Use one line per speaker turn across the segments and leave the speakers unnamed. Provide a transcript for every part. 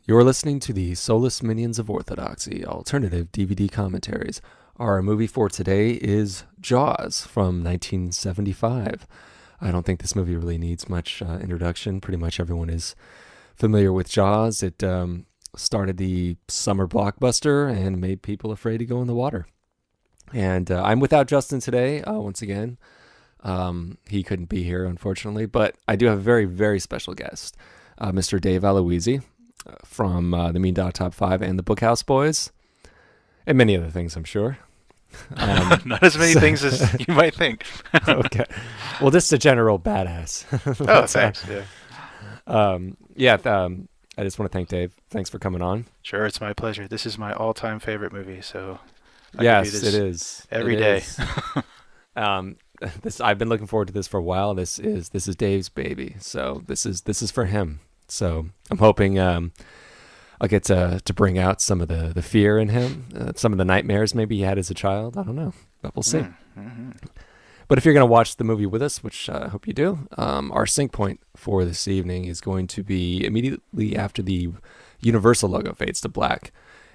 You're listening to the Soulless Minions of Orthodoxy, alternative DVD commentaries. Our movie for today is Jaws from 1975. I don't think this movie really needs much introduction. Pretty much everyone is familiar with Jaws. It started the summer blockbuster and made people afraid to go in the water. And I'm without Justin today, once again. He couldn't be here, unfortunately, but I do have a very, very special guest, Mr. Dave Alluisi from the Meandawg Top 5 and the Bookhouse Boys, and many other things, I'm sure.
Not as many things as you might think.
Okay. Well, just a general badass.
Oh, thanks.
I just want to thank Dave. Thanks for coming on.
Sure, it's my pleasure. This is my all-time favorite movie, so
yes, it is.
Every day.
I've been looking forward to this for a while. This is Dave's baby, so this is for him. So I'm hoping I'll get to bring out some of the fear in him, some of the nightmares maybe he had as a child. I don't know, but we'll see.
Mm-hmm.
But if you're going to watch the movie with us, which I hope you do, our sync point for this evening is going to be immediately after the Universal logo fades to black.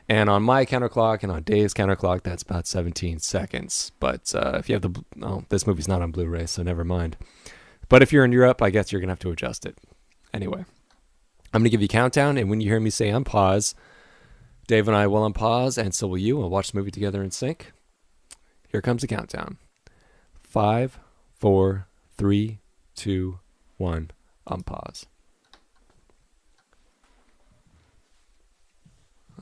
And on my counterclock and on Dave's counterclock, that's about 17 seconds. But if you have this movie's not on Blu-ray, so never mind. But if you're in Europe, I guess you're going to have to adjust it. Anyway, I'm going to give you a countdown, and when you hear me say unpause, Dave and I will unpause, and so will you. We'll watch the movie together in sync. Here comes the countdown. 5, 4, 3, 2, 1, unpause.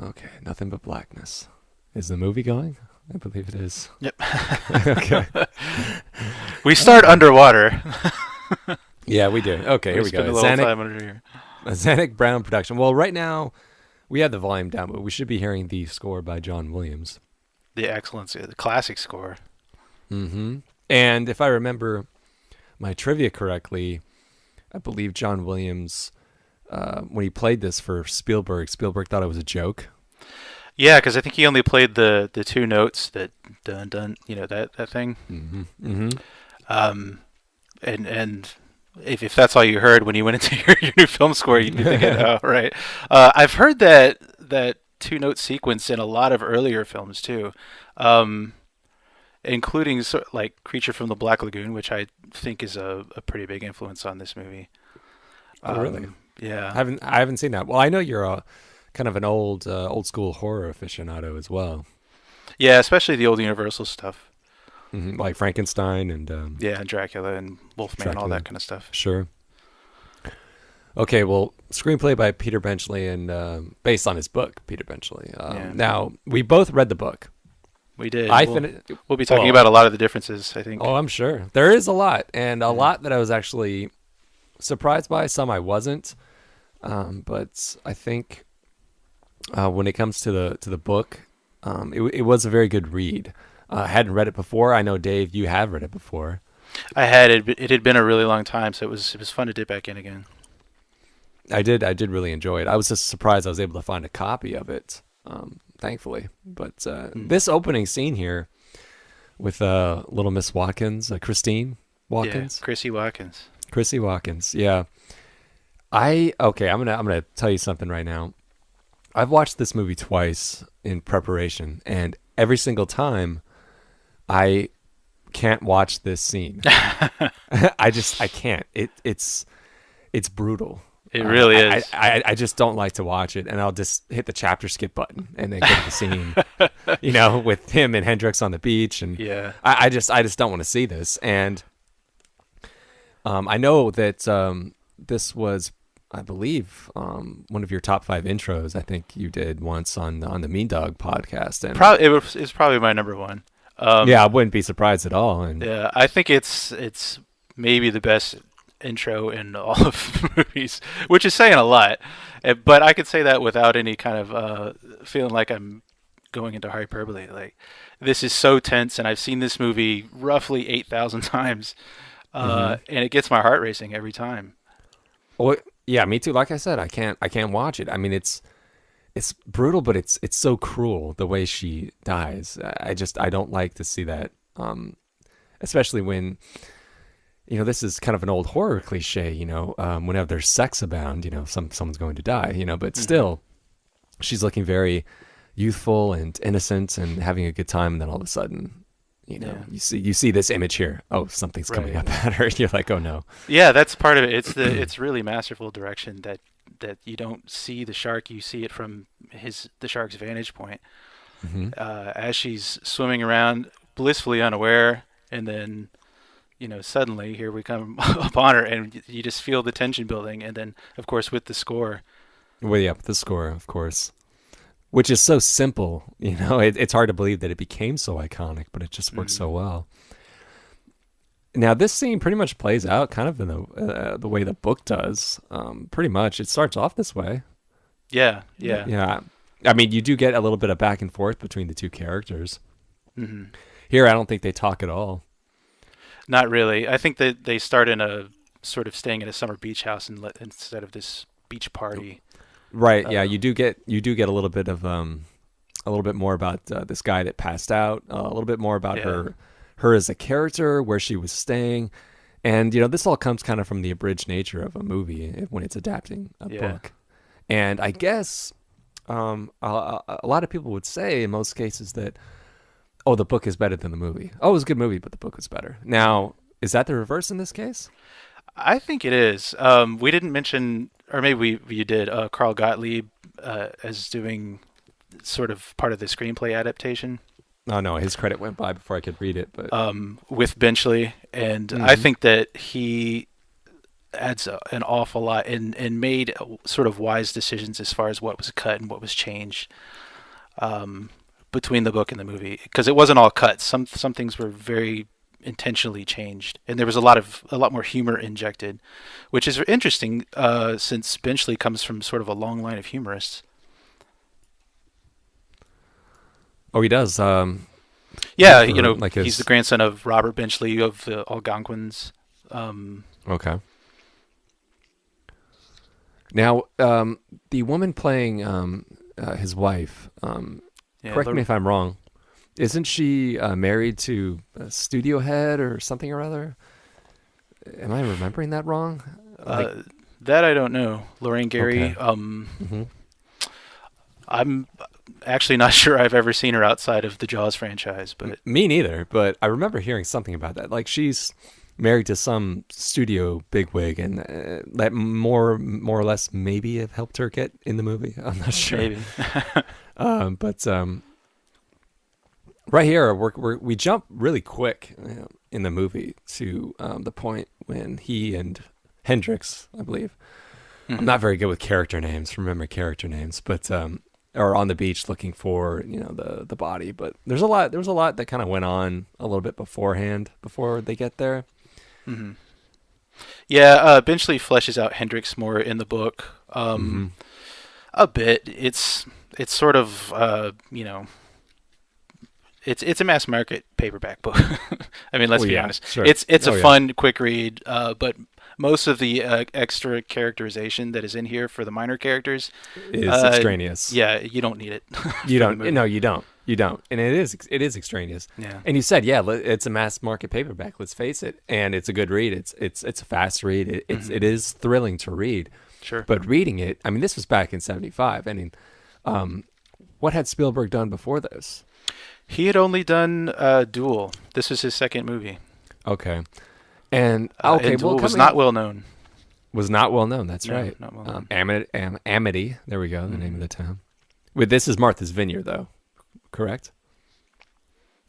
Okay, nothing but blackness. Is the movie going? I believe it is.
Yep.
Okay.
We start underwater.
Yeah, we do. Okay, here we go.
Spend a little time under here.
A Zanuck Brown production. Well, right now, we have the volume down, but we should be hearing the score by John Williams.
The excellence, the classic score.
Mm-hmm. And if I remember my trivia correctly, I believe John Williams, when he played this for Spielberg thought it was a joke.
Yeah, because I think he only played the two notes that dun dun, that thing.
Mm-hmm. Mm-hmm.
And if that's all you heard when you went into your new film score, you'd be thinking, oh, right. I've heard that two note sequence in a lot of earlier films too. Including like Creature from the Black Lagoon, which I think is a pretty big influence on this movie.
Oh, really?
Yeah.
I haven't seen that. Well, I know you're a kind of an old school horror aficionado as well.
Yeah, especially the old Universal stuff.
Mm-hmm. Like Frankenstein and
and Dracula and Wolfman, all that kind of stuff.
Sure. Okay, well, screenplay by Peter Benchley and based on his book, Peter Benchley. Now, we both read the book.
We did. We'll be talking about a lot of the differences, I think.
Oh, I'm sure. There is a lot, and a lot that I was actually surprised by. Some I wasn't. But I think when it comes to the book, it was a very good read. I hadn't read it before. I know, Dave, you have read it before.
I had it. It had been a really long time, so it was fun to dip back in again.
I did really enjoy it. I was just surprised I was able to find a copy of it. Thankfully. But this opening scene here with little Miss Watkins, Christine Watkins.
Yeah,
Chrissy Watkins. Yeah. I'm gonna tell you something right now. I've watched this movie twice in preparation, and every single time I can't watch this scene. I can't. It's brutal.
It really is.
I just don't like to watch it, and I'll just hit the chapter skip button and then go to the scene, with him and Hendrix on the beach, and
yeah.
I just don't want to see this. And I know that this was, I believe, one of your top 5 intros. I think you did once on the Meandawg podcast, and
it's probably my number one.
Yeah, I wouldn't be surprised at all. And
yeah, I think it's maybe the best intro in all of movies, which is saying a lot, but I could say that without any kind of feeling like I'm going into hyperbole. Like, this is so tense, and I've seen this movie roughly 8,000 times, and it gets my heart racing every time.
Well, yeah, me too. Like I said, I can't watch it. I mean, it's brutal, but it's so cruel the way she dies. I don't like to see that, especially when this is kind of an old horror cliche, whenever there's sex abound, someone's going to die, but still, she's looking very youthful and innocent and having a good time, and then all of a sudden, you see this image here. Oh, something's coming up at her. You're like, oh no.
Yeah, that's part of it. It's really masterful direction that you don't see the shark, you see it from the shark's vantage point. As she's swimming around blissfully unaware, and then suddenly here we come upon her, and you just feel the tension building, and then of course with the score.
Well, yeah, the score, of course, which is so simple. It's hard to believe that it became so iconic, but it just works so well. Now, this scene pretty much plays out kind of in the way the book does. Pretty much, it starts off this way.
Yeah.
I mean, you do get a little bit of back and forth between the two characters.
Mm-hmm.
Here, I don't think they talk at all.
Not really. I think that they start in a sort of staying at a summer beach house instead of this beach party.
Right. Yeah. You do get a little bit of a little bit more about this guy that passed out. A little bit more about her as a character, where she was staying, and this all comes kind of from the abridged nature of a movie when it's adapting a book. And I guess a lot of people would say in most cases that, oh, the book is better than the movie. Oh, it was a good movie, but the book was better. Now, is that the reverse in this case?
I think it is. We didn't mention, or maybe you did, Carl Gottlieb as doing sort of part of the screenplay adaptation.
Oh, no, his credit went by before I could read it. But
with Benchley, and I think that he adds an awful lot and made sort of wise decisions as far as what was cut and what was changed between the book and the movie, because it wasn't all cut. Some things were very intentionally changed, and there was a lot more humor injected, which is interesting since Benchley comes from sort of a long line of humorists.
Oh, he does.
Yeah,
like
he's the grandson of Robert Benchley of the Algonquins.
Okay. Now, the woman playing his wife, correct me if I'm wrong, isn't she married to a studio head or something or other? Am I remembering that wrong?
That I don't know. Lorraine Gary.
Okay.
I'm actually not sure I've ever seen her outside of the Jaws franchise, but
me neither. But I remember hearing something about that. Like she's married to some studio bigwig, and that more or less maybe have helped her get in the movie. I'm not sure.
Maybe.
But right here, we jump really quick in the movie to the point when he and Hendrix, I believe. I'm not very good with character names. Remember character names, but are on the beach looking for the body. But there was a lot that kind of went on a little bit beforehand before they get there.
Mm-hmm. Yeah, Benchley fleshes out Hendrix more in the book a bit. It's sort of it's a mass market paperback book. I mean, let's be honest. Sure. It's a fun, quick read, but most of the extra characterization that is in here for the minor characters
is extraneous.
Yeah, you don't need it.
You don't. No, you don't. You don't. And it is extraneous.
Yeah.
And you said, it's a mass market paperback. Let's face it. And it's a good read. It's a fast read. It is thrilling to read.
Sure.
But reading it, I mean, this was back in '75. I mean, what had Spielberg done before this?
He had only done Duel. This was his second movie.
Okay. And Duel
was not well known.
Was not well known. That's right.
Not well known.
Amity. There we go. The name of the town. This is Martha's Vineyard, though. Correct.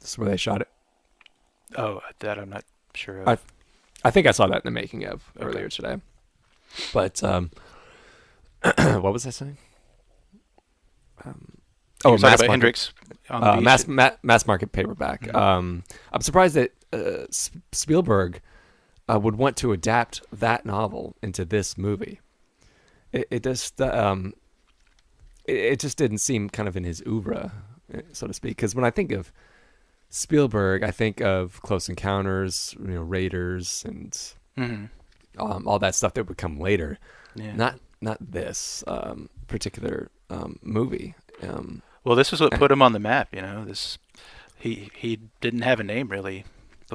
This is where they shot it.
Oh, that I'm not sure of.
I think I saw that in the making of earlier today. But what was I saying?
Mass market. Hendrix.
Mass market paperback. Mm-hmm. I'm surprised that Spielberg would want to adapt that novel into this movie. It just didn't seem kind of in his oeuvre, so to speak. Because when I think of Spielberg, I think of Close Encounters, Raiders, and all that stuff that would come later. Yeah. Not this particular movie.
Well, this was what put him on the map. This he didn't have a name really.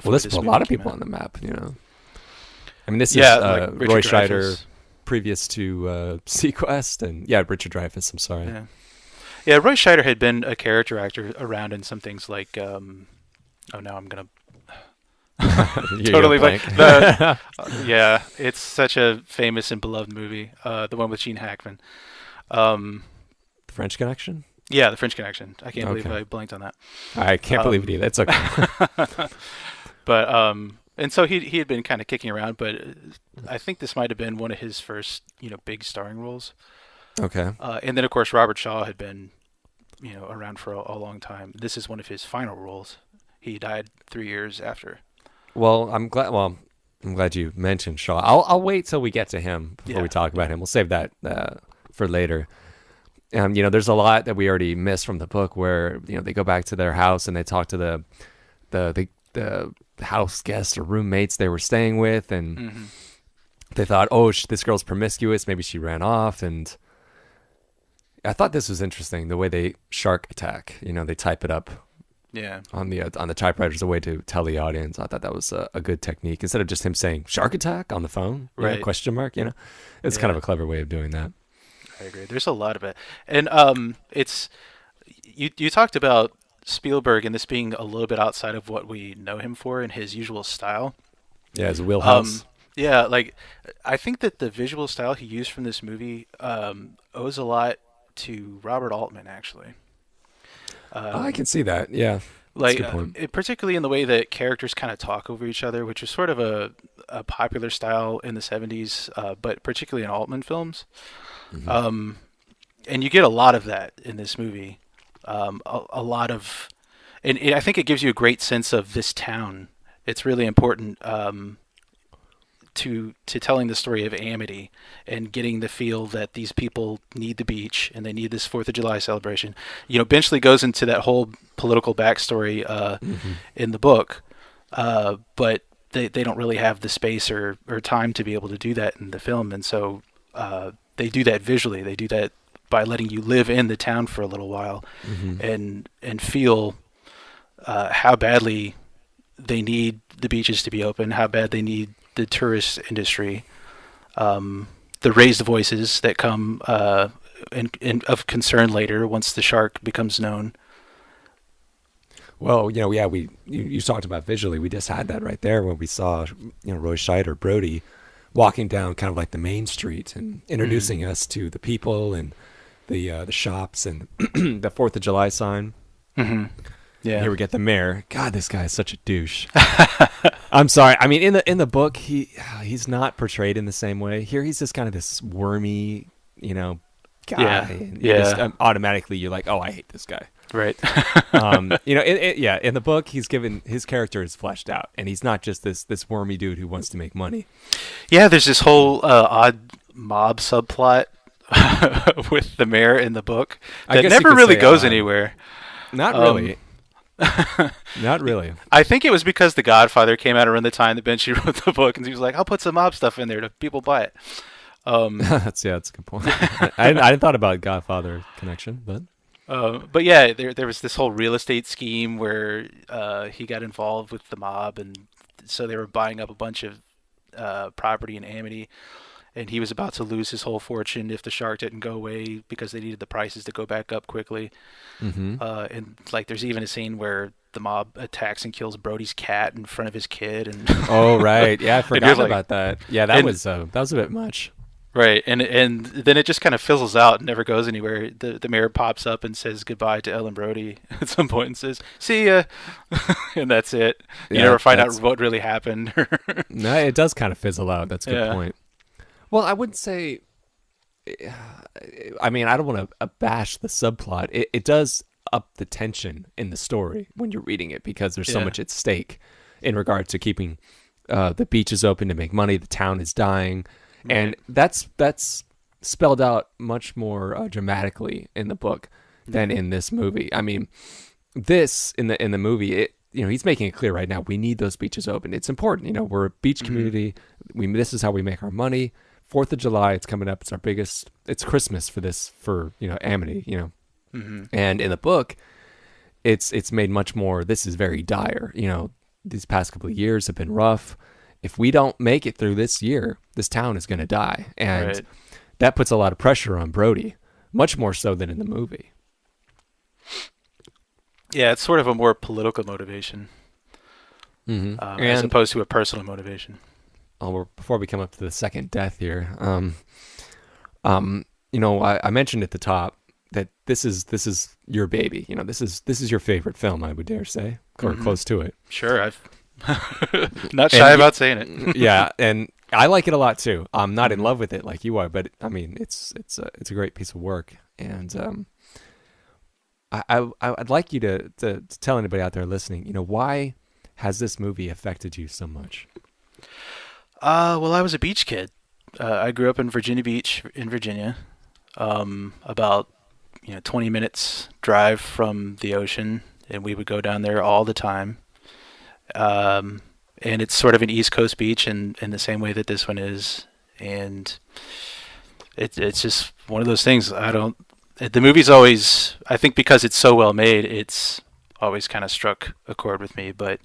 Well, this put a lot of people on the map. I mean, this is like Roy Scheider, previous to Sequest, and Richard Dreyfuss. I'm sorry.
Yeah. Yeah, Roy Scheider had been a character actor around in some things like, oh, now I'm going to totally blank. Yeah, it's such a famous and beloved movie. The one with Gene Hackman.
The French Connection?
Yeah, The French Connection. I can't believe I blanked on that.
I can't believe it either. That's okay.
But, and so he had been kind of kicking around, but I think this might have been one of his first, big starring roles.
Okay.
And then, of course, Robert Shaw had been, around for a long time. This is one of his final roles. He died 3 years after.
Well, I'm glad you mentioned Shaw. I'll wait till we get to him before we talk about him. We'll save that for later. There's a lot that we already missed from the book where, they go back to their house and they talk to the house guests or roommates they were staying with, and they thought, oh, this girl's promiscuous. Maybe she ran off. And I thought this was interesting, the way they shark attack. They type it up on the typewriter as a way to tell the audience. I thought that was a good technique instead of just him saying shark attack on the phone, right? Question mark. It's kind of a clever way of doing that.
I agree. There's a lot of it, and it's you talked about Spielberg and this being a little bit outside of what we know him for in his usual style.
Yeah, his wheelhouse.
I think that the visual style he used from this movie owes a lot to Robert Altman, actually.
I can see that. Yeah,
particularly in the way that characters kind of talk over each other, which was sort of a popular style in the 70s, but particularly in Altman films. Mm-hmm. And you get a lot of that in this movie. A lot of, and I think it gives you a great sense of this town. It's really important to telling the story of Amity and getting the feel that these people need the beach and they need this 4th of July celebration. Benchley goes into that whole political backstory in the book, but they don't really have the space or time to be able to do that in the film, and so they do that visually. They do that by letting you live in the town for a little while and feel how badly they need the beaches to be open, how bad they need the tourist industry, the raised voices that come of concern later once the shark becomes known.
Well, you talked about visually. We just had that right there when we saw, Roy Scheider, Brody, walking down kind of like the main street and introducing us to the people and the shops and the 4th of July sign. Mm-hmm. Yeah. Here we get the mayor. God, this guy is such a douche. I'm sorry. I mean, in the book, he's not portrayed in the same way. Here, he's just kind of this wormy, guy.
Yeah.
And just, automatically, you're like, oh, I hate this guy.
Right.
In the book, his character is fleshed out, and he's not just this wormy dude who wants to make money.
Yeah, there's this whole odd mob subplot with the mayor in the book that never really goes anywhere.
Not really. Not really.
I think it was because The Godfather came out around the time that Benchley wrote the book, and he was like, I'll put some mob stuff in there to people buy it.
That's a good point. I hadn't thought about Godfather connection, but
yeah, there was this whole real estate scheme where he got involved with the mob, and so they were buying up a bunch of property in Amity, and he was about to lose his whole fortune if the shark didn't go away because they needed the prices to go back up quickly. Mm-hmm. And there's even a scene where the mob attacks and kills Brody's cat in front of his kid. And
oh right, yeah, I forgot about that. Yeah, that was a bit much.
Right, and then it just kind of fizzles out and never goes anywhere. The mayor pops up and says goodbye to Ellen Brody at some point and says, "See ya," and that's it. You never find out what really happened.
No, it does kind of fizzle out. That's a good point. Well, I wouldn't say. I mean, I don't want to bash the subplot. It does up the tension in the story when you're reading it because there's so much at stake in regard to keeping the beaches open to make money. The town is dying. And that's spelled out much more dramatically in the book than in this movie. I mean, this in the movie, he's making it clear right now. We need those beaches open. It's important. We're a beach community. This is how we make our money. 4th of July, it's coming up. It's our biggest. It's Christmas for Amity. And in the book, it's made much more. This is very dire. These past couple of years have been rough. If we don't make it through this year, this town is going to die. And that puts a lot of pressure on Brody, much more so than in the movie.
Yeah, it's sort of a more political motivation as opposed to a personal motivation.
Before we come up to the second death here, I mentioned at the top that this is your baby. This is your favorite film, I would dare say, or close to it.
Sure, I've not shy about saying it.
Yeah, and I like it a lot too. I'm not in love with it like you are, but I mean, it's a great piece of work, and I'd like you to tell anybody out there listening, why has this movie affected you so much?
Well, I was a beach kid. I grew up in Virginia Beach, in Virginia, about 20 minutes drive from the ocean, and we would go down there all the time. And it's sort of an East Coast beach in the same way that this one is, and it's just one of those things. The movie's always, I think because it's so well made, it's always kind of struck a chord with me. But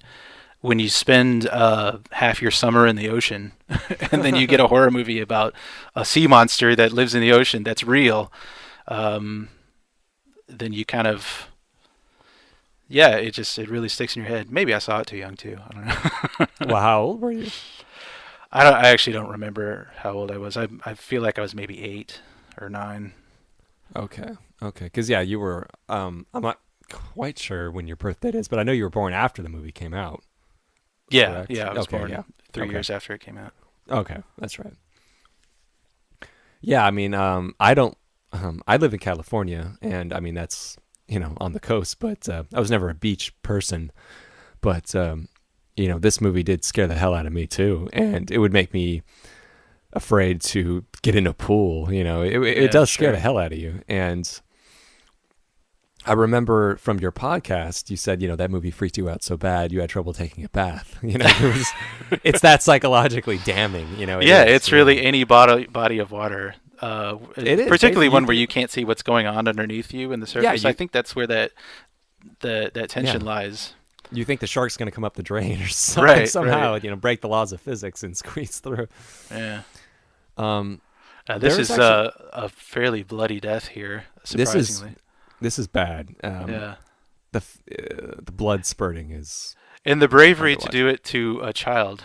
when you spend half your summer in the ocean and then you get a horror movie about a sea monster that lives in the ocean that's real, then you kind of, it really sticks in your head. Maybe I saw it too young too. I don't know.
Well, how old were you?
I actually don't remember how old I was. I feel like I was maybe 8 or 9.
Okay. Because you were. I'm not quite sure when your birth date is, but I know you were born after the movie came out.
Yeah,
correct?
I was born 3 years after it came out.
Okay, that's right. Yeah, I mean, I don't. I live in California, and I mean that's on the coast, but I was never a beach person. But this movie did scare the hell out of me too, and it would make me afraid to get in a pool. It does scare the hell out of you. And I remember from your podcast, you said, that movie freaked you out so bad you had trouble taking a bath. It's that psychologically damning.
It's really any body of water. It is, particularly one where you can't see what's going on underneath you in the surface. I think that's where that tension lies.
You think the shark's going to come up the drain or something, somehow, break the laws of physics and squeeze through.
Yeah. This is a fairly bloody death here, surprisingly.
This is bad. The blood spurting is...
And the bravery to do it to a child.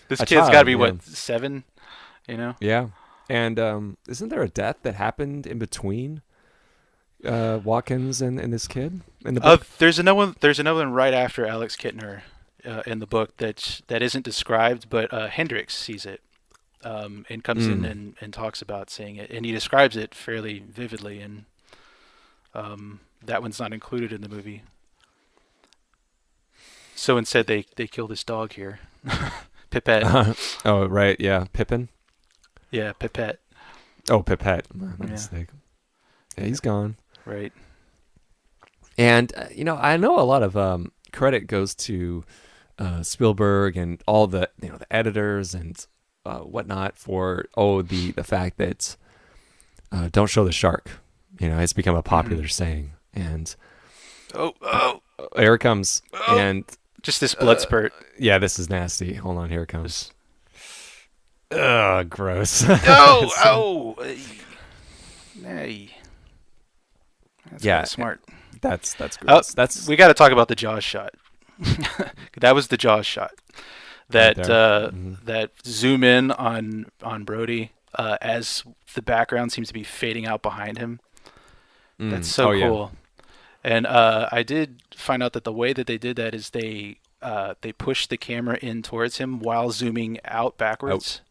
This kid's got to be, 7?
Yeah. And isn't there a death that happened in between Watkins and this kid in the book?
There's another one right after Alex Kittner in the book that isn't described, but Hendricks sees it and comes in and talks about seeing it, and he describes it fairly vividly, and that one's not included in the movie. So instead, they kill this dog here, Pipette.
Oh right, yeah, Pippin.
Yeah, Pipette.
Oh, Pipette. My mistake. Yeah, he's gone.
Right.
And I know a lot of credit goes to Spielberg and all the the editors and whatnot for the fact that don't show the shark. It's become a popular saying. And here it comes. And
just this blood spurt.
Yeah, this is nasty. Hold on, here it comes. Ugh, gross.
Hey.
That's
smart.
That's gross.
We got to talk about the Jaws shot. That was the Jaws shot. That that zoom in on Brody as the background seems to be fading out behind him. That's so cool. Yeah. And I did find out that the way that they did that is they pushed the camera in towards him while zooming out backwards.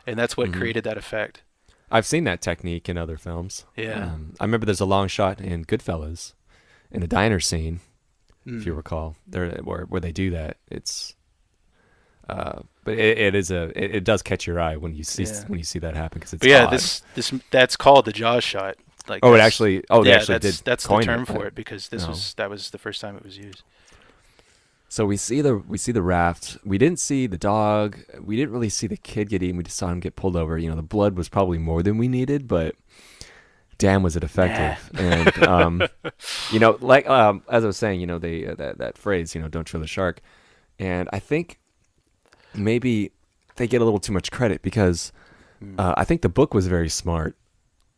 And that's what created that effect.
I've seen that technique in other films.
Yeah.
I remember there's a long shot in Goodfellas in a diner scene, if you recall, where they do that. It's but it does catch your eye when you see that happen, because it's odd.
That's called the Jaws shot. Like
they actually did.
That's the term for it, because that was the first time it was used.
So we see the raft. We didn't see the dog. We didn't really see the kid get eaten. We just saw him get pulled over. The blood was probably more than we needed, but damn, was it effective. Yeah. And as I was saying, they that phrase, don't show the shark. And I think maybe they get a little too much credit, because I think the book was very smart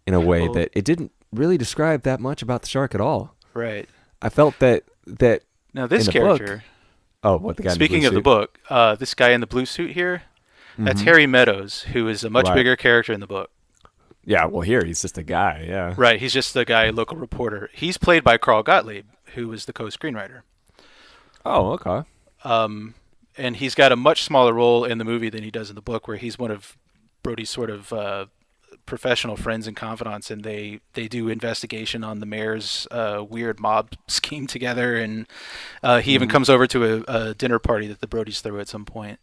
in a way that it didn't really describe that much about the shark at all.
Right.
I felt that
Now this
in the
character.
book. Oh, what the guy?
Speaking
in the
of
blue
the book, this guy in the blue suit here, that's
suit?
Harry Meadows, who is a much
Right.
bigger character in the book.
Yeah. Well, here he's just a guy. Yeah.
Right, he's just the guy, local reporter. He's played by Carl Gottlieb, who was the co-screenwriter.
Oh, okay.
And he's got a much smaller role in the movie than he does in the book, where he's one of Brody's sort of professional friends and confidants, and they do investigation on the mayor's weird mob scheme together, and he even comes over to a dinner party that the Brodys throw at some point.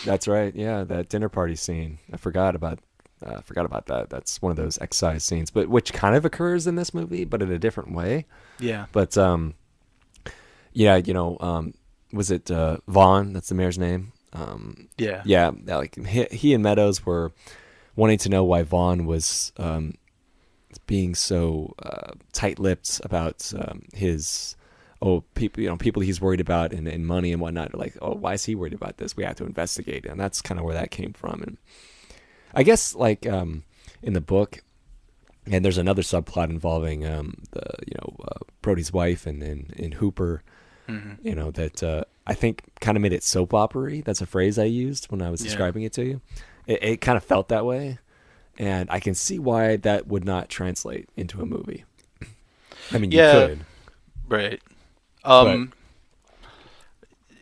That's right. Yeah, that dinner party scene. I forgot about that. That's one of those excise scenes, but which kind of occurs in this movie, but in a different way.
Yeah.
But yeah, was it Vaughn? That's the mayor's name.
Yeah.
Yeah, like he and Meadows were wanting to know why Vaughn was being so tight-lipped about his people he's worried about and money and whatnot. Like, oh, why is he worried about this? We have to investigate, and that's kind of where that came from. And I guess like in the book, and there's another subplot involving Brody's wife and Hooper.
Mm-hmm.
That I think kind of made it soap opera-y. That's a phrase I used when I was describing it to you. It kind of felt that way, and I can see why that would not translate into a movie. I mean, you could.
Right.
But,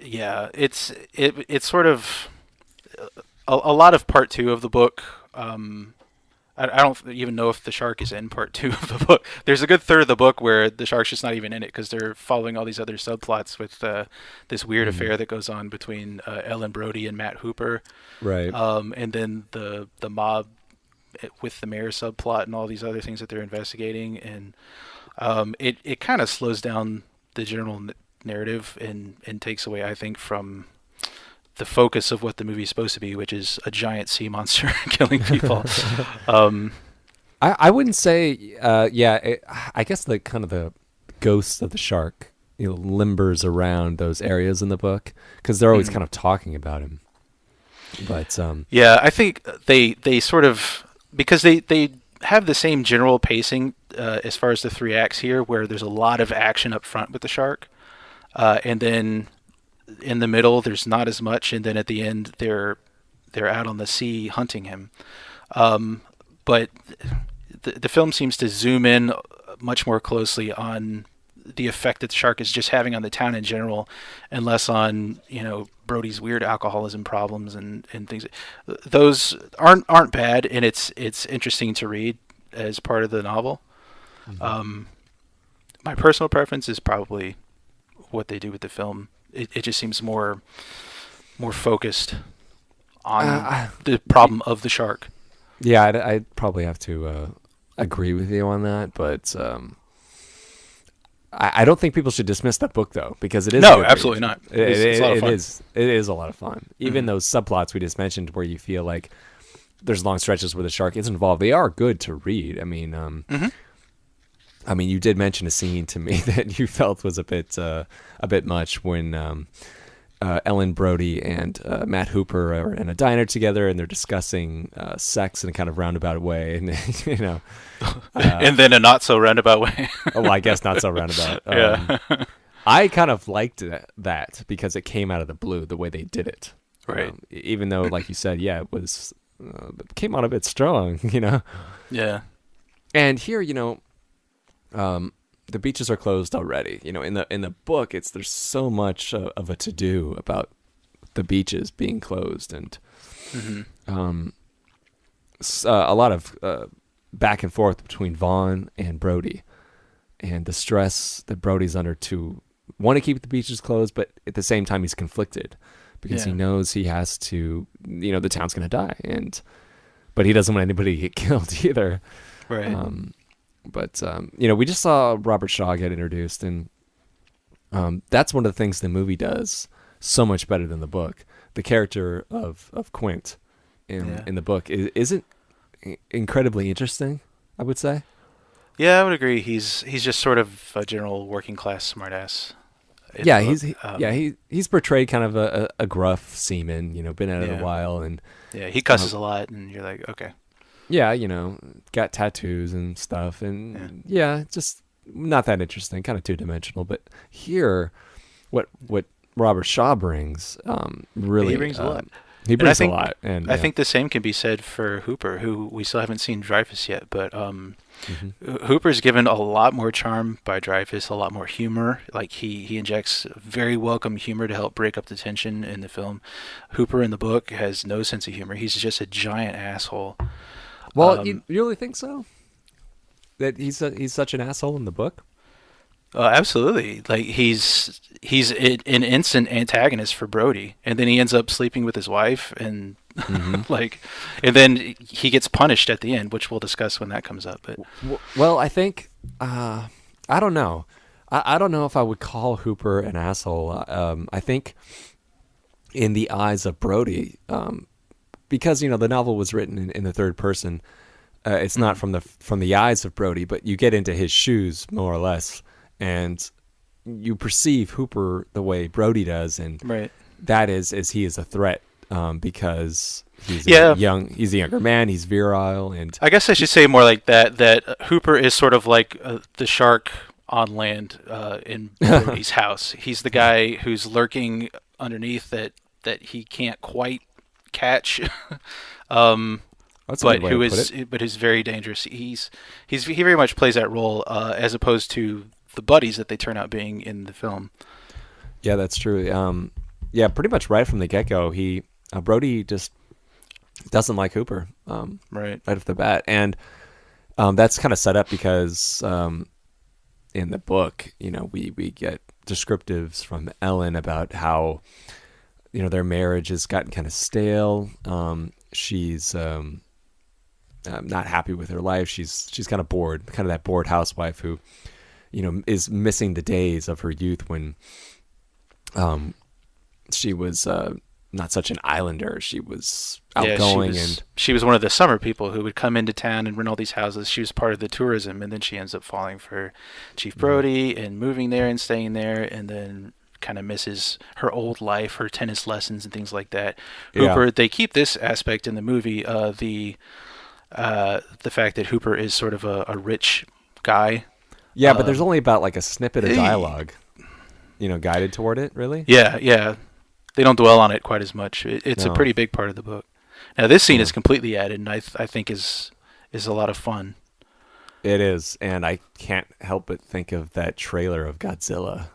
yeah, it's sort of a lot of part two of the book. I don't even know if the shark is in part two of the book. There's a good third of the book where the shark's just not even in it because they're following all these other subplots with this weird affair that goes on between Ellen Brody and Matt Hooper.
right.
And then the mob with the mayor subplot and all these other things that they're investigating. And it kind of slows down the general narrative and takes away, I think, from the focus of what the movie's supposed to be, which is a giant sea monster killing people.
I wouldn't say, I guess the kind of the ghost of the shark, limbers around those areas in the book because they're always kind of talking about him. But
yeah, I think they sort of, because they have the same general pacing as far as the three acts here, where there's a lot of action up front with the shark, and then in the middle there's not as much, and then at the end they're out on the sea hunting him. But the film seems to zoom in much more closely on the effect that the shark is just having on the town in general, and less on Brody's weird alcoholism problems and things. Those aren't bad, and it's interesting to read as part of the novel. My personal preference is probably what they do with the film. It just seems more focused on the problem of the shark.
yeah, I'd probably have to agree with you on that, but I don't think people should dismiss that book though, because it is
No, absolutely not.
It's
a lot of fun.
It is a lot of fun. Even those subplots we just mentioned, where you feel like there's long stretches where the shark is involved, they are good to read. I mean, I mean, you did mention a scene to me that you felt was a bit much when Ellen Brody and Matt Hooper are in a diner together and they're discussing sex in a kind of roundabout way, and
and then a not so roundabout way.
well, I guess not so roundabout.
Yeah.
I kind of liked that because it came out of the blue the way they did it.
Right.
Even though, like you said, yeah, it came out a bit strong,
Yeah.
And here, the beaches are closed already. In the book, there's so much of a to do about the beaches being closed, and a lot of back and forth between Vaughn and Brody, and the stress that Brody's under to want to keep the beaches closed, but at the same time he's conflicted because he knows he has to. The town's going to die, but he doesn't want anybody to get killed either.
Right.
But we just saw Robert Shaw get introduced, and that's one of the things the movie does so much better than the book. The character of Quint in the book isn't incredibly interesting, I would say.
Yeah, I would agree. He's just sort of a general working class smartass.
Yeah, he's portrayed kind of a gruff seaman, been at it a while, and
he cusses a lot, and you're like, okay.
Yeah, got tattoos and stuff, and just not that interesting, kind of two-dimensional. But here, what Robert Shaw brings, really,
he brings a lot.
He brings a lot, and
I think the same can be said for Hooper, who we still haven't seen Dreyfuss yet. But Hooper's given a lot more charm by Dreyfuss, a lot more humor. Like he injects very welcome humor to help break up the tension in the film. Hooper in the book has no sense of humor. He's just a giant asshole.
Well, you really think so? That he's such an asshole in the book?
Absolutely. Like he's an instant antagonist for Brody, and then he ends up sleeping with his wife, and and then he gets punished at the end, which we'll discuss when that comes up. But
well, I think I don't know. I don't know if I would call Hooper an asshole. I think in the eyes of Brody, because the novel was written in the third person. It's not from the eyes of Brody, but you get into his shoes more or less. And you perceive Hooper the way Brody does, and that is he is a threat because he's a younger man, he's virile, and
I guess I should say more like that Hooper is sort of like the shark on land in Brody's house. He's the guy who's lurking underneath that he can't quite catch, but who's very dangerous. He very much plays that role as opposed to the buddies that they turn out being in the film.
Yeah, that's true. Pretty much right from the get-go, Brody just doesn't like Hooper. Right off the bat, and that's kind of set up because in the book, we get descriptives from Ellen about how their marriage has gotten kind of stale. She's not happy with her life. She's kind of bored, kind of that bored housewife who is missing the days of her youth when she was not such an islander. She was outgoing, and
she was one of the summer people who would come into town and rent all these houses. She was part of the tourism, and then she ends up falling for Chief Brody and moving there and staying there, and then kind of misses her old life, her tennis lessons and things like that. Hooper, they keep this aspect in the movie, the fact that Hooper is sort of a rich guy.
Yeah, but there's only about like a snippet of dialogue, guided toward it, really.
Yeah. They don't dwell on it quite as much. It's a pretty big part of the book. Now, this scene is completely added, and I think is a lot of fun.
It is, and I can't help but think of that trailer of Godzilla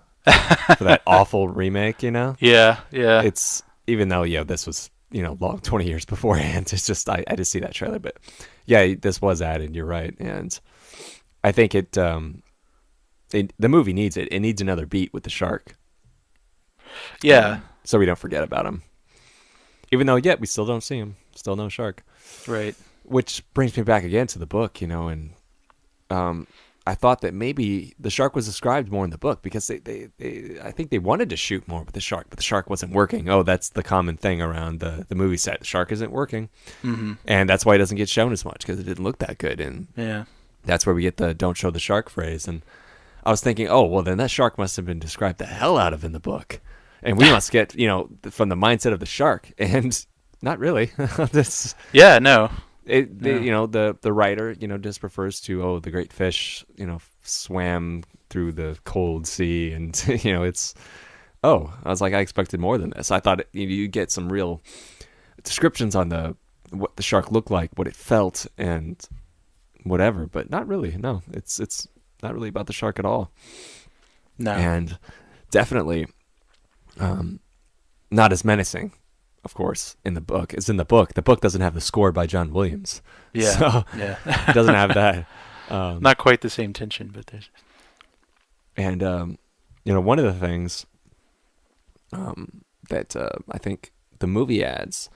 for that awful remake,
Yeah.
It's, even though, this was, long 20 years beforehand, it's just, I just see that trailer, but yeah, this was added, you're right, and I think the movie needs it. It needs another beat with the shark.
Yeah.
So we don't forget about him. Even though, we still don't see him. Still no shark.
Right.
Which brings me back again to the book, and I thought that maybe the shark was described more in the book because I think they wanted to shoot more with the shark, but the shark wasn't working. Oh, that's the common thing around the movie set. The shark isn't working. Mm-hmm. And that's why it doesn't get shown as much, because it didn't look that good. And that's where we get the "don't show the shark" phrase. And I was thinking, oh, well, then that shark must have been described the hell out of in the book. And we must get, from the mindset of the shark. And not really.
No.
The writer, just refers to, the great fish, swam through the cold sea. And, it's, I was like, I expected more than this. I thought you get some real descriptions on what the shark looked like, what it felt, and whatever. But not really. No, it's not really about the shark at all.
No.
And definitely not as menacing, of course, in the book. It's in the book. The book doesn't have the score by John Williams.
Yeah.
So it doesn't have that.
Not quite the same tension, but there's.
And, one of the things that I think the movie adds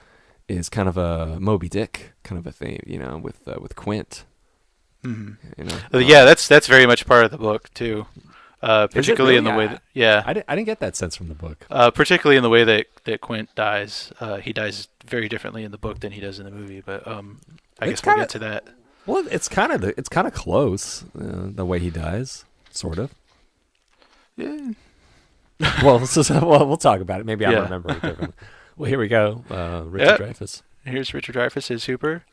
is kind of a Moby Dick kind of a theme, with Quint.
Mm-hmm. That's very much part of the book too, particularly in the way that
I didn't get that sense from the book.
Particularly in the way that Quint dies. He dies very differently in the book than he does in the movie, but I guess we'll get to that.
Well, it's kind of close the way he dies, sort of.
Yeah.
Well, we'll talk about it. Maybe I'm remembering it differently. Well, here we go. Richard Dreyfuss.
Here's Richard Dreyfuss as Hooper.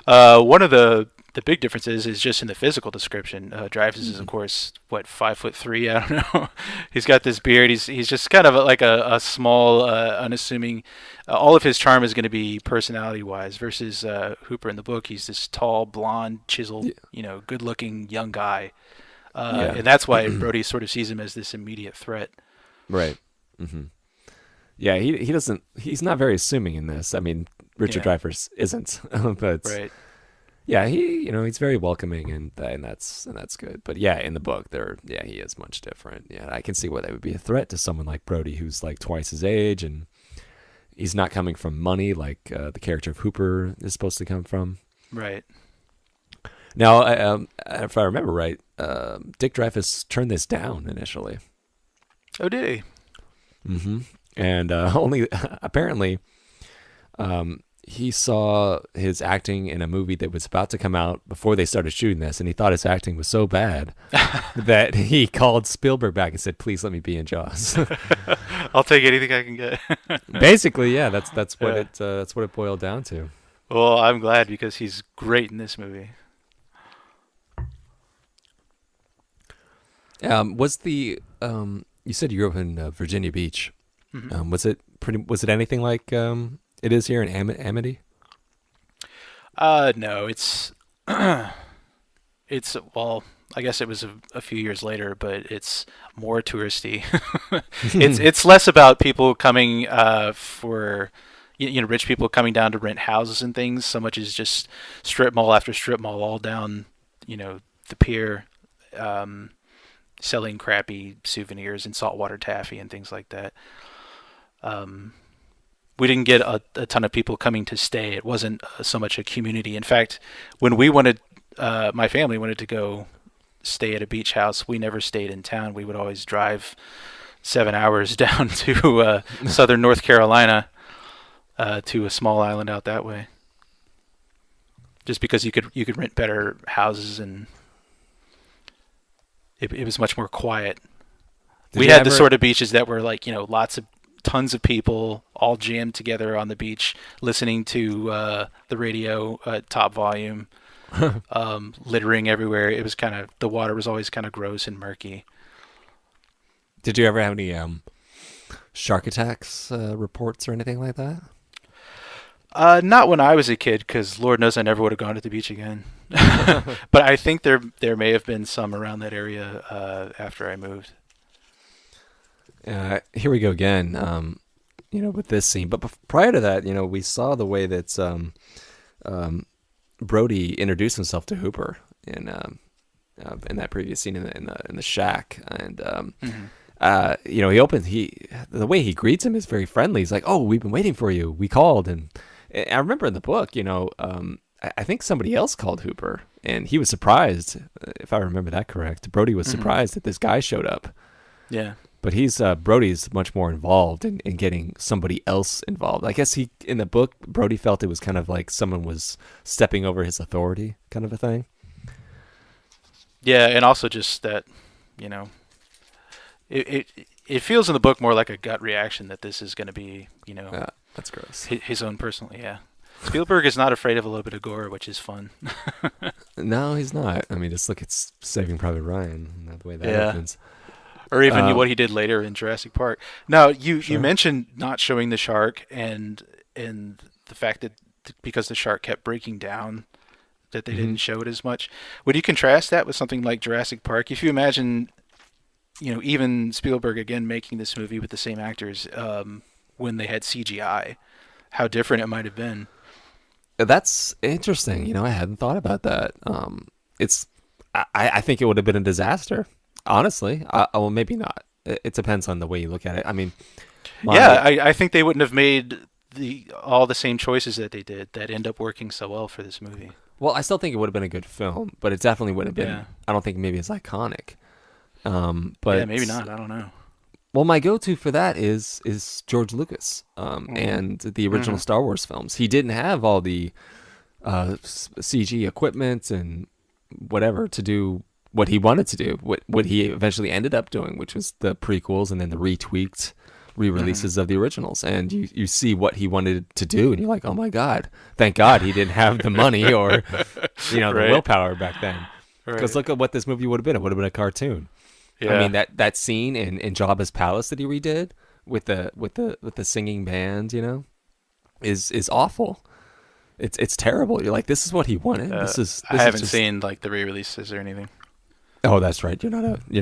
One of the the big difference is just in the physical description. Dreyfuss is, of course, what, 5'3"? I don't know. He's got this beard. He's just kind of like a small, unassuming. All of his charm is going to be personality-wise. Versus Hooper in the book, he's this tall, blonde, chiseled, good-looking young guy, and that's why Brody sort of sees him as this immediate threat.
Right. Mm-hmm. Yeah, he doesn't. He's not very assuming in this. I mean, Richard Dreyfuss isn't, but
right.
Yeah, he's very welcoming, and that's good. But yeah, in the book, he is much different. Yeah, I can see why that would be a threat to someone like Brody, who's like twice his age, and he's not coming from money like the character of Hooper is supposed to come from.
Right.
Now, if I remember right, Dick Dreyfuss turned this down initially.
Oh, did he?
Mm-hmm. And only apparently, he saw his acting in a movie that was about to come out before they started shooting this, and he thought his acting was so bad that he called Spielberg back and said, "Please let me be in Jaws."
I'll take anything I can get.
Basically, yeah, that's what it boiled down to.
Well, I'm glad because he's great in this movie.
Was the you said you grew up in Virginia Beach?
Mm-hmm.
Was it anything like it is here in Amity?
No, it's well, I guess it was a few years later, but it's more touristy. It's less about people coming for rich people coming down to rent houses and things, so much as just strip mall after strip mall all down the pier, selling crappy souvenirs and saltwater taffy and things like that. We didn't get a ton of people coming to stay. It wasn't so much a community. In fact, when we wanted, my family wanted to go stay at a beach house, we never stayed in town. We would always drive 7 hours down to southern North Carolina, to a small island out that way. Just because you could rent better houses, and it was much more quiet. We had the sort of beaches that were like, tons of people all jammed together on the beach listening to the radio at top volume, littering everywhere. It was the water was always kind of gross and murky.
Did you ever have any shark attacks reports or anything like that?
Not when I was a kid, because Lord knows I never would have gone to the beach again. But I think there may have been some around that area after I moved.
Here we go again, with this scene. But prior to that, we saw the way that Brody introduced himself to Hooper in that previous scene in the shack, and the way he greets him is very friendly. He's like, "Oh, we've been waiting for you. We called," and I remember in the book, I think somebody else called Hooper, and he was surprised, if I remember that correct. Brody was surprised that this guy showed up.
Yeah.
But Brody's much more involved in getting somebody else involved. I guess in the book, Brody felt it was kind of like someone was stepping over his authority, kind of a thing.
Yeah, and also just that, it feels in the book more like a gut reaction that this is going to be,
that's gross.
His own personal, yeah. Spielberg is not afraid of a little bit of gore, which is fun.
No, he's not. I mean, just look at Saving Private Ryan, the way that opens.
Or even what he did later in Jurassic Park. Now, you mentioned not showing the shark and the fact that because the shark kept breaking down, that they didn't show it as much. Would you contrast that with something like Jurassic Park? If you imagine, even Spielberg again making this movie with the same actors when they had CGI, how different it might have been.
That's interesting. I hadn't thought about that. I think it would have been a disaster. Honestly, well, maybe not. It depends on the way you look at it. I mean,
I think they wouldn't have made all the same choices that they did that end up working so well for this movie.
Well, I still think it would have been a good film, but it definitely would have been. Yeah. I don't think maybe it's iconic. But
yeah, maybe not. I don't know.
Well, my go-to for that is George Lucas and the original Star Wars films. He didn't have all the CG equipment and whatever to do what he wanted to do, what he eventually ended up doing, which was the prequels and then the retweaked re-releases of the originals, and you see what he wanted to do, and you're like, oh my god, thank God he didn't have the money or the
Right.
willpower back then. Because
Right.
look at what this movie would have been. It would have been a cartoon.
Yeah.
I mean, that scene in Jabba's palace that he redid with the singing band, is awful. It's terrible. You're like, this is what he wanted.
I haven't seen like the re-releases or anything.
Oh, that's right. You're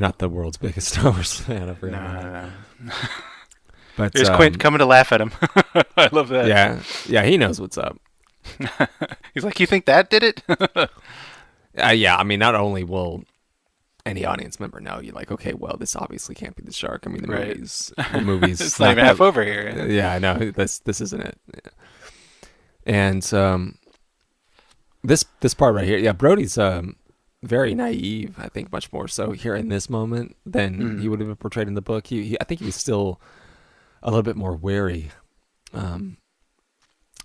not the world's biggest Star Wars fan. I forgot about that.
No.
But
There's Quint coming to laugh at him. I love that.
Yeah, he knows what's up.
He's like, you think that did it?
Yeah, I mean, not only will any audience member know, you're like, okay, well, this obviously can't be the shark. I mean,
Right.
the movies.
It's not even half over here.
Yeah, I know. This isn't it. Yeah. And this part right here, yeah, Brody's very naive. I think much more so here in this moment than he would have been portrayed in the book. I think he was still a little bit more wary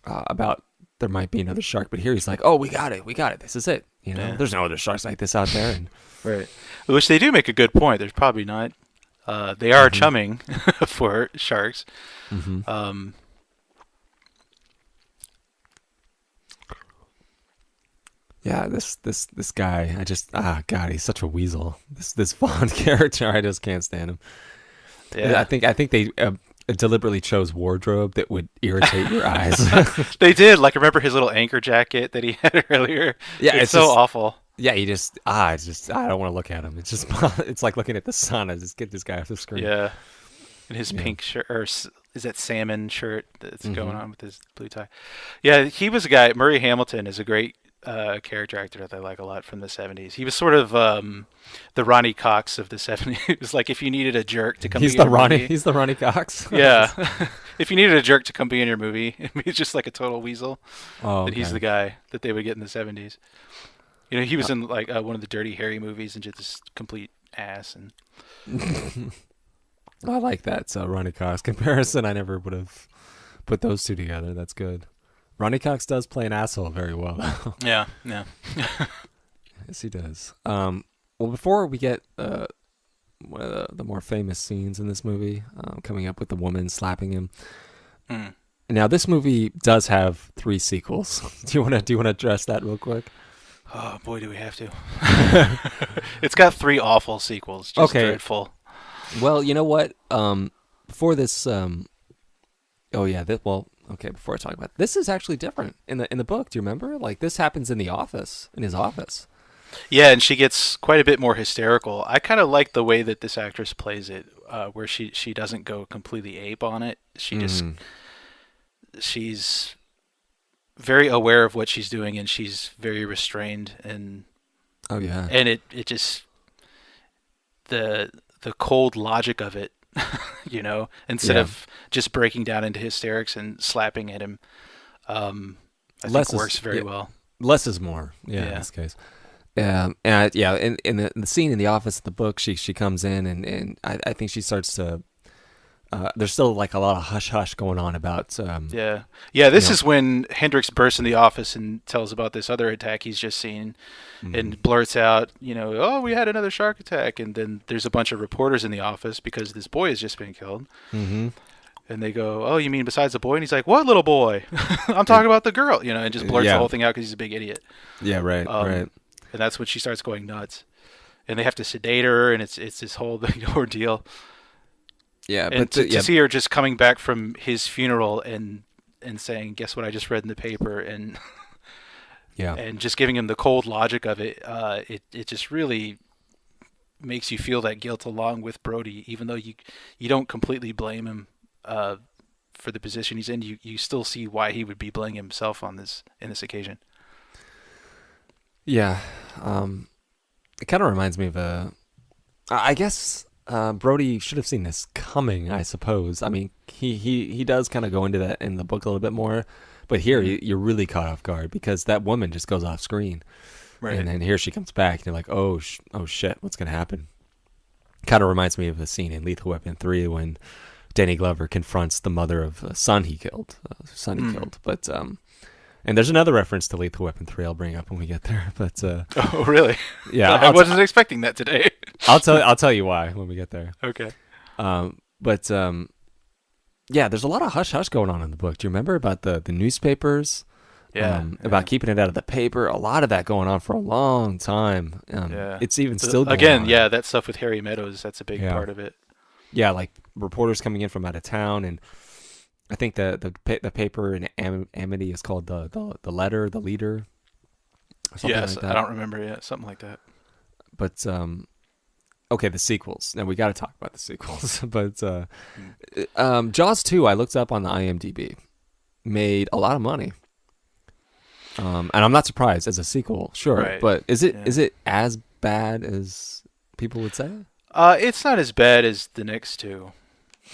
about there might be another shark, but here he's like, oh, we got it, this is it. There's no other sharks like this out there. And
Right. Which they do make a good point. There's probably not. They are chumming for sharks.
mm-hmm. Yeah, this guy, God, he's such a weasel. This Bond character, I just can't stand him.
Yeah.
I think they deliberately chose wardrobe that would irritate your eyes.
They did. Like, remember his little anchor jacket that he had earlier?
Yeah,
it's so awful.
Yeah, I don't want to look at him. It's just, it's like looking at the sun. I just get this guy off the screen.
Yeah. And his pink shirt, or is that salmon shirt that's going on with his blue tie? Yeah, he was a guy. Murray Hamilton is a great character actor that I like a lot from the 70s. He was sort of the Ronnie Cox of the 70s. It was like if you needed a jerk to come. He's the
Ronnie Cox.
Yeah, if you needed a jerk to come be in your movie, he's just like a total weasel.
Oh,
but he's the guy that they would get in the 70s. He was in like one of the Dirty Harry movies and just this complete ass. And
I like that Ronnie Cox comparison. I never would have put those two together. That's good. Ronnie Cox does play an asshole very well, though.
Yeah.
Yes, he does. Well, before we get one of the more famous scenes in this movie, coming up with the woman slapping him. Now, this movie does have 3 sequels. Do you want to address that real quick?
Oh boy, do we have to! It's got 3 awful sequels. Just dreadful.
Well, you know what? Before this, before I talk about it, this is actually different in the book. Do you remember? Like, this happens in his office.
Yeah, and she gets quite a bit more hysterical. I kind of like the way that this actress plays it, where she doesn't go completely ape on it. She's very aware of what she's doing, and she's very restrained. And and it just the cold logic of it, instead of just breaking down into hysterics and slapping at him, I think works very well.
Less is more, in this case. In the scene in the office of the book, she comes in and I think she starts to. There's still like a lot of hush hush going on about.
This is when Hendricks bursts in the office and tells about this other attack he's just seen, and blurts out, oh, we had another shark attack, and then there's a bunch of reporters in the office because this boy has just been killed. Mm-hmm. And they go, oh, you mean besides the boy? And he's like, what little boy? I'm talking about the girl, and just blurts the whole thing out because he's a big idiot. Yeah, right. And that's when she starts going nuts, and they have to sedate her, and it's this whole big ordeal. Yeah, and to see her just coming back from his funeral and saying, "Guess what? I just read in the paper," and and just giving him the cold logic of it, it just really makes you feel that guilt along with Brody, even though you don't completely blame him for the position he's in. You still see why he would be blaming himself in this occasion.
Yeah, it kind of reminds me of I guess. Brody should have seen this coming, I suppose. I mean, he does kind of go into that in the book a little bit more, but here you're really caught off guard because that woman just goes off screen, right? And then here she comes back, and you're like, oh shit, what's gonna happen? Kind of reminds me of a scene in Lethal Weapon 3 when Danny Glover confronts the mother of a son he killed. But and there's another reference to Lethal Weapon 3 I'll bring up when we get there. But
oh, really?
Yeah,
I wasn't expecting that today.
I'll tell you why when we get there.
Okay.
But yeah, there's a lot of hush hush going on in the book. Do you remember about the newspapers?
Yeah,
about keeping it out of the paper. A lot of that going on for a long time. It's even still going
again.
on.
Yeah, that stuff with Harry Meadows. That's a big part of it.
Yeah, like reporters coming in from out of town, and I think the paper in Amity is called the letter, the leader.
Yes,
like that.
I don't remember yet. Something like that.
But okay, the sequels. Now we got to talk about the sequels. But Jaws 2, I looked up on the IMDb, made a lot of money. And I'm not surprised as a sequel, sure.
Right.
But is it as bad as people would say?
It's not as bad as the next two.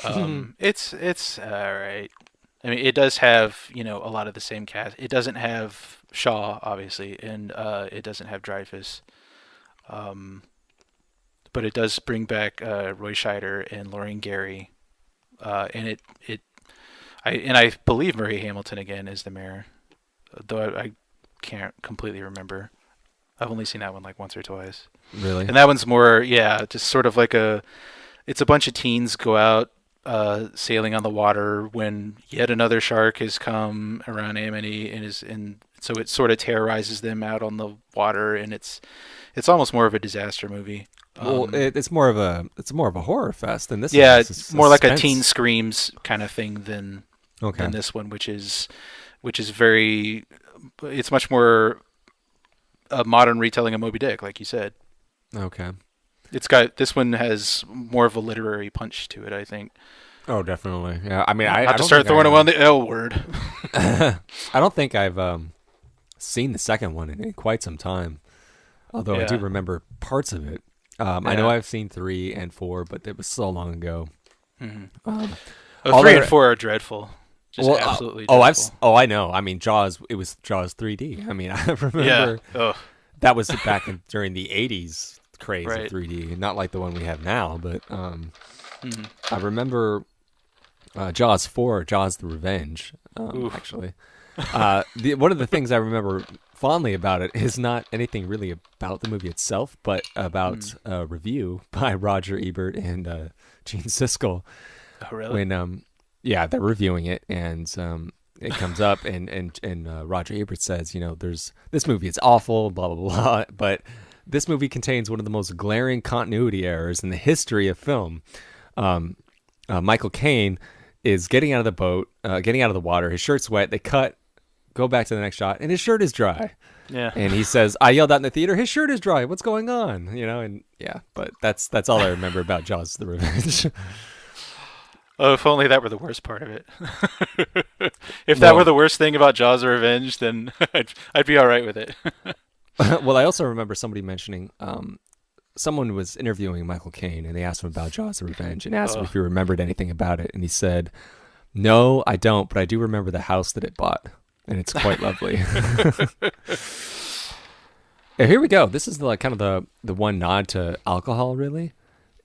It's all right. I mean, it does have a lot of the same cast. It doesn't have Shaw, obviously, and it doesn't have Dreyfuss. But it does bring back Roy Scheider and Lorraine Gary, and I believe Murray Hamilton again is the mayor, though I can't completely remember. I've only seen that one like once or twice.
Really?
And that one's more, just sort of like it's a bunch of teens go out sailing on the water when yet another shark has come around Amity and so it sort of terrorizes them out on the water, and it's almost more of a disaster movie.
Well, it's more of a horror fest than this.
Yeah,
it's
it's more like a Teen Screams kind of thing than this one, which is very. It's much more a modern retelling of Moby Dick, like you said.
Okay.
This one has more of a literary punch to it, I think.
Oh, definitely. Yeah, I mean,
I have to start throwing around the L word.
I don't think I've seen the second one in quite some time, although I do remember parts of it. I know I've seen 3 and 4, but it was so long ago.
Mm-hmm. 3 and 4 are dreadful. Just absolutely dreadful.
I know. I mean, Jaws. It was Jaws 3D. I mean, I remember that was back during the 80s craze of 3D, not like the one we have now. But I remember Jaws 4, Jaws the Revenge. Actually, one of the things I remember fondly about it is not anything really about the movie itself, but about a review by Roger Ebert and Gene Siskel.
Oh, really?
When they're reviewing it, and it comes up, and Roger Ebert says, there's this movie, it's awful, blah blah blah, but this movie contains one of the most glaring continuity errors in the history of film. Michael Caine is getting out of the boat, getting out of the water. His shirt's wet. They cut, go back to the next shot, and his shirt is dry.
Yeah.
And he says, "I yelled out in the theater, his shirt is dry. What's going on?" And but that's all I remember about Jaws the Revenge.
Oh, if only that were the worst part of it. If that were the worst thing about Jaws the Revenge, then I'd be all right with it.
Well, I also remember somebody mentioning someone was interviewing Michael Caine, and they asked him about Jaws the Revenge and asked him if he remembered anything about it, and he said, "No, I don't, but I do remember the house that it bought, and it's quite lovely." Here we go. This is kind of the one nod to alcohol, really,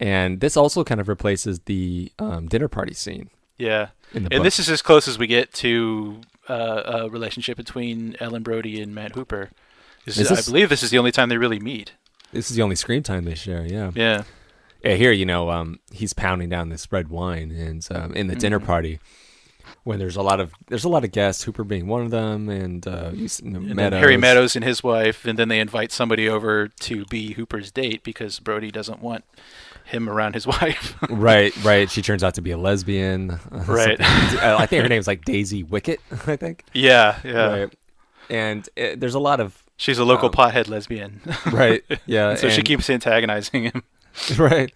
and this also kind of replaces the dinner party scene.
Yeah, and this is as close as we get to a relationship between Ellen Brody and Matt Hooper. I believe this is the only time they really meet.
This is the only screen time they share. Yeah.
Yeah.
Yeah. Here, he's pounding down this red wine, and in the dinner party, when there's a lot of guests, Hooper being one of them, and
Harry Meadows and his wife, and then they invite somebody over to be Hooper's date because Brody doesn't want him around his wife.
Right. She turns out to be a lesbian.
Right.
I think her name's like Daisy Wicket. I think.
Yeah.
Right. And there's a lot of.
She's a local pothead lesbian.
Right. Yeah.
So she keeps antagonizing him.
Right.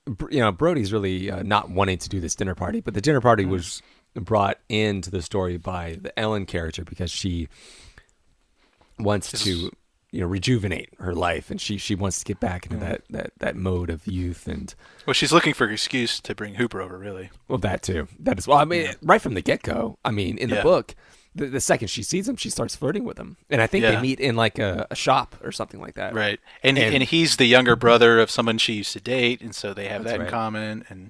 Brody's really not wanting to do this dinner party, but the dinner party was brought into the story by the Ellen character because she wants to, rejuvenate her life, and she wants to get back into that mode of youth. And
well, she's looking for an excuse to bring Hooper over, really.
Well, that too. That is right from the get-go. I mean, in the book. The second she sees him, she starts flirting with him, and I think they meet in like a shop or something like that.
Right, and he's the younger brother of someone she used to date, and so they have that in common. And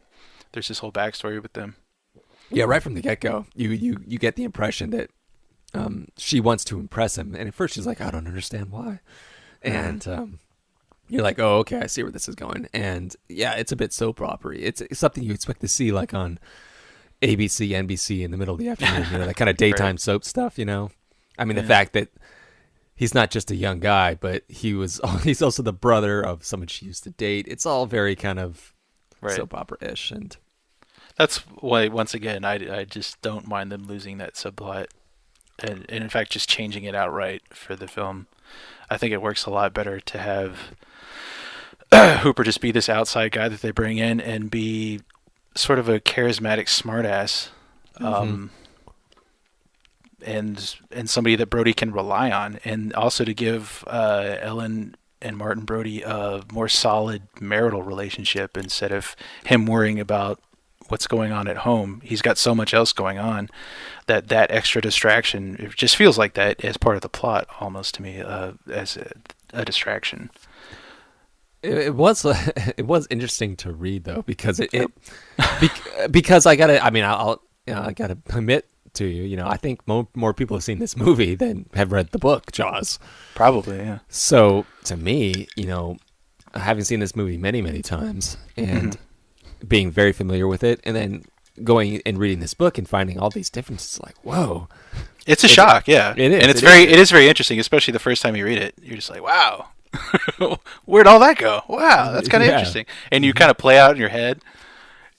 there's this whole backstory with them.
Yeah, right from the get go, you get the impression that she wants to impress him, and at first she's like, I don't understand why, and you're like, oh, okay, I see where this is going. And yeah, it's a bit soap opera. It's something you expect to see like on ABC, NBC in the middle of the afternoon, that kind of daytime soap stuff, I mean, the fact that he's not just a young guy, but he's also the brother of someone she used to date. It's all very kind of soap opera-ish. And
that's why, once again, I just don't mind them losing that subplot. And in fact, just changing it outright for the film. I think it works a lot better to have Hooper just be this outside guy that they bring in and be sort of a charismatic smartass, and somebody that Brody can rely on, and also to give Ellen and Martin Brody a more solid marital relationship instead of him worrying about what's going on at home. He's got so much else going on that extra distraction, it just feels like that as part of the plot almost to me, as a distraction.
It was interesting to read though, because because I gotta admit to you, I think more people have seen this movie than have read the book Jaws.
Probably, yeah.
So to me, having seen this movie many, many times and being very familiar with it, and then going and reading this book and finding all these differences, like, whoa.
It's a shock, yeah.
It is.
And it is very interesting, especially the first time you read it. You're just like, wow. Where'd all that go? Wow, that's kind of interesting. And you kind of play out in your head.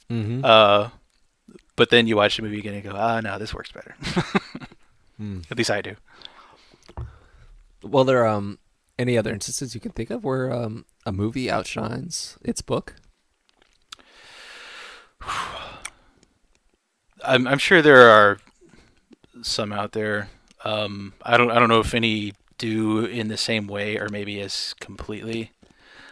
But then you watch the movie again and go, no, this works better. At least I do.
Well, there are any other instances you can think of where a movie outshines its book?
I'm sure there are some out there. I don't know if any do in the same way or maybe as completely.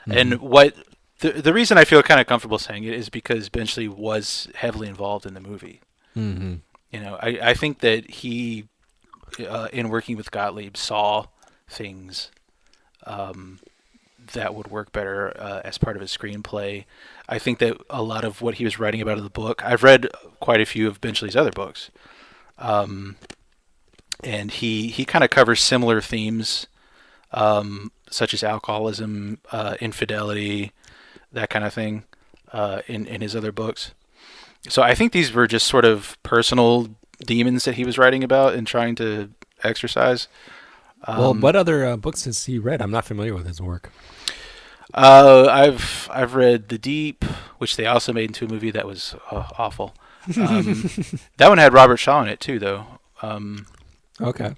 And what the reason I feel kind of comfortable saying it is because Benchley was heavily involved in the movie. I think that he, in working with Gottlieb, saw things that would work better as part of his screenplay. I think that a lot of what he was writing about in the book, I've read quite a few of Benchley's other books, and he kind of covers similar themes, such as alcoholism, infidelity, that kind of thing, in his other books. So I think these were just sort of personal demons that he was writing about and trying to exercise.
Well, what other books has he read? I'm not familiar with his work.
I've read The Deep, which they also made into a movie that was awful. That one had Robert Shaw in it too, though.
Okay.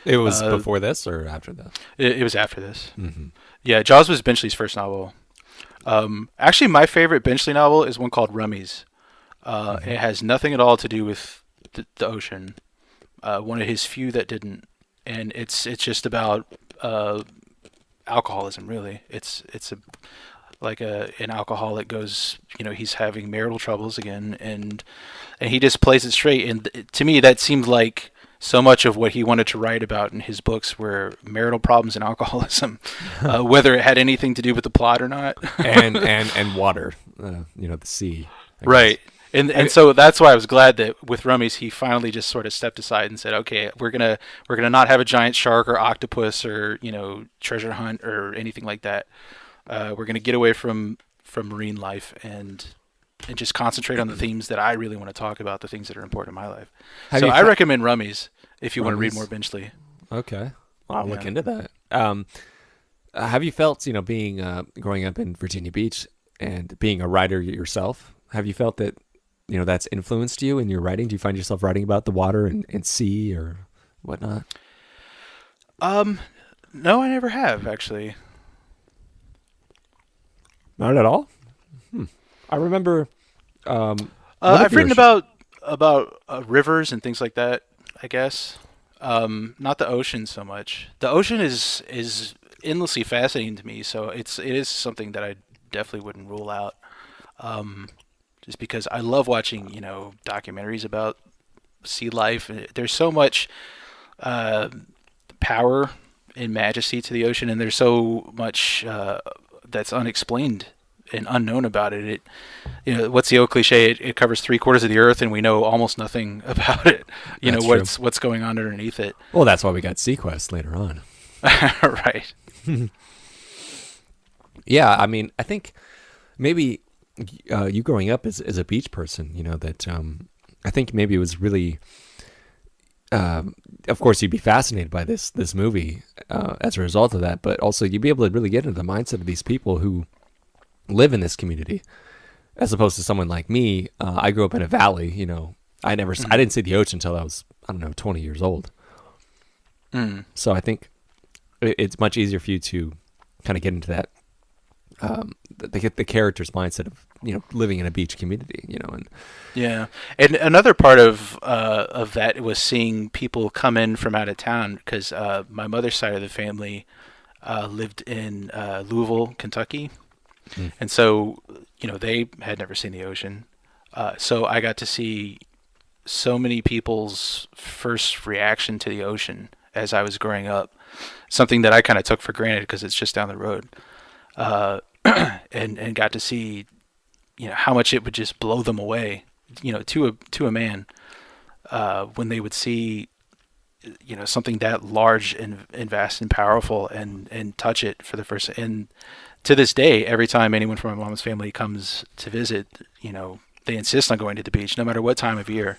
It was before this or after this?
It was after this. Yeah, Jaws was Benchley's first novel. Actually, my favorite Benchley novel is one called Rummies. It has nothing at all to do with the ocean. One of his few that didn't, and it's just about alcoholism. Really, it's an alcoholic goes, he's having marital troubles again, and he just plays it straight. And to me, that seemed like so much of what he wanted to write about in his books were marital problems and alcoholism, whether it had anything to do with the plot or not.
and water, the sea.
Right. And so that's why I was glad that with Rummies he finally just sort of stepped aside and said, okay, we're gonna not have a giant shark or octopus or treasure hunt or anything like that. We're gonna get away from marine life and just concentrate on the themes that I really want to talk about, the things that are important in my life. So I recommend Rummies if you want to read more Benchley.
Okay, well, I'll look into that. Have you felt, being growing up in Virginia Beach and being a writer yourself, have you felt that that's influenced you in your writing? Do you find yourself writing about the water and sea or whatnot?
No, I never have, actually.
Not at all? I remember.
I've written about rivers and things like that, I guess. Not the ocean so much. The ocean is endlessly fascinating to me, so it is something that I definitely wouldn't rule out. Just because I love watching, documentaries about sea life. There's so much power and majesty to the ocean, and there's so much that's unexplained and unknown about it. What's the old cliche? It covers 3/4 of the earth, and we know almost nothing about it. What's going on underneath it.
Well, that's why we got Sequest later on.
Right.
Yeah, I mean, I think maybe you growing up as a beach person, that I think maybe it was really, of course, you'd be fascinated by this movie as a result of that, but also you'd be able to really get into the mindset of these people who live in this community, as opposed to someone like me. I grew up in a valley. I didn't see the ocean until I was, I don't know, 20 years old. So I think it's much easier for you to kind of get into that. They get the character's mindset of living in a beach community, and
yeah. And another part of that was seeing people come in from out of town, because my mother's side of the family lived in Louisville, Kentucky, and so they had never seen the ocean, so I got to see so many people's first reaction to the ocean as I was growing up, something that I kind of took for granted because it's just down the road. And got to see, how much it would just blow them away, to a man, when they would see, something that large and vast and powerful and touch it for the first. And to this day, every time anyone from my mom's family comes to visit, they insist on going to the beach, no matter what time of year.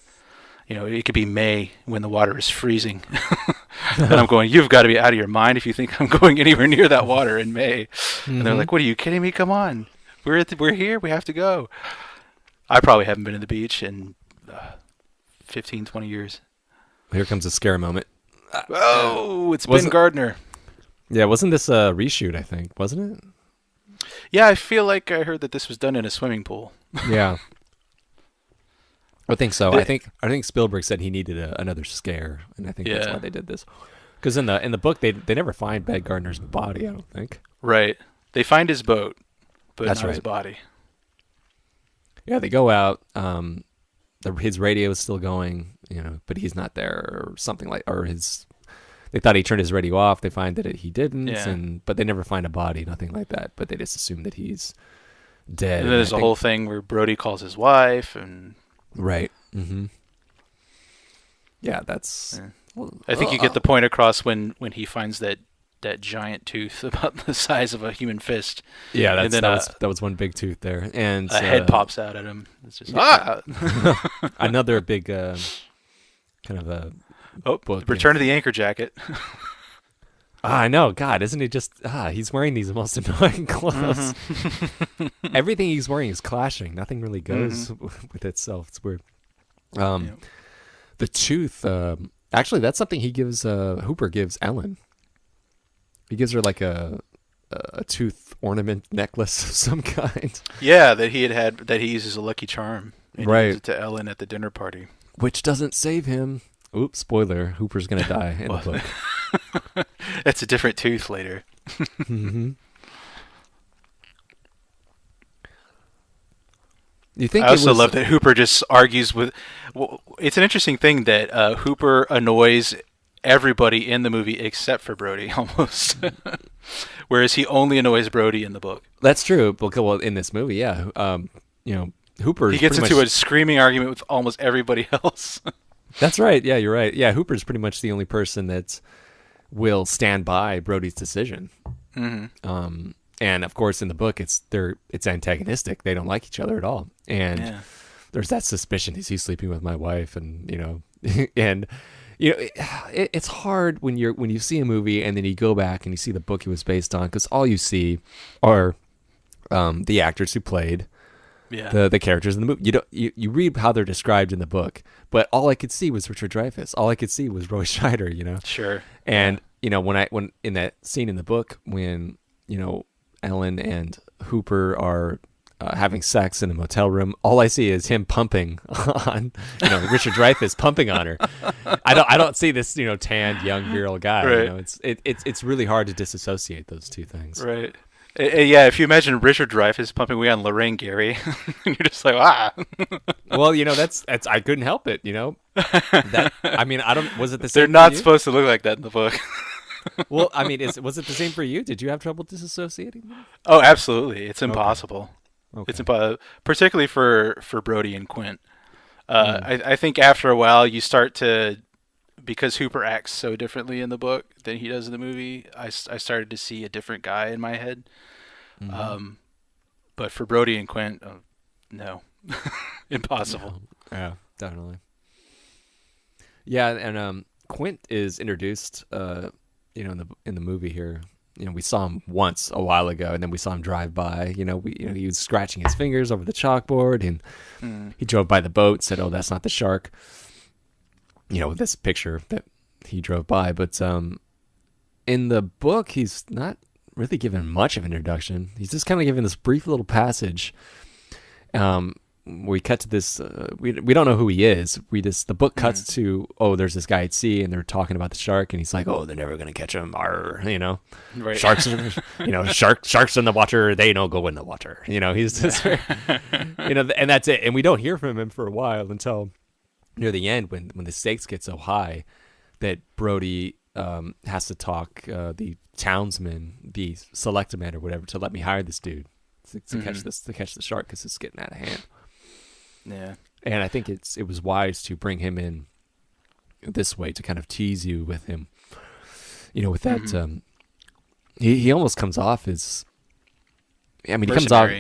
It could be May when the water is freezing. And I'm going, you've got to be out of your mind if you think I'm going anywhere near that water in May. And they're like, what, are you kidding me? Come on. We're here. We have to go. I probably haven't been to the beach in 15, 20 years.
Here comes a scare moment.
Oh, it's Ben Gardner.
Yeah, wasn't this a reshoot, I think, wasn't it?
Yeah, I feel like I heard that this was done in a swimming pool.
Yeah. I think so. I think Spielberg said he needed another scare, and I think that's why they did this. Because in the book, they never find Ben Gardner's body, I don't think.
Right. They find his boat, but
that's
not
right.
his body.
Yeah, they go out. His radio is still going, but he's not there, or something they thought he turned his radio off. They find that he didn't, but they never find a body, nothing like that. But they just assume that he's dead.
And then there's a whole thing where Brody calls his wife and.
Right. Mm-hmm. Yeah, that's.
Yeah. I think you get the point across when he finds that giant tooth about the size of a human fist.
Yeah, that was one big tooth there, and
a head pops out at him. It's just
another big kind of a book.
Return to the Anchor Jacket.
I know. God, isn't he just? He's wearing these most annoying clothes. Mm-hmm. Everything he's wearing is clashing. Nothing really goes with itself. It's weird. The tooth. Actually, that's something he gives. Hooper gives Ellen. He gives her like a tooth ornament necklace of some kind.
Yeah, that he had that he uses a lucky charm. And
right.
He gives it to Ellen at the dinner party.
Which doesn't save him. Oops! Spoiler: Hooper's gonna die in the book.
That's a different tooth later.
Mm-hmm. You think?
I also love that Hooper just argues with. Well, it's an interesting thing that Hooper annoys everybody in the movie except for Brody, almost. Whereas he only annoys Brody in the book.
That's true. Well, in this movie, yeah. Hooper.
He gets into a screaming argument with almost everybody else.
That's right. Yeah, you're right. Yeah, Hooper's pretty much the only person that will stand by Brody's decision. Mm-hmm. And of course, in the book, it's antagonistic. They don't like each other at all. And there's that suspicion: is he sleeping with my wife? And it's hard when you see a movie and then you go back and you see the book it was based on, because all you see are the actors who played. Yeah. The characters in the movie. You read how they're described in the book, but all I could see was Richard Dreyfuss. All I could see was Roy Scheider,
Sure.
And when in that scene in the book when Ellen and Hooper are having sex in a motel room, all I see is him pumping on Richard Dreyfuss pumping on her. I don't see this tanned young virile guy.
Right.
It's really hard to disassociate those two things.
Right. Yeah, if you imagine Richard Dreyfuss pumping away on Lorraine Gary, you're just like,
Well, that's I couldn't help it, That, I don't. Was it the same?
They're not supposed to look like that in the book.
Well, was it the same for you? Did you have trouble disassociating?
Oh, absolutely. It's impossible.
Okay.
It's impossible, particularly for Brody and Quint. I think after a while you start to, because Hooper acts so differently in the book than he does in the movie, I started to see a different guy in my head. But for Brody and Quint, no, impossible.
Yeah, definitely. Yeah, and Quint is introduced, in the movie here. We saw him once a while ago, and then we saw him drive by. He was scratching his fingers over the chalkboard, and he drove by the boat. Said, "Oh, that's not the shark." With this picture that he drove by. But in the book, he's not really given much of an introduction. He's just kind of given this brief little passage. We cut to this. We don't know who he is. The book cuts to, there's this guy at sea, and they're talking about the shark, and he's like, they're never gonna catch him. Arr,
right.
Sharks, sharks in the water. They don't go in the water. He's just, and that's it. And we don't hear from him for a while until near the end when the stakes get so high that Brody has to talk the townsman, the selectman or whatever, to let me hire this dude to catch the shark because it's getting out of hand.
Yeah.
And I think it was wise to bring him in this way to kind of tease you with him. With that, he almost comes off as, he comes off,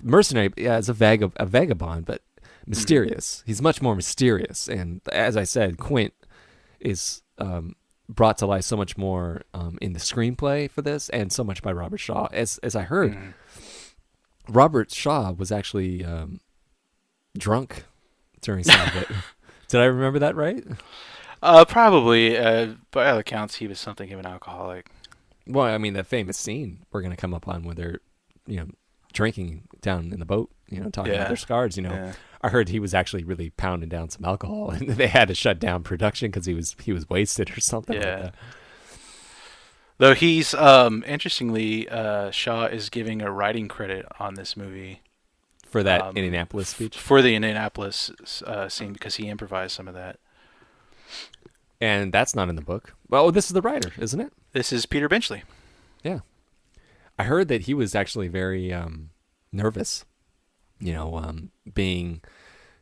mercenary, as a vagabond, but mysterious. He's much more mysterious. And as I said, Quint is brought to life so much more in the screenplay for this, and so much by Robert Shaw. As I heard, Robert Shaw was actually drunk during some of it. Did I remember that right?
Probably. By all accounts, he was something of an alcoholic.
Well, the famous scene we're going to come up on where they're, drinking down in the boat, talking about their scars, I heard he was actually really pounding down some alcohol, and they had to shut down production because he was wasted or something like that.
Though he's, interestingly, Shaw is giving a writing credit on this movie.
For that Indianapolis speech?
For the Indianapolis scene, because he improvised some of that.
And that's not in the book. Well, this is the writer, isn't it?
This is Peter Benchley.
Yeah. I heard that he was actually very nervous, having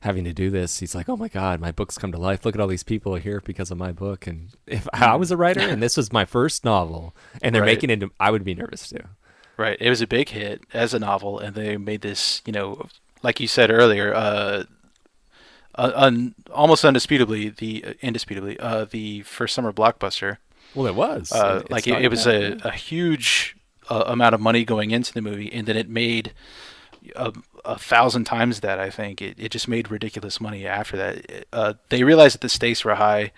to do this. He's like, oh my God, my book's come to life. Look at all these people here because of my book. And if I was a writer and this was my first novel and they're making it into, I would be nervous too.
Right. It was a big hit as a novel, and they made this, like you said earlier, almost indisputably the first summer blockbuster.
Well, it was.
It was a huge amount of money going into the movie, and then it made 1,000 times that. I think it just made ridiculous money after that. They realized that the stakes were high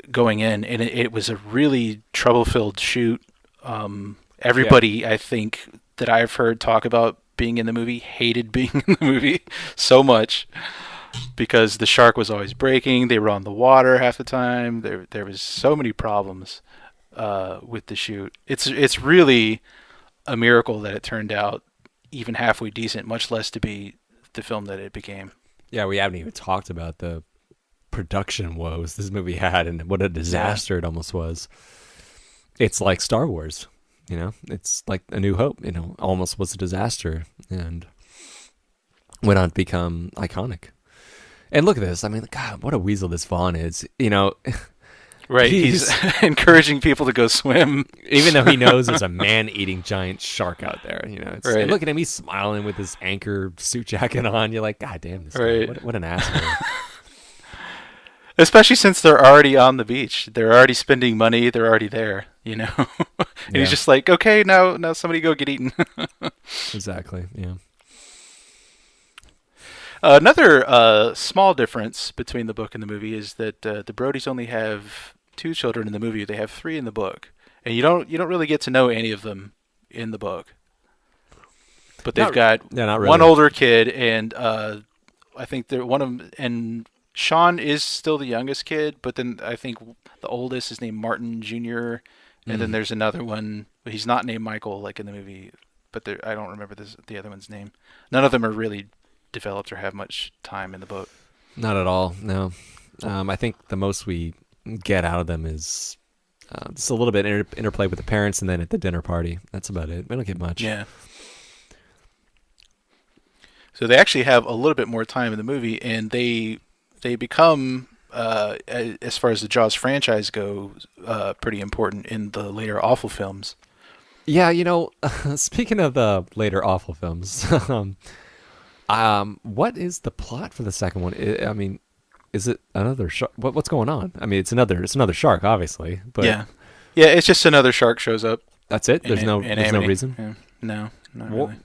going in, and it was a really trouble-filled shoot. Everybody, I think, that I've heard talk about being in the movie hated being in the movie so much because the shark was always breaking. They were on the water half the time. There was so many problems with the shoot. It's really a miracle that it turned out even halfway decent, much less to be the film that it became. Yeah,
we haven't even talked about the production woes this movie had and what a disaster it almost was. It's like Star Wars. It's like A New Hope, almost was a disaster and went on to become iconic. And look at this. God, what a weasel this Vaughn is.
Right. He's encouraging people to go swim.
Even though he knows there's a man-eating giant shark out there.
Right.
And look at him. He's smiling with his anchor suit jacket on. You're like, God damn, this guy. What an asshole.
Especially since they're already on the beach. They're already spending money. They're already there, And he's just like, okay, now somebody go get eaten.
Exactly, yeah.
Another small difference between the book and the movie is that the Brodys only have 2 children in the movie. They have 3 in the book. And you don't really get to know any of them in the book. But they've got one older kid, and I think they're one of them, and Sean is still the youngest kid, but then I think the oldest is named Martin Jr., and then there's another one, but he's not named Michael like in the movie, but I don't remember the other one's name. None of them are really developed or have much time in the book.
Not at all, no. I think the most we get out of them is just a little bit interplay with the parents, and then at the dinner party. That's about it. We don't get much.
Yeah. So they actually have a little bit more time in the movie, and they become, as far as the Jaws franchise goes, pretty important in the later Awful films.
Yeah, speaking of the later awful films, what is the plot for the second one? I mean, is it another shark? What's going on? I mean, it's another shark, obviously, but
Yeah, yeah. It's just another shark shows up.
that's it. There's no
Amity.
reason.
Yeah. No, not
Well,
really.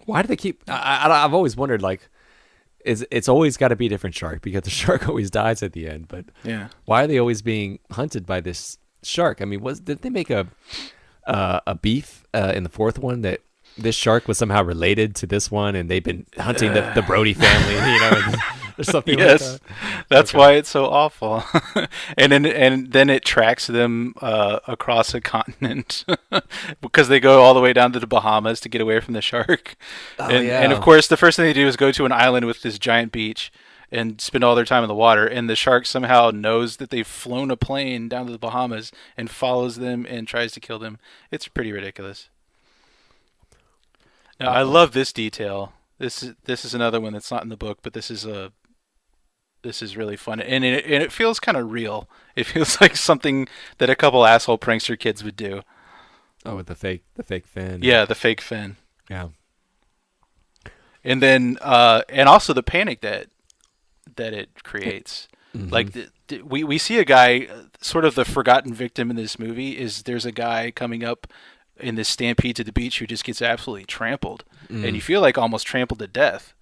why do they keep? I've always wondered, like, it's always got to be a different shark because the shark always dies at the end. But
Yeah.
why are they always being hunted by this shark? I mean, did they make a beef in the fourth one that this shark was somehow related to this one, and they've been hunting the Brody family, or something like
Yes,
that?
that's
Okay.
why it's so awful. and then it tracks them across a continent because they go all the way down to the Bahamas to get away from the shark.
Oh,
And of
yeah.
course, the first thing they do is go to an island with this giant beach and spend all their time in the water. And the shark somehow knows that they've flown a plane down to the Bahamas and follows them and tries to kill them. It's pretty ridiculous. Now, I love this detail. This is another one that's not in the book, but this is really fun, and it feels kind of real. It feels like something that a couple asshole prankster kids would do.
Oh, with the fake fin.
Yeah, the fake fin,
Yeah.
and then and also the panic that it creates.
Mhm.
Like we see a guy, sort of the forgotten victim in this movie. Is there's a guy coming up in this stampede to the beach who just gets absolutely trampled, and you feel like almost trampled to death.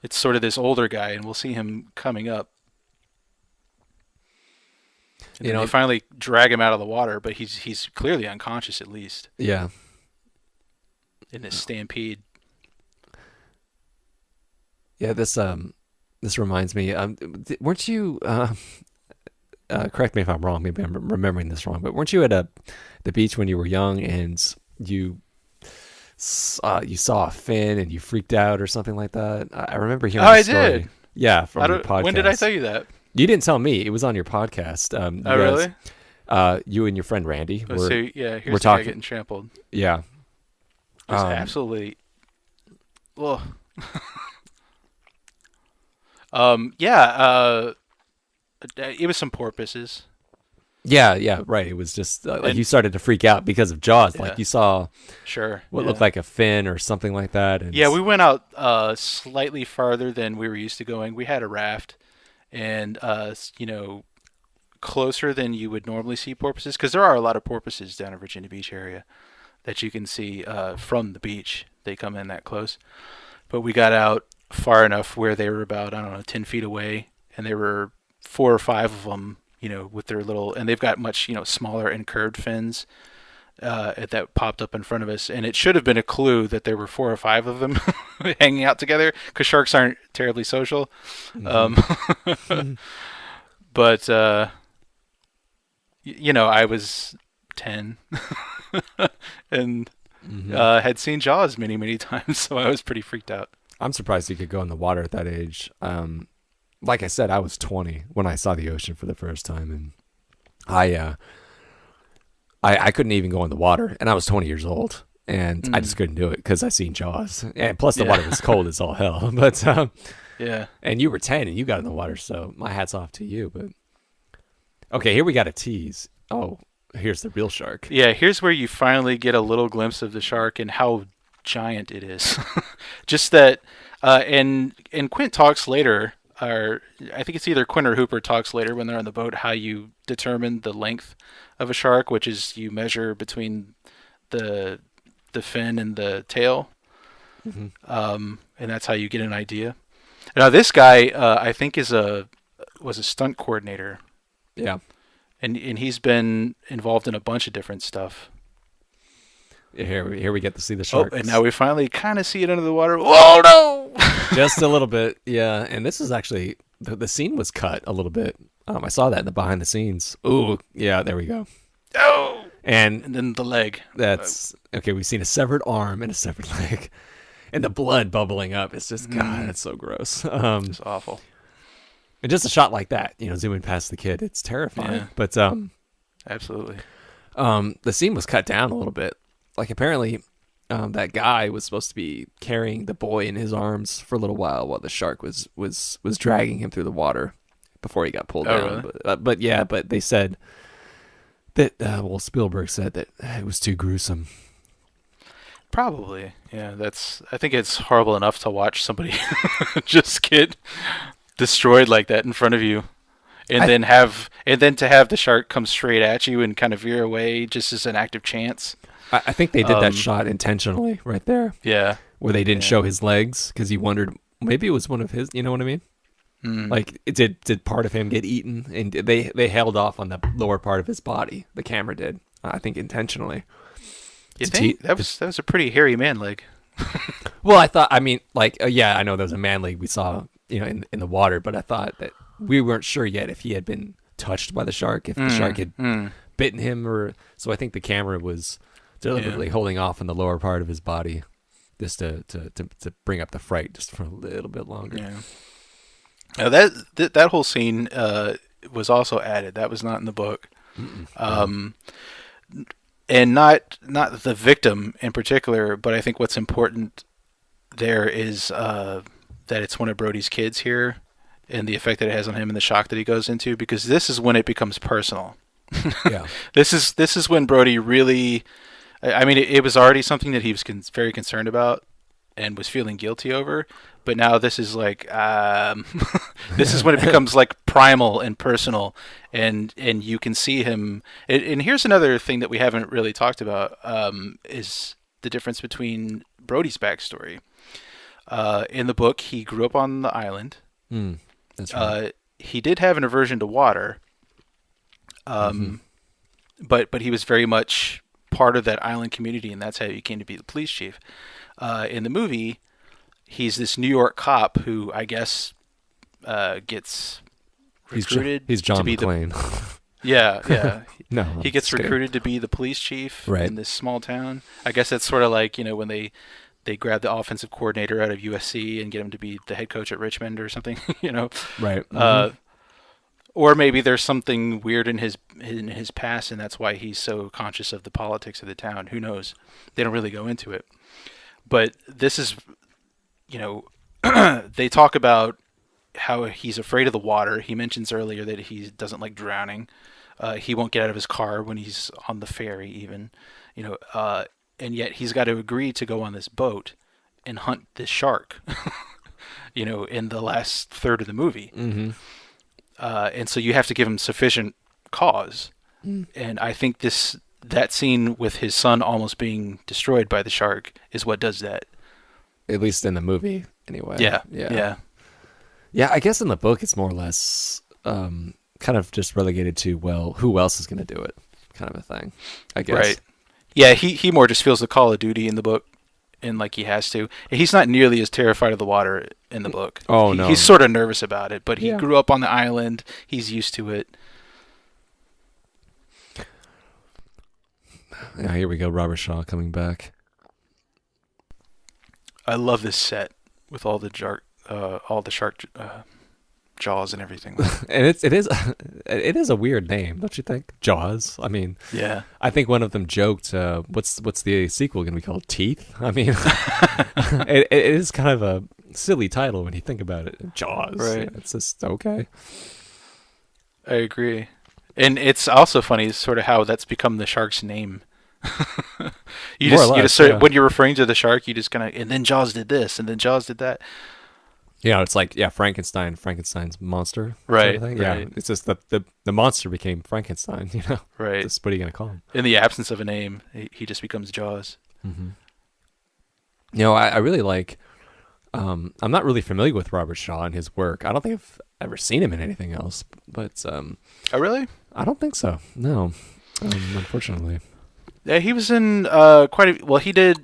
It's sort of this older guy, and we'll see him coming up. And they finally drag him out of the water, but he's clearly unconscious, at least,
Yeah.
in this stampede.
Yeah. This reminds me. Weren't you? Correct me if I'm wrong. Maybe I'm remembering this wrong. But weren't you at the beach when you were young and you saw a fin and you freaked out or something like that? I remember hearing.
I
story.
did.
Yeah, from your podcast.
When did I tell you that?
You didn't tell me. It was on your podcast. You
Oh, really?
You and your friend Randy
Oh,
were.
so yeah, here's
we're
the guy
talking-
getting trampled.
Yeah.
It's absolutely. Ugh. Yeah. It was some porpoises.
Yeah, right. It was just like
And-
you started to freak out because of Jaws.
Yeah.
Like you saw
Sure.
what
yeah.
looked like a fin or something like that. And
Yeah, we went out slightly farther than we were used to going. We had a raft, and closer than you would normally see porpoises, because there are a lot of porpoises down in Virginia Beach area that you can see from the beach. They come in that close, but we got out far enough where they were about 10 feet away, and there were 4 or 5 of them, with their little, and they've got much smaller and curved fins. That popped up in front of us, and it should have been a clue that there were 4 or 5 of them hanging out together, because sharks aren't terribly social. But I was 10 and had seen Jaws many, many times, so I was pretty freaked out.
I'm surprised you could go in the water at that age. Like I said, I was 20 when I saw the ocean for the first time, and I couldn't even go in the water, and I was 20 years old, and I just couldn't do it because I seen Jaws, and plus the
Yeah.
water was cold as all hell. But
Yeah.
and you were 10 and you got in the water, so my hat's off to you. But okay, here we got a tease. Oh, here's the real shark.
Yeah, here's where you finally get a little glimpse of the shark and how giant it is. Just that, and Quint talks later, or I think it's either Quint or Hooper talks later when they're on the boat, how you determine the length of a shark, which is you measure between the fin and the tail, and that's how you get an idea. Now this guy, I think, was a stunt coordinator.
Yeah.
And he's been involved in a bunch of different stuff.
Here we get to see the
Oh,
shark.
and now we finally kind of see it under the water. Oh no!
Just a little bit, yeah. And this is actually the scene was cut a little bit. I saw that in the behind the scenes. Ooh, yeah, there we go.
Oh!
And
And then the leg.
that's okay. We've seen a severed arm and a severed leg, and the blood bubbling up. It's just God, it's so gross.
It's awful.
And just a shot like that, zooming past the kid, it's terrifying.
Yeah.
But
Absolutely.
the scene was cut down a little bit. Like apparently, that guy was supposed to be carrying the boy in his arms for a little while the shark was dragging him through the water before he got pulled down.
Really?
But they said that well, Spielberg said that it was too gruesome.
Probably, yeah. I think it's horrible enough to watch somebody just get destroyed like that in front of you, and then to have the shark come straight at you and kind of veer away just as an act of chance.
I think they did that shot intentionally right there.
Yeah,
where they didn't show his legs because he wondered maybe it was one of his. You know what I mean? Like, did part of him get eaten? And they held off on the lower part of his body. The camera did, I think, intentionally.
You think that was a pretty hairy man leg?
Well, I mean, I know there was a man leg we saw, in the water, but I thought that we weren't sure yet if he had been touched by the shark, if the shark had bitten him, or so. I think the camera was deliberately holding off on the lower part of his body, just to bring up the fright just for a little bit longer.
Yeah. Now that whole scene was also added. That was not in the book. And not the victim in particular, but I think what's important there is that it's one of Brody's kids here, and the effect that it has on him and the shock that he goes into, because this is when it becomes personal.
Yeah.
This is when Brody really, I mean, it was already something that he was very concerned about and was feeling guilty over, but now this is like, this is when it becomes like primal and personal, and you can see him. And here's another thing that we haven't really talked about, is the difference between Brody's backstory. In the book, he grew up on the island.
That's right.
He did have an aversion to water, but he was very much part of that island community, and that's how he came to be the police chief. In the movie, he's this New York cop who I guess gets recruited.
He's John
to be
McClane.
Yeah.
No,
he gets recruited to be the police chief
in
this small town. I guess that's sort of like, when they grab the offensive coordinator out of USC and get him to be the head coach at Richmond or something,
Right.
Or maybe there's something weird in his past, and that's why he's so conscious of the politics of the town. Who knows? They don't really go into it. But this is, they talk about how he's afraid of the water. He mentions earlier that he doesn't like drowning. He won't get out of his car when he's on the ferry even, and yet he's got to agree to go on this boat and hunt this shark, in the last third of the movie. And so you have to give him sufficient cause. And I think that scene with his son almost being destroyed by the shark is what does that.
At least in the movie, anyway.
Yeah.
I guess in the book it's more or less kind of just relegated to, well, who else is going to do it, kind of a thing, I guess.
Right. Yeah, he more just feels the call of duty in the book, and like he has to. He's not nearly as terrified of the water in the book.
Oh, no.
He's sort of nervous about it, but he grew up on the island. He's used to it.
Yeah, here we go. Robert Shaw coming back.
I love this set with all the shark jaws and everything.
And it is a weird name, don't you think? Jaws. I mean,
yeah.
I think one of them joked, "What's the sequel going to be called? Teeth?" I mean, it is kind of a silly title when you think about it. Jaws.
Right.
It's just okay.
I agree, and it's also funny, sort of how that's become the shark's name. you just when you're referring to the shark, you just kind of, and then Jaws did this, and then Jaws did that.
It's like, Frankenstein's monster.
Right.
Sort of thing.
Right.
Yeah, it's just the monster became Frankenstein,
Right.
Just, what are you going to call him?
In the absence of a name, he just becomes Jaws.
Mm-hmm. I really like, I'm not really familiar with Robert Shaw and his work. I don't think I've ever seen him in anything else, but...
Oh, really?
I don't think so, no, unfortunately.
Yeah, he was in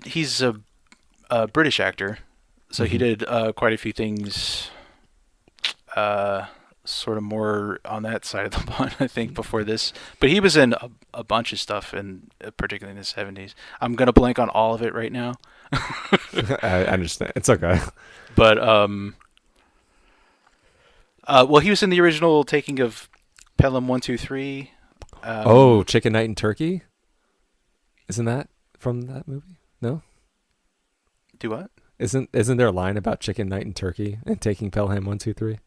he's a British actor. So he did quite a few things, sort of more on that side of the pond, I think, before this. But he was in a bunch of stuff, particularly in the 70s. I'm going to blank on all of it right now.
I understand. It's okay.
But, he was in the original taking of Pelham 123.
Chicken Night and Turkey? Isn't that from that movie? No?
Do what?
Isn't there a line about Chicken Night and Turkey and taking Pelham 123?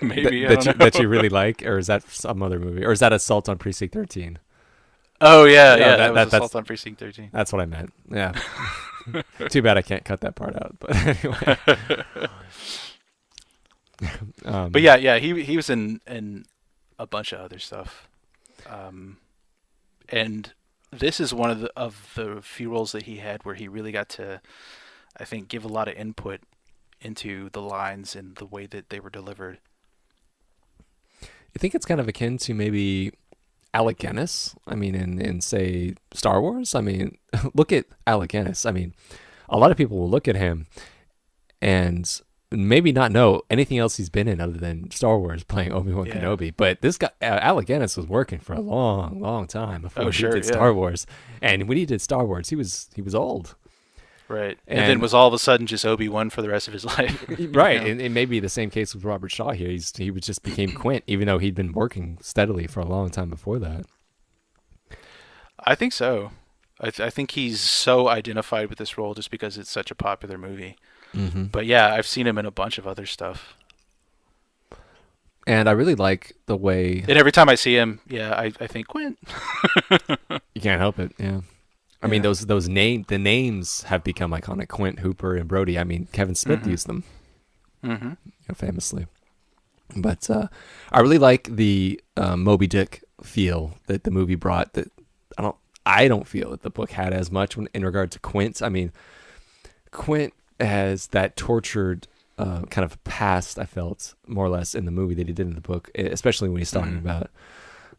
Maybe I don't know.
that you really like, or is that some other movie, or is that Assault on Precinct 13?
Oh yeah, that was Assault on Precinct 13.
That's what I meant. Yeah. Too bad I can't cut that part out. But anyway.
But yeah, he was in a bunch of other stuff, and this is one of the few roles that he had where he really got to, I think, give a lot of input into the lines and the way that they were delivered.
I think it's kind of akin to maybe Alec Guinness. I mean, in say Star Wars. I mean, look at Alec Guinness. I mean, a lot of people will look at him and maybe not know anything else he's been in other than Star Wars, playing Obi-Wan Kenobi. But this guy, Alec Guinness, was working for a long, long time before he did Star Wars. And when he did Star Wars, he was old.
Right. And then was all of a sudden just Obi-Wan for the rest of his life.
Right. And it may be the same case with Robert Shaw here. He just became Quint, even though he'd been working steadily for a long time before that.
I think so. I think he's so identified with this role just because it's such a popular movie.
Mm-hmm.
But yeah, I've seen him in a bunch of other stuff.
And I really like the way...
And every time I see him, I think Quint.
You can't help it, yeah. I mean, the names have become iconic. Quint, Hooper, and Brody. I mean, Kevin Smith used them, famously. But I really like the Moby Dick feel that the movie brought. That I don't feel that the book had as much in regard to Quint. I mean, Quint has that tortured kind of past. I felt more or less in the movie that he did in the book, especially when he's talking about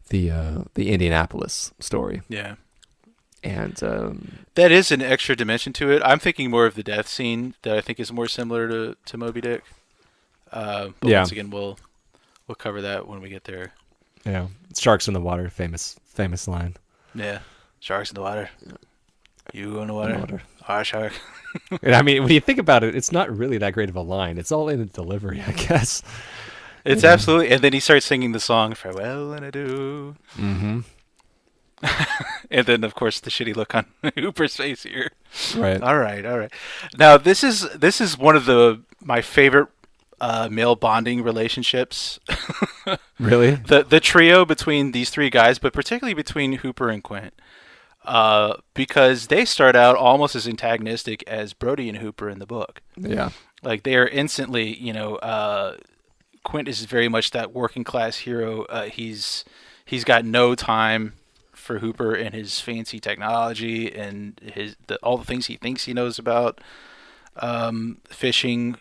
the Indianapolis story.
Yeah.
And
that is an extra dimension to it. I'm thinking more of the death scene that I think is more similar to Moby Dick. But once again, we'll cover that when we get there.
Yeah, sharks in the water, famous line.
Yeah, sharks in the water. You go in the water. Our shark.
And I mean, when you think about it, it's not really that great of a line. It's all in the delivery, I guess.
It's absolutely. And then he starts singing the song "Farewell and Adieu."
Mm-hmm.
And then, of course, the shitty look on Hooper's face here.
Right.
All right. Now, this is one of my favorite male bonding relationships.
Really?
The trio between these three guys, but particularly between Hooper and Quint, because they start out almost as antagonistic as Brody and Hooper in the book.
Yeah.
Like they are instantly, Quint is very much that working class hero. He's got no time for Hooper and his fancy technology and all the things he thinks he knows about fishing.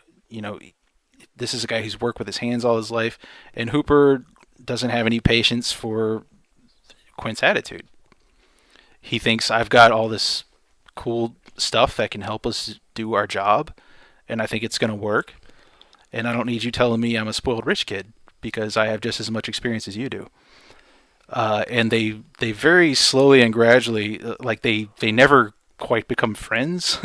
This is a guy who's worked with his hands all his life, and Hooper doesn't have any patience for Quint's attitude. He thinks, I've got all this cool stuff that can help us do our job, and I think it's going to work, and I don't need you telling me I'm a spoiled rich kid because I have just as much experience as you do. And they very slowly and gradually, they never quite become friends,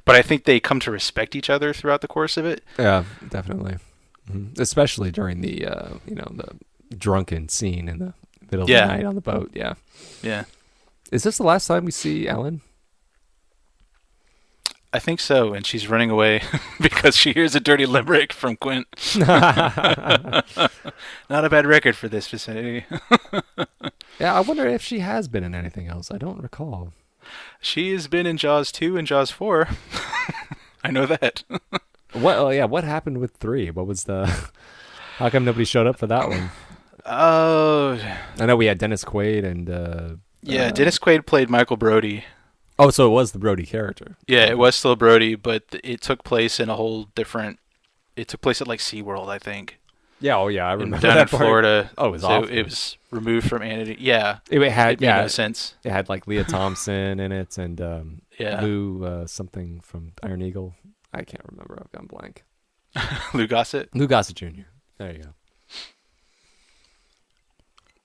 but I think they come to respect each other throughout the course of it.
Yeah, definitely. Mm-hmm. Especially during the the drunken scene in the middle of the night on the boat. Yeah. Yeah. Is this the last time we see Ellen?
I think so, and she's running away because she hears a dirty limerick from Quint. Not a bad record for this vicinity.
Yeah, I wonder if she has been in anything else. I don't recall.
She has been in Jaws 2 and Jaws 4. I know that.
What happened with 3? What was the... How come nobody showed up for that one?
Oh...
I know we had Dennis Quaid and...
Dennis Quaid played Michael Brody.
Oh, so it was the Brody character.
Yeah, it was still Brody, but it took place in a whole different... It took place at, SeaWorld, I think.
Yeah, I remember
down
that
in Florida.
Oh, it was awful.
It was removed from Anity. Yeah.
It had
made no sense.
It had, Leah Thompson in it and Lou something from Iron Eagle. I can't remember. I've gone blank.
Lou Gossett?
Lou Gossett Jr. There you go.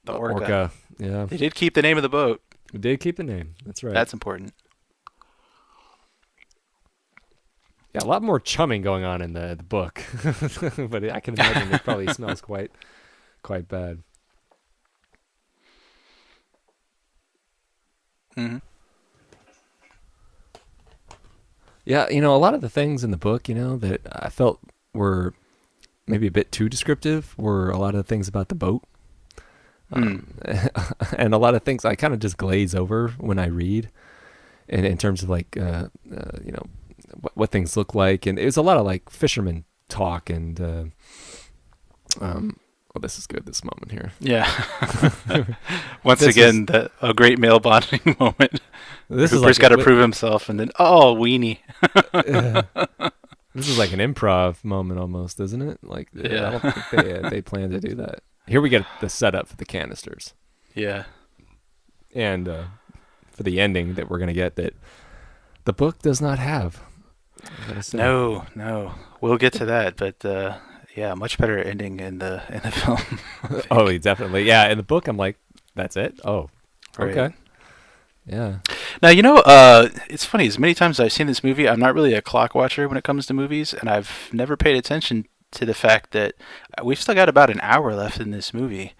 The Orca.
Yeah.
They did keep the name of the boat.
We did keep the name. That's right.
That's important.
Yeah, a lot more chumming going on in the book. But I can imagine it probably smells quite bad.
Mm-hmm.
Yeah, a lot of the things in the book, that I felt were maybe a bit too descriptive were a lot of the things about the boat. And a lot of things I kind of just glaze over when I read, and in terms of like what things look like, and it was a lot of like fisherman talk and well, this is good, this moment here.
Yeah. Once again, a great male bonding moment. Hooper's like got to prove himself, and then weenie.
This is like an improv moment almost, isn't it? Like, I don't think they plan to do that. Here we get the setup for the canisters.
Yeah.
And for the ending that we're going to get that the book does not have.
No. We'll get to that, but much better ending in the film.
Oh, definitely. Yeah, in the book I'm like, that's it? Oh, okay.
Right.
Yeah.
Now, it's funny. As many times as I've seen this movie, I'm not really a clock watcher when it comes to movies, and I've never paid attention to the fact that we've still got about an hour left in this movie.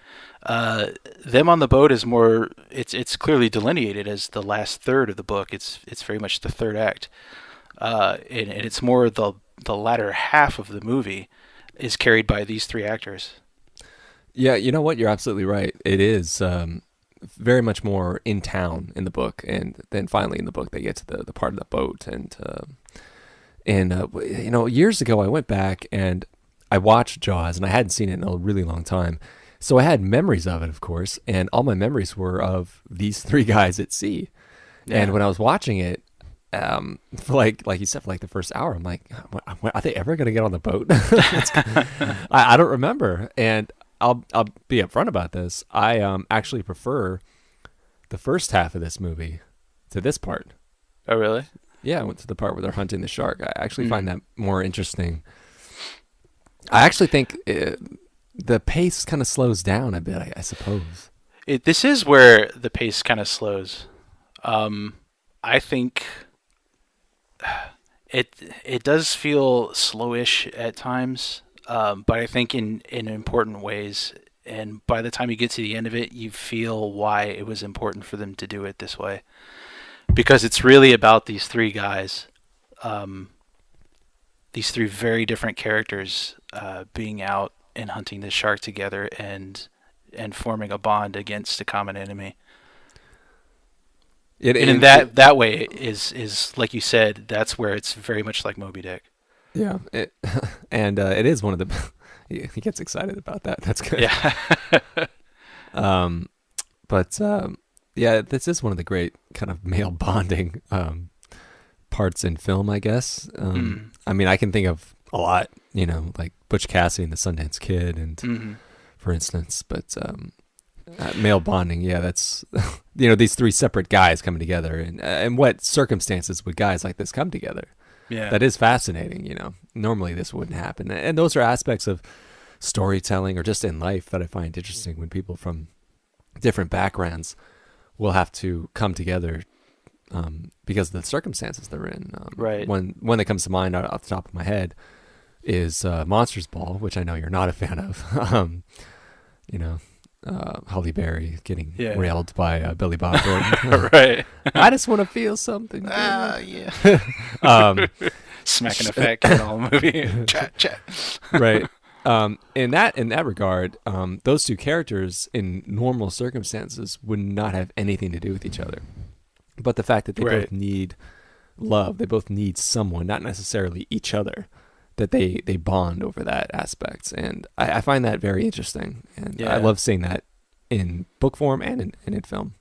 Them on the boat is more. It's clearly delineated as the last third of the book. It's very much the third act, and it's more the latter half of the movie is carried by these three actors.
Yeah, you know what? You're absolutely right. It is very much more in town in the book, and then finally in the book they get to the part of the boat. And years ago I went back and I watched Jaws, and I hadn't seen it in a really long time. So I had memories of it, of course, and all my memories were of these three guys at sea. Yeah. And when I was watching it, like you said, for like the first hour, I'm like, are they ever going to get on the boat? I don't remember. And I'll be upfront about this. I actually prefer the first half of this movie to this part.
Oh, really?
Yeah, I went to the part where they're hunting the shark. I actually find that more interesting. I actually think the pace kind of slows down a bit, I suppose.
This is where the pace kind of slows. I think it does feel slowish at times, but I think in important ways. And by the time you get to the end of it, you feel why it was important for them to do it this way. Because it's really about these three guys, these three very different characters being out and hunting the shark together and forming a bond against a common enemy. And in that way is like you said, that's where it's very much like Moby Dick.
Yeah, and it is one of the. He gets excited about that. That's good.
Yeah.
Yeah, this is one of the great kind of male bonding parts in film, I guess. I mean, I can think of a lot, like Butch Cassidy and the Sundance Kid, and for instance. But male bonding, yeah, that's these three separate guys coming together, and what circumstances would guys like this come together?
Yeah,
that is fascinating. Normally this wouldn't happen, and those are aspects of storytelling or just in life that I find interesting when people from different backgrounds will have to come together because of the circumstances they're in.
Right.
One that comes to mind off the top of my head is Monsters Ball, which I know you're not a fan of. Halle Berry getting railed by Billy Bob Thornton.
Right.
I just want to feel something.
Yeah. Smacking a fat kid all movie. Chat.
Right. In that regard, those two characters in normal circumstances would not have anything to do with each other. But the fact that they both need love, they both need someone, not necessarily each other, that they bond over that aspect. And I find that very interesting. And I love seeing that in book form and in film.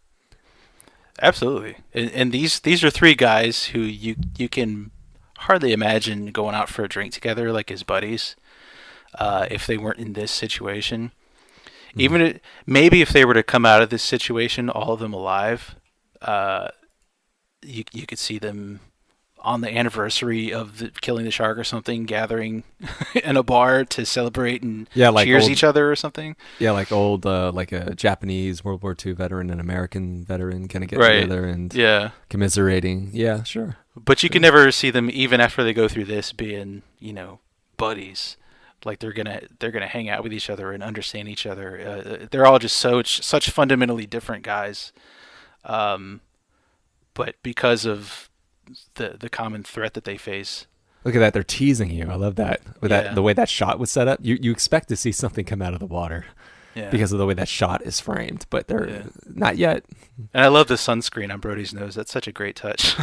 Absolutely. And these are three guys who you can hardly imagine going out for a drink together like as buddies. If they weren't in this situation, even maybe if they were to come out of this situation, all of them alive, you could see them on the anniversary of killing the shark or something, gathering in a bar to celebrate and cheers each other or something.
Yeah, like old, like a Japanese World War II veteran and American veteran kind of get together and commiserating. Yeah, sure.
But you can never see them, even after they go through this, being, buddies. Like they're gonna hang out with each other and understand each other. They're all just such fundamentally different guys, but because of the common threat that they face,
Look at that. They're teasing you. I love that. With that, the way that shot was set up, you expect to see something come out of the water because of the way that shot is framed, but they're not yet.
And I love the sunscreen on Brody's nose. That's such a great touch.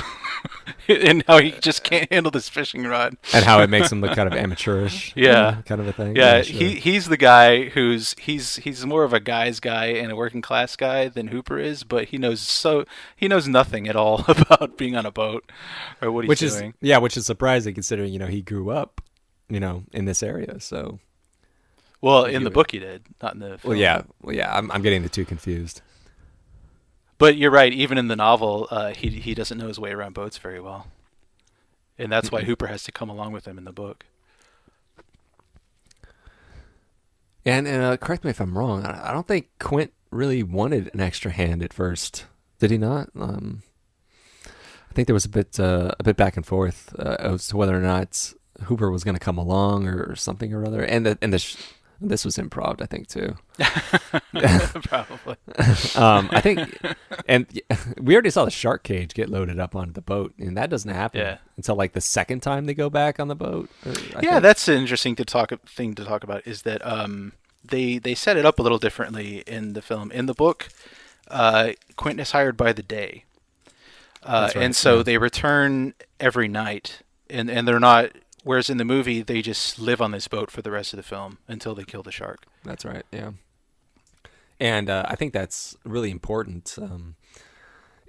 And how he just can't handle this fishing rod.
And how it makes him look kind of amateurish. Kind of a thing.
Yeah, sure. He's the guy he's more of a guy's guy and a working class guy than Hooper is, but he knows nothing at all about being on a boat or what he's doing.
Which is surprising considering, he grew up, in this area, so.
Well, in the book he did, not in the film.
Well, yeah, I'm getting the two confused.
But you're right. Even in the novel, he doesn't know his way around boats very well, and that's why Hooper has to come along with him in the book.
And correct me if I'm wrong. I don't think Quint really wanted an extra hand at first. Did he not? I think there was a bit back and forth as to whether or not Hooper was going to come along or something or other. This was improv, I think, too.
Probably.
I think, and we already saw the shark cage get loaded up onto the boat, and that doesn't happen until like the second time they go back on the boat. I think.
That's an interesting thing to talk about. Is that they set it up a little differently in the film. In the book, Quint is hired by the day, and so they return every night, and they're not. Whereas in the movie, they just live on this boat for the rest of the film until they kill the shark.
That's right, yeah. And I think that's really important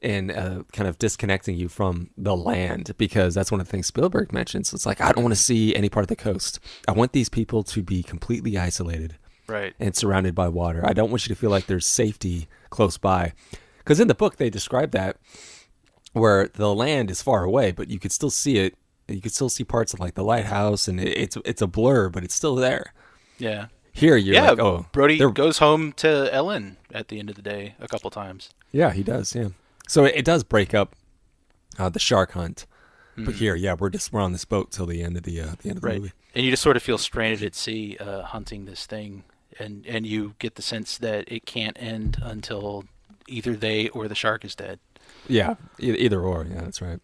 in kind of disconnecting you from the land, because that's one of the things Spielberg mentions. It's like, I don't want to see any part of the coast. I want these people to be completely isolated and surrounded by water. I don't want you to feel like there's safety close by. Because in the book, they describe that where the land is far away, but you could still see it. You could still see parts of like the lighthouse, and it's a blur, but it's still there. Yeah. Here you're like, oh,
Brody goes home to Ellen at the end of the day a couple times.
Yeah, he does. Yeah. So it does break up the shark hunt, but here, we're on this boat till the end of the movie.
And you just sort of feel stranded at sea, hunting this thing, and you get the sense that it can't end until either they or the shark is dead.
Yeah, either or. Yeah, that's right.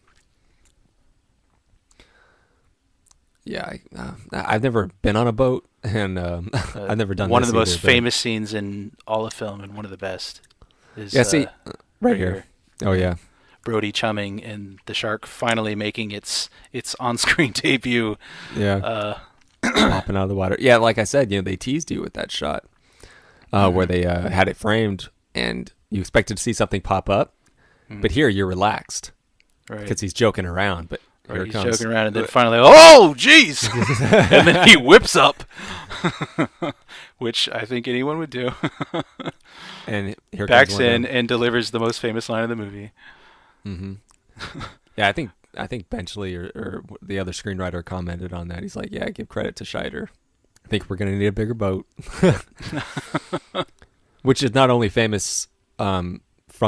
Yeah, I've never been on a boat, and I've never done
one of the most famous scenes in all of film, and one of the best is
right here. Oh yeah,
Brody chumming and the shark finally making its on-screen debut.
Yeah, popping out of the water. Yeah, like I said, they teased you with that shot where they had it framed, and you expected to see something pop up, but here you're relaxed because he's joking around, but.
Right, he's joking around, and then finally, oh, jeez! And then he whips up, which I think anyone would do.
And here
backs in and delivers the most famous line of the movie.
Mm-hmm. Yeah, I think Benchley or the other screenwriter commented on that. He's like, yeah, give credit to Scheider. I think we're going to need a bigger boat. Which is not only famous from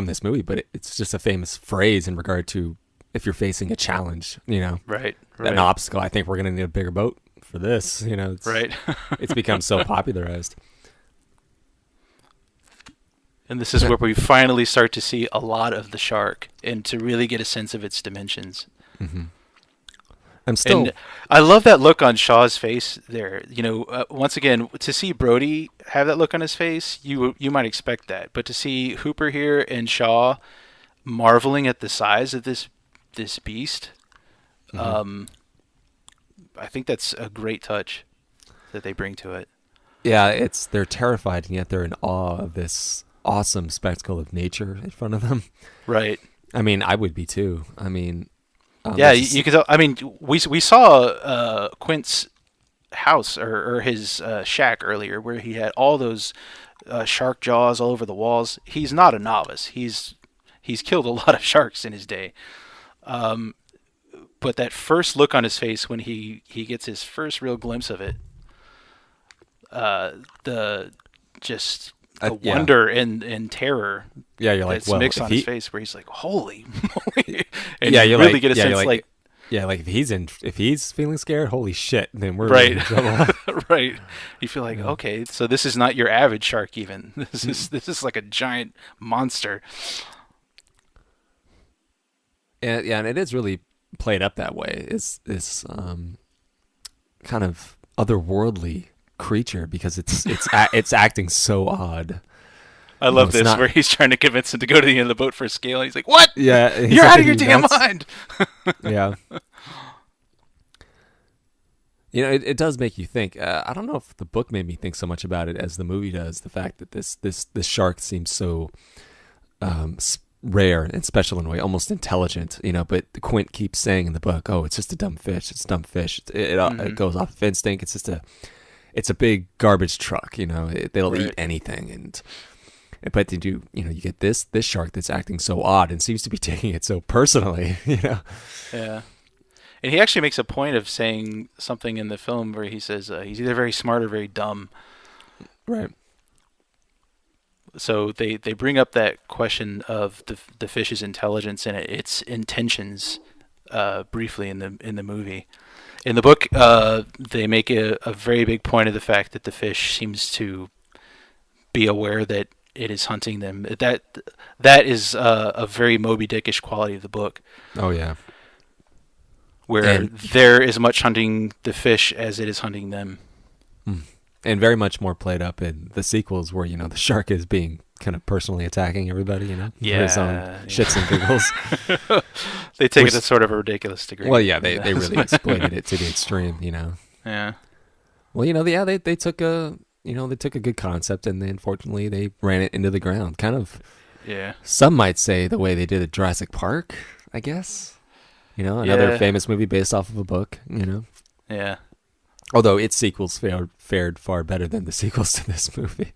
this movie, but it's just a famous phrase in regard to if you're facing a challenge,
right.
An obstacle. I think we're going to need a bigger boat for this, it's become so popularized.
And this is where we finally start to see a lot of the shark and to really get a sense of its dimensions.
Mm-hmm.
I love that look on Shaw's face there. Once again, to see Brody have that look on his face, you might expect that, but to see Hooper here and Shaw marveling at the size of this beast, I think that's a great touch that they bring to it.
Yeah, they're terrified, and yet they're in awe of this awesome spectacle of nature in front of them.
Right.
I mean, I would be too. I mean,
you could. I mean, we saw Quint's house or his shack earlier, where he had all those shark jaws all over the walls. He's not a novice. He's killed a lot of sharks in his day. But that first look on his face when he gets his first real glimpse of it, the wonder and terror.
Yeah, you're like, well,
mixed on his face, where he's like, "Holy moly!" And
yeah,
you really get a sense like,
if he's feeling scared, holy shit, then we're
right.
in trouble.
Right. You feel like, okay, so this is not your average shark. Even this is like a giant monster.
And it is really played up that way is this kind of otherworldly creature because it's acting so odd.
I love this where he's trying to convince him to go to the end of the boat for a scale, and he's like, "What?
Yeah,
you're out of your damn mind."
Yeah. It does make you think. I don't know if the book made me think so much about it as the movie does. The fact that this shark seems so rare and special in a way, almost intelligent, but Quint keeps saying in the book, "Oh, it's just a dumb fish. It's a dumb fish. It goes off of instinct. It's a big garbage truck. They'll eat anything." But they do, you get this shark that's acting so odd and seems to be taking it so personally,
Yeah. And he actually makes a point of saying something in the film where he says he's either very smart or very dumb.
Right.
So they bring up that question of the fish's intelligence and its intentions briefly in the movie. In the book, they make a very big point of the fact that the fish seems to be aware that it is hunting them. That is a very Moby Dickish quality of the book.
Oh yeah.
Where they're as much hunting the fish as it is hunting them.
And very much more played up in the sequels where, the shark is being kind of personally attacking everybody, for his own shits and giggles.
They take it to sort of a ridiculous degree.
Well, yeah, they really exploited it to the extreme,
Yeah.
Well, they took a good concept and unfortunately they ran it into the ground. Kind of, some might say the way they did at Jurassic Park, I guess. Another famous movie based off of a book,
Yeah.
Although its sequels fared far better than the sequels to this movie.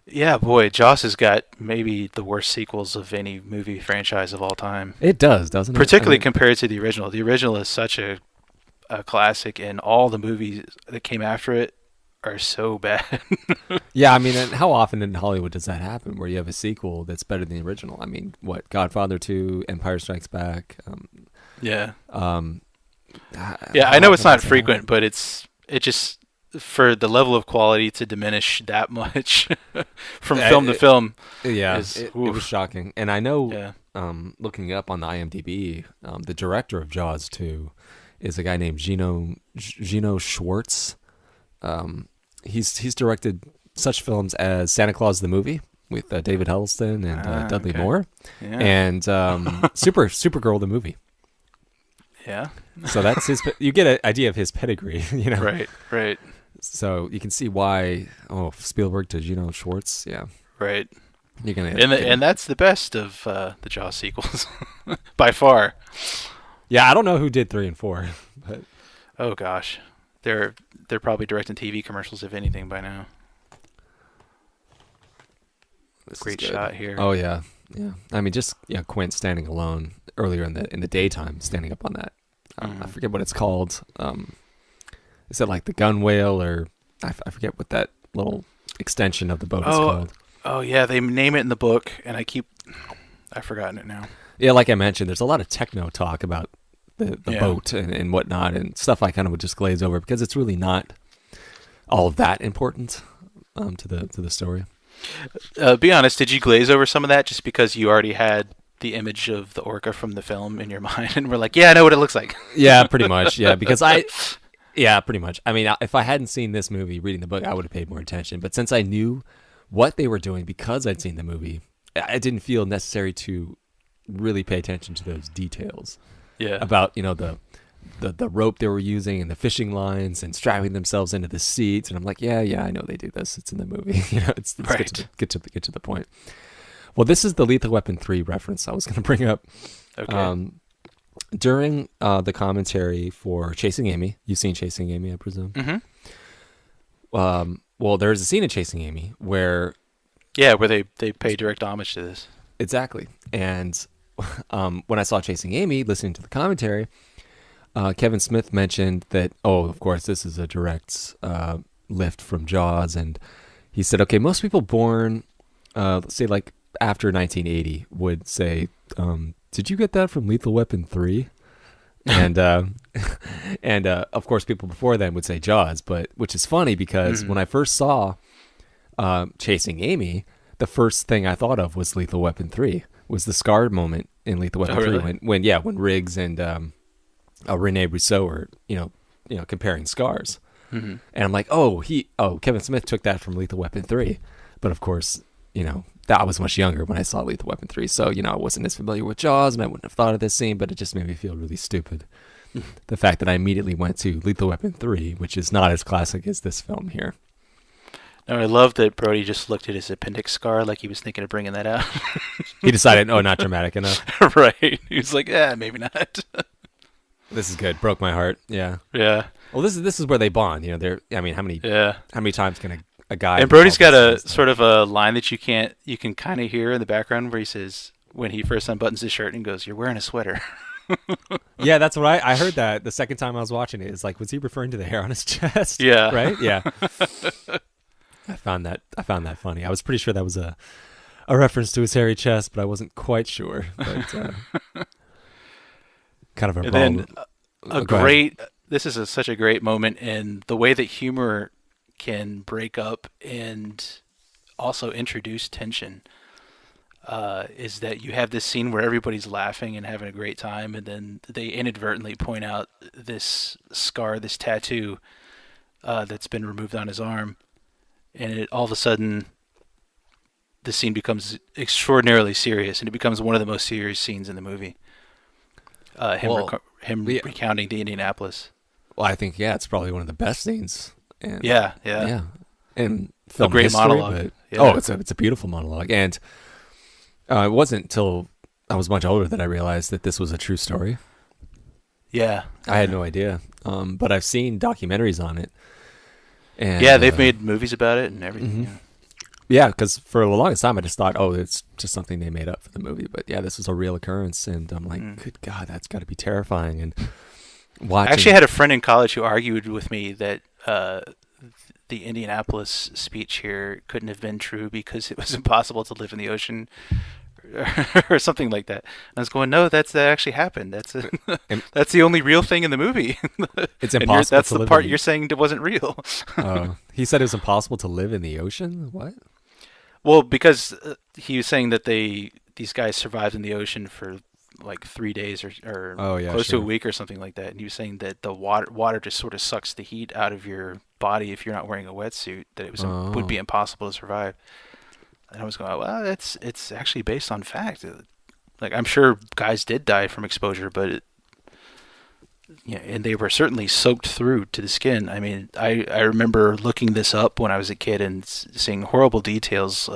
Yeah, boy, Jaws has got maybe the worst sequels of any movie franchise of all time.
It does, doesn't it?
Particularly compared to the original. The original is such a classic, and all the movies that came after it are so bad.
Yeah, and how often in Hollywood does that happen, where you have a sequel that's better than the original? What, Godfather 2, Empire Strikes Back?
Yeah, I know it's not frequent, but it just, for the level of quality to diminish that much from film to film.
Yeah, it was shocking. And I know, looking up on the IMDb, the director of Jaws 2 is a guy named Gino Schwartz. He's directed such films as Santa Claus the Movie with David Huddleston and Dudley Moore, and Supergirl the movie.
Yeah.
So that's his. You get an idea of his pedigree,
Right.
So you can see why. Oh, Spielberg to Gino Schwartz. Yeah.
Right.
You're gonna.
And that's the best of the Jaws sequels, by far.
Yeah, I don't know who did 3 and 4, but
oh gosh, they're probably directing TV commercials if anything by now. Great shot here.
Oh yeah. Just Quint standing alone earlier in the daytime, standing up on that. I forget what it's called. Is it like the gun whale, or I forget what that little extension of the boat is called.
Oh yeah, they name it in the book, and I've forgotten it now.
Yeah, like I mentioned, there's a lot of techno talk about the boat and whatnot, and stuff I kind of would just glaze over because it's really not all that important to the story.
Be honest, did you glaze over some of that just because you already had the image of the orca from the film in your mind and we're like, yeah, I know what it looks like?
Yeah, pretty much. Yeah, because pretty much. If I hadn't seen this movie, reading the book, I would have paid more attention. But since I knew what they were doing because I'd seen the movie, I didn't feel necessary to really pay attention to those details.
Yeah.
About, the rope they were using and the fishing lines and strapping themselves into the seats, and I'm like, yeah, I know they do this. It's in the movie. It's
right.
Get to the point. Well, this is the Lethal Weapon 3 reference I was going to bring up.
Okay.
During the commentary for Chasing Amy, you've seen Chasing Amy, I presume.
Mm-hmm.
Well, there's a scene in Chasing Amy where
they pay direct homage to this.
Exactly. And when I saw Chasing Amy, listening to the commentary, Kevin Smith mentioned that, of course, this is a direct lift from Jaws. And he said, okay, most people born, let's say like after 1980 would say, did you get that from Lethal Weapon 3? And of course, people before then would say Jaws, which is funny because when I first saw Chasing Amy, the first thing I thought of was Lethal Weapon 3, was the scar moment in Lethal Weapon
Oh,
3
really?
when Riggs and Rene Rousseau are comparing scars.
Mm-hmm.
And I'm like, Kevin Smith took that from Lethal Weapon 3. But of course, that I was much younger when I saw Lethal Weapon 3. So, I wasn't as familiar with Jaws and I wouldn't have thought of this scene, but it just made me feel really stupid. The fact that I immediately went to Lethal Weapon 3, which is not as classic as this film here.
No, I love that Brody just looked at his appendix scar like he was thinking of bringing that out.
He decided, not dramatic enough.
Right. He was like, maybe not.
This is good. Broke my heart. Yeah.
Yeah.
Well, this is where they bond. How many times can a guy?
And Brody's got a sort of a line that you can kind of hear in the background where he says when he first unbuttons his shirt and goes, "You're wearing a sweater."
Yeah, that's what I heard that the second time I was watching it. It's like, was he referring to the hair on his chest?
Yeah.
Right. Yeah. I found that funny. I was pretty sure that was a reference to his hairy chest, but I wasn't quite sure. But kind of a
and
problem.
then this is such a great moment in the way that humor can break up and also introduce tension. Is that you have this scene where everybody's laughing and having a great time, and then they inadvertently point out this scar, this tattoo that's been removed on his arm, and all of a sudden the scene becomes extraordinarily serious, and it becomes one of the most serious scenes in the movie. Him recounting the Indianapolis.
Well, I think it's probably one of the best scenes. And,
yeah.
And film
a great
history,
monologue.
But, it's a beautiful monologue, and it wasn't until I was much older that I realized that this was a true story.
Yeah,
I had no idea, but I've seen documentaries on it. And,
they've made movies about it and everything.
Mm-hmm. Yeah, because for the longest time I just thought, it's just something they made up for the movie. But yeah, this was a real occurrence, and I'm like, good God, that's got to be terrifying. And watching.
I actually had a friend in college who argued with me that the Indianapolis speech here couldn't have been true because it was impossible to live in the ocean, or something like that. And I was going, no, that actually happened. That's the only real thing in the movie.
It's impossible.
That's the part you're saying that wasn't real.
He said it was impossible to live in the ocean. What?
Well, because he was saying that these guys survived in the ocean for like 3 days or close to a week or something like that. And he was saying that the water just sort of sucks the heat out of your body if you're not wearing a wetsuit, that it would be impossible to survive. And I was going, well, it's actually based on fact. Like, I'm sure guys did die from exposure, but and they were certainly soaked through to the skin. I mean, I remember looking this up when I was a kid and seeing horrible details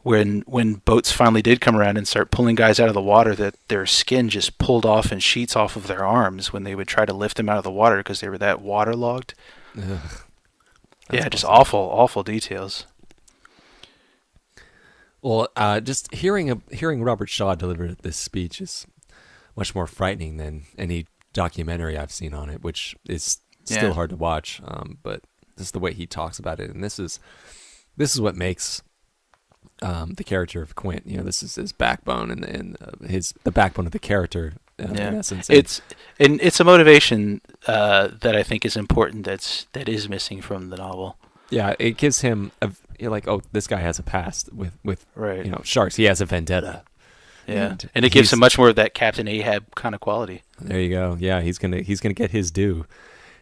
when boats finally did come around and start pulling guys out of the water, that their skin just pulled off in sheets off of their arms when they would try to lift them out of the water because they were that waterlogged. Just awful details.
Well, just hearing Robert Shaw deliver this speech is much more frightening than any documentary I've seen on it, which is still hard to watch. But just the way he talks about it, and this is what makes the character of Quint. This is his backbone and the backbone of the character. In essence,
it's a motivation that I think is important. That is missing from the novel. Yeah,
it gives him this guy has a past with sharks. He has a vendetta.
Yeah, and it gives him much more of that Captain Ahab kind of quality.
There you go. Yeah, he's gonna get his due.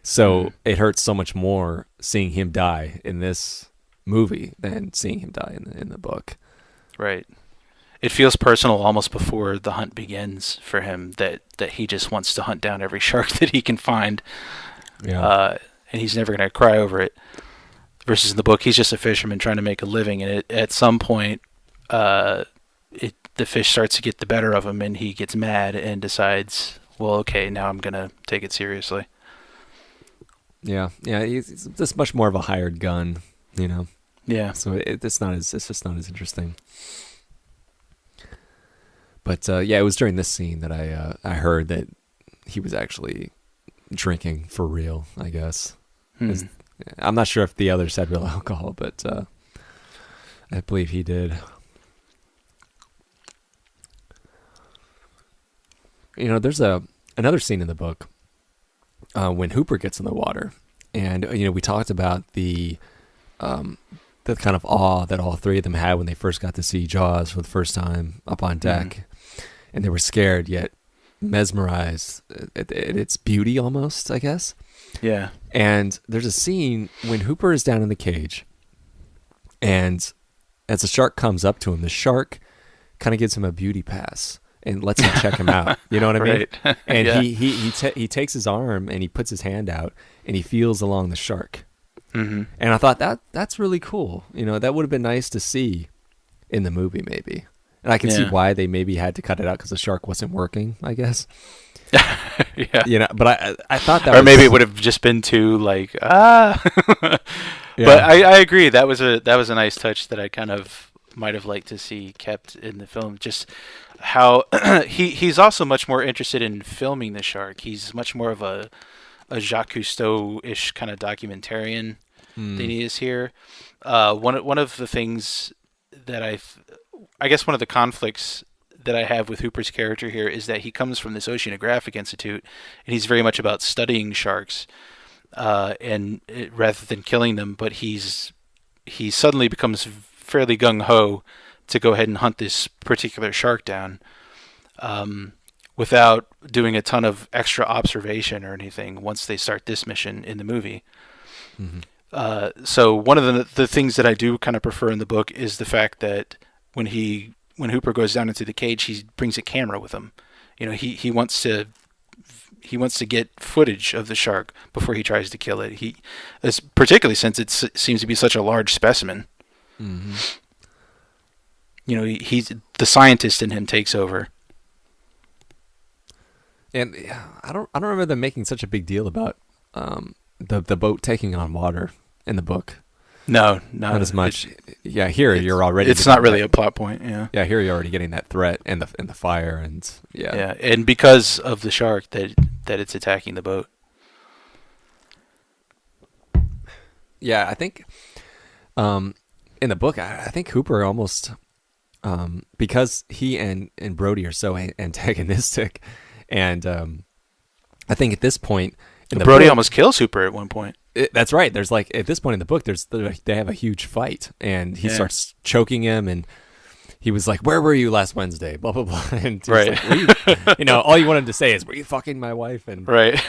So it hurts so much more seeing him die in this movie than seeing him die in the book.
Right. It feels personal almost before the hunt begins for him, that he just wants to hunt down every shark that he can find. Yeah. And he's never going to cry over it. Versus in the book, he's just a fisherman trying to make a living, and at some point, the fish starts to get the better of him, and he gets mad and decides, well, okay, now I'm going to take it seriously.
Yeah, it's just much more of a hired gun,
Yeah.
So it's just not as interesting. But it was during this scene that I heard that he was actually drinking for real, I guess. I'm not sure if the others had real alcohol, but I believe he did. There's another scene in the book when Hooper gets in the water, and we talked about the kind of awe that all three of them had when they first got to see Jaws for the first time up on deck. and they were scared yet mesmerized at its beauty almost, I guess.
Yeah.
And there's a scene when Hooper is down in the cage, and as the shark comes up to him, the shark kind of gives him a beauty pass and lets him check him out. You know what I mean?
Right.
And
Yeah.
he takes his arm and he puts his hand out and he feels along the shark.
Mm-hmm.
And I thought that's really cool. You know, that would have been nice to see in the movie maybe. And I can see why they maybe had to cut it out because the shark wasn't working, I guess.
Yeah.
You know, but I thought that
or
was,
maybe it would have just been too like
yeah.
But I agree that was a nice touch that I kind of might have liked to see kept in the film. Just how he's also much more interested in filming the shark. He's much more of a Jacques Cousteau-ish kind of documentarian than he is here. One of the things that I guess one of the conflicts that I have with Hooper's character here is that he comes from this Oceanographic Institute, and he's very much about studying sharks, rather than killing them. But he suddenly becomes fairly gung ho to go ahead and hunt this particular shark down, without doing a ton of extra observation or anything. Once they start this mission in the movie. Mm-hmm. So one of the things that I do kind of prefer in the book is the fact that when Hooper goes down into the cage, he brings a camera with him. You know, he wants to get footage of the shark before he tries to kill it. Particularly since it seems to be such a large specimen. Mm-hmm. You know, he's the scientist in him takes over. And
I don't remember them making such a big deal about the boat taking on water in the book.
No,
not as much. Here you're already.
It's not really a plot point. Yeah.
Yeah, here you're already getting that threat and the fire and yeah.
Yeah, and because of the shark that it's attacking the boat.
Yeah, I think in the book, I think Hooper almost because he and Brody are so antagonistic, and I think at this point,
Brody almost kills Hooper at one point.
That's right. There's like at this point in the book, they have a huge fight, and he starts choking him, and he was like, "Where were you last Wednesday?" Blah blah blah. And
right,
like, all you wanted to say is, "Were you fucking my wife?" And
right.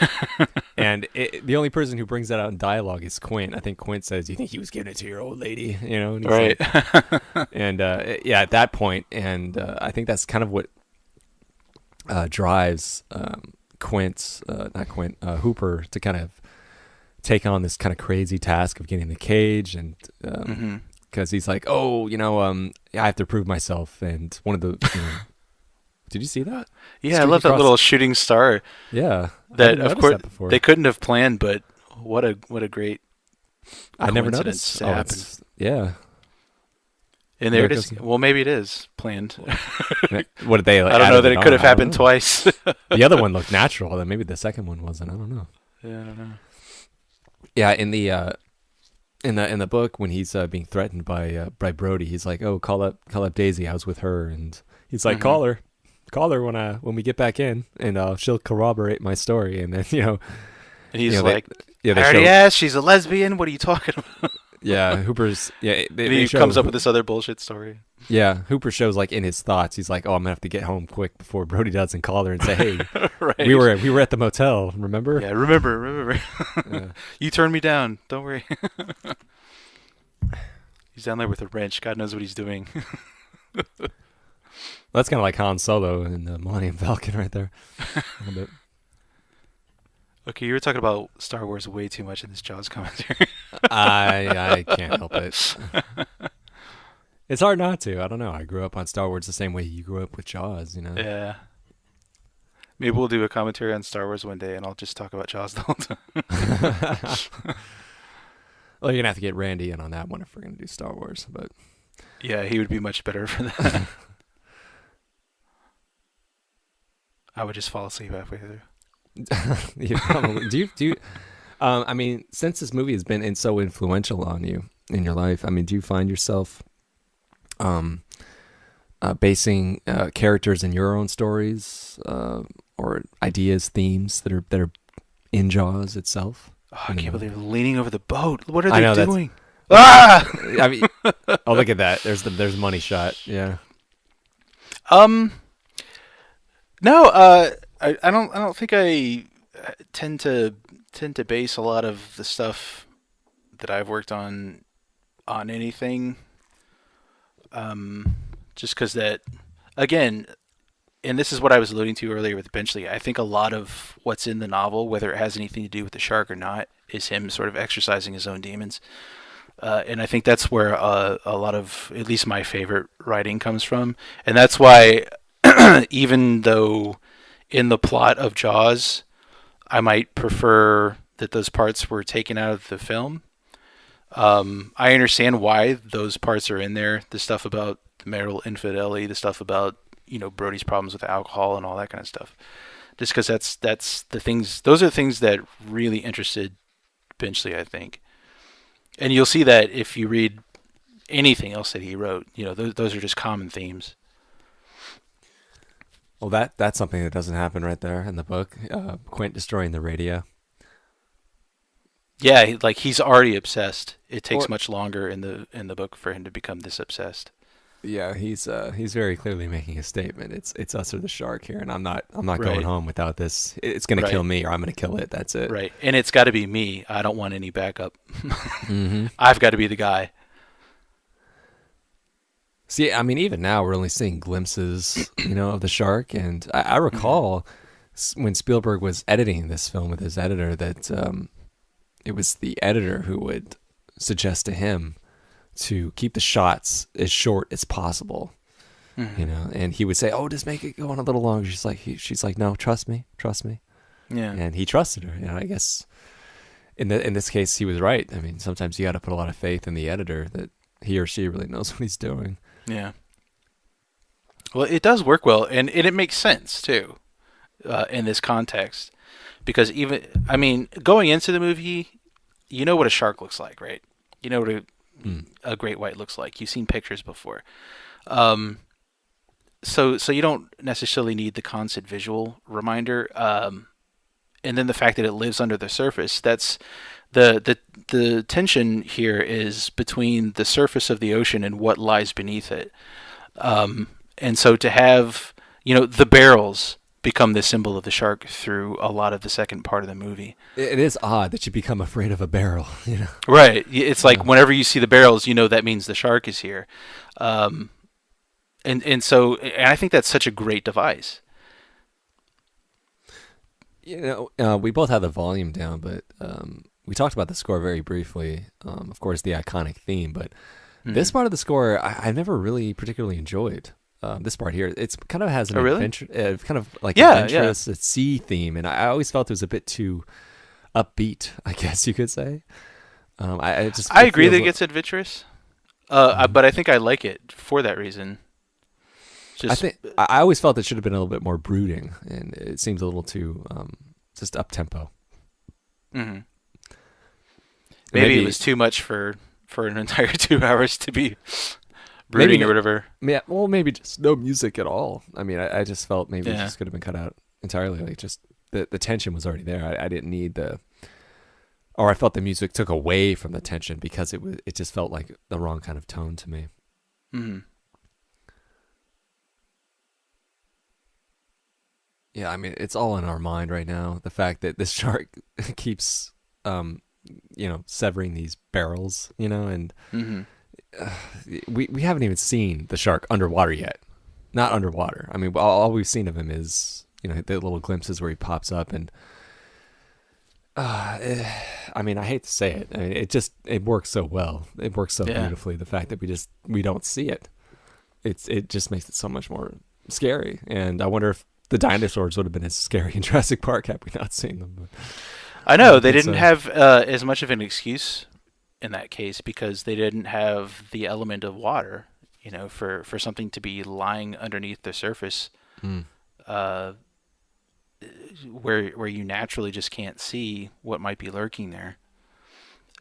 And the only person who brings that out in dialogue is Quint. I think Quint says, "You think he was giving it to your old lady?" You know, and
right.
Like, and at that point, and I think that's kind of what drives Hooper to kind of take on this kind of crazy task of getting the cage, and because he's like, I have to prove myself. And one of the did you see that?
Yeah, I love that little shooting star.
Yeah,
that of course they couldn't have planned, but what a great
I never noticed. Yeah.
And there it is. Well, maybe it is planned.
What did they?
I don't know that it could have happened twice.
The other one looked natural, then maybe the second one wasn't. I don't know.
Yeah, I don't know.
Yeah, in the book, when he's being threatened by Brody, he's like, "Oh, call up Daisy. I was with her," and he's like, "Call her when we get back in, and she'll corroborate my story." And then
and he's like, "I already asked. She's a lesbian. What are you talking about?"
Yeah, Hooper's
he comes up with this other bullshit story.
Yeah, Hooper shows like in his thoughts, he's like, "Oh, I'm gonna have to get home quick before Brody doesn't call her and say, hey,
right.
we were at the motel, remember?"
Yeah, remember. Yeah. You turned me down. Don't worry. He's down there with a wrench. God knows what he's doing.
That's kind of like Han Solo in the Millennium Falcon right there. A little bit.
Okay, you were talking about Star Wars way too much in this Jaws commentary.
I can't help it. It's hard not to. I don't know. I grew up on Star Wars the same way you grew up with Jaws,
Yeah. Maybe we'll do a commentary on Star Wars one day, and I'll just talk about Jaws the whole time.
Well, you're going to have to get Randy in on that one if we're going to do Star Wars. But
yeah, he would be much better for that. I would just fall asleep halfway through.
Do you I mean, since this movie has been so influential on you in your life, I mean, do you find yourself basing characters in your own stories or ideas, themes that are in Jaws itself?
Oh, I can't believe they're leaning over the boat. What are they doing?
I mean, look at that. There's money shot. Yeah.
No, I don't think I tend to base a lot of the stuff that I've worked on anything. Just because that, again, and this is what I was alluding to earlier with Benchley. I think a lot of what's in the novel, whether it has anything to do with the shark or not, is him sort of exercising his own demons. And I think that's where a lot of, at least my favorite writing comes from. And that's why, even though in the plot of Jaws, I might prefer that those parts were taken out of the film. I understand why those parts are in there. The stuff about the marital infidelity, the stuff about, Brody's problems with alcohol and all that kind of stuff. Just because that's the things. Those are the things that really interested Benchley, I think. And you'll see that if you read anything else that he wrote. Those are just common themes.
Well, that's something that doesn't happen right there in the book. Quint destroying the radio.
Yeah, like he's already obsessed. It takes much longer in the book for him to become this obsessed.
Yeah, he's very clearly making a statement. It's us or the shark here, and I'm not
Right.
going home without this. It's going to kill me, or I'm going to kill it. That's it.
Right, and it's got to be me. I don't want any backup.
Mm-hmm.
I've got to be the guy.
See, I mean, even now we're only seeing glimpses, of the shark, and I recall when Spielberg was editing this film with his editor that it was the editor who would suggest to him to keep the shots as short as possible, and he would say, "Oh, just make it go on a little longer." She's like, "No, trust me."
Yeah,
And he trusted her. I guess in this case, he was right. I mean, sometimes you got to put a lot of faith in the editor that he or she really knows what he's doing.
yeah. Well, it does work well, and it makes sense too, in this context, because going into the movie, you know what a shark looks like, right? You know what a great white looks like. You've seen pictures before. So you don't necessarily need the constant visual reminder. And then the fact that it lives under the surface, that's the tension here is between the surface of the ocean and what lies beneath it. And so to have, the barrels become the symbol of the shark through a lot of the second part of the movie.
It is odd that you become afraid of a barrel,
Right. It's like whenever you see the barrels, that means the shark is here. And I think that's such a great device.
We both had the volume down, but we talked about the score very briefly. Of course, the iconic theme, but this part of the score I never really particularly enjoyed. This part here, it's kind of has an adventure, kind of like adventurous sea theme, and I always felt it was a bit too upbeat, I guess you could say. I
agree that it gets adventurous, but I think I like it for that reason.
I always felt it should have been a little bit more brooding, and it seems a little too just up tempo.
Mm-hmm. Maybe it was too much for an entire 2 hours to be brooding or whatever.
Yeah, well, maybe just no music at all. I mean, I just felt maybe it just could have been cut out entirely. Like just the tension was already there. I didn't need or I felt the music took away from the tension because it just felt like the wrong kind of tone to me.
Mm-hmm.
Yeah, I mean, it's all in our mind right now. The fact that this shark keeps, severing these barrels, and we haven't even seen the shark underwater yet. Not underwater. I mean, all we've seen of him is, the little glimpses where he pops up, and I hate to say it. I mean, it works so well. It works so beautifully. The fact that we don't see it, it just makes it so much more scary. And I wonder if the dinosaurs would have been as scary in Jurassic Park had we not seen them. But
I know they didn't have as much of an excuse in that case because they didn't have the element of water, for something to be lying underneath the surface, where you naturally just can't see what might be lurking there.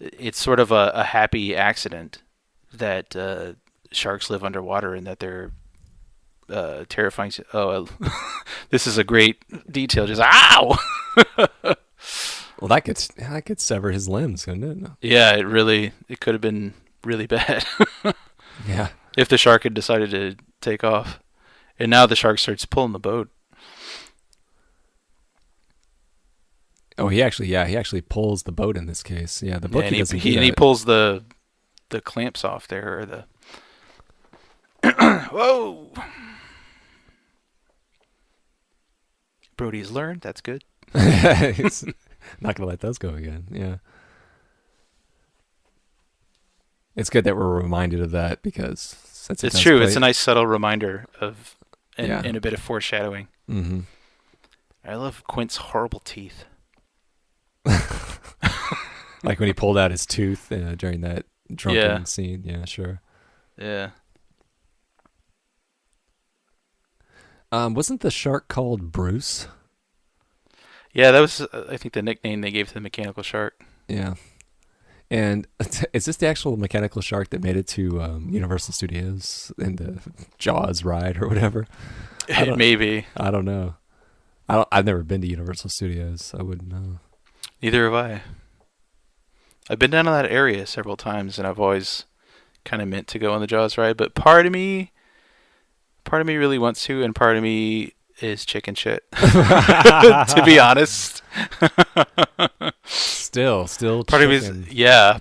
It's sort of a happy accident that sharks live underwater and that they're terrifying. Oh, this is a great detail. Just ow.
Well, that could sever his limbs, couldn't it?
Yeah, it could have been really bad.
Yeah.
If the shark had decided to take off, and now the shark starts pulling the boat.
Oh, he actually pulls the boat in this case. Yeah, the book
and
doesn't do
he
that.
pulls the clamps off there, or the whoa. Brody's learned. That's good.
He's not gonna let those go again. Yeah, it's good that we're reminded of that because
It's true. It's a nice subtle reminder of and a bit of foreshadowing.
Mm-hmm.
I love Quint's horrible teeth.
Like when he pulled out his tooth during that drunken scene. Yeah, sure.
Yeah.
Wasn't the shark called Bruce?
Yeah, that was, I think, the nickname they gave to the mechanical shark.
Yeah. And is this the actual mechanical shark that made it to Universal Studios in the Jaws ride or whatever?
Maybe.
I don't know. I've never been to Universal Studios, so I wouldn't know.
Neither have I. I've been down to that area several times, and I've always kind of meant to go on the Jaws ride, but part of me really wants to, and part of me is chicken shit. To be honest.
Still
part
chicken.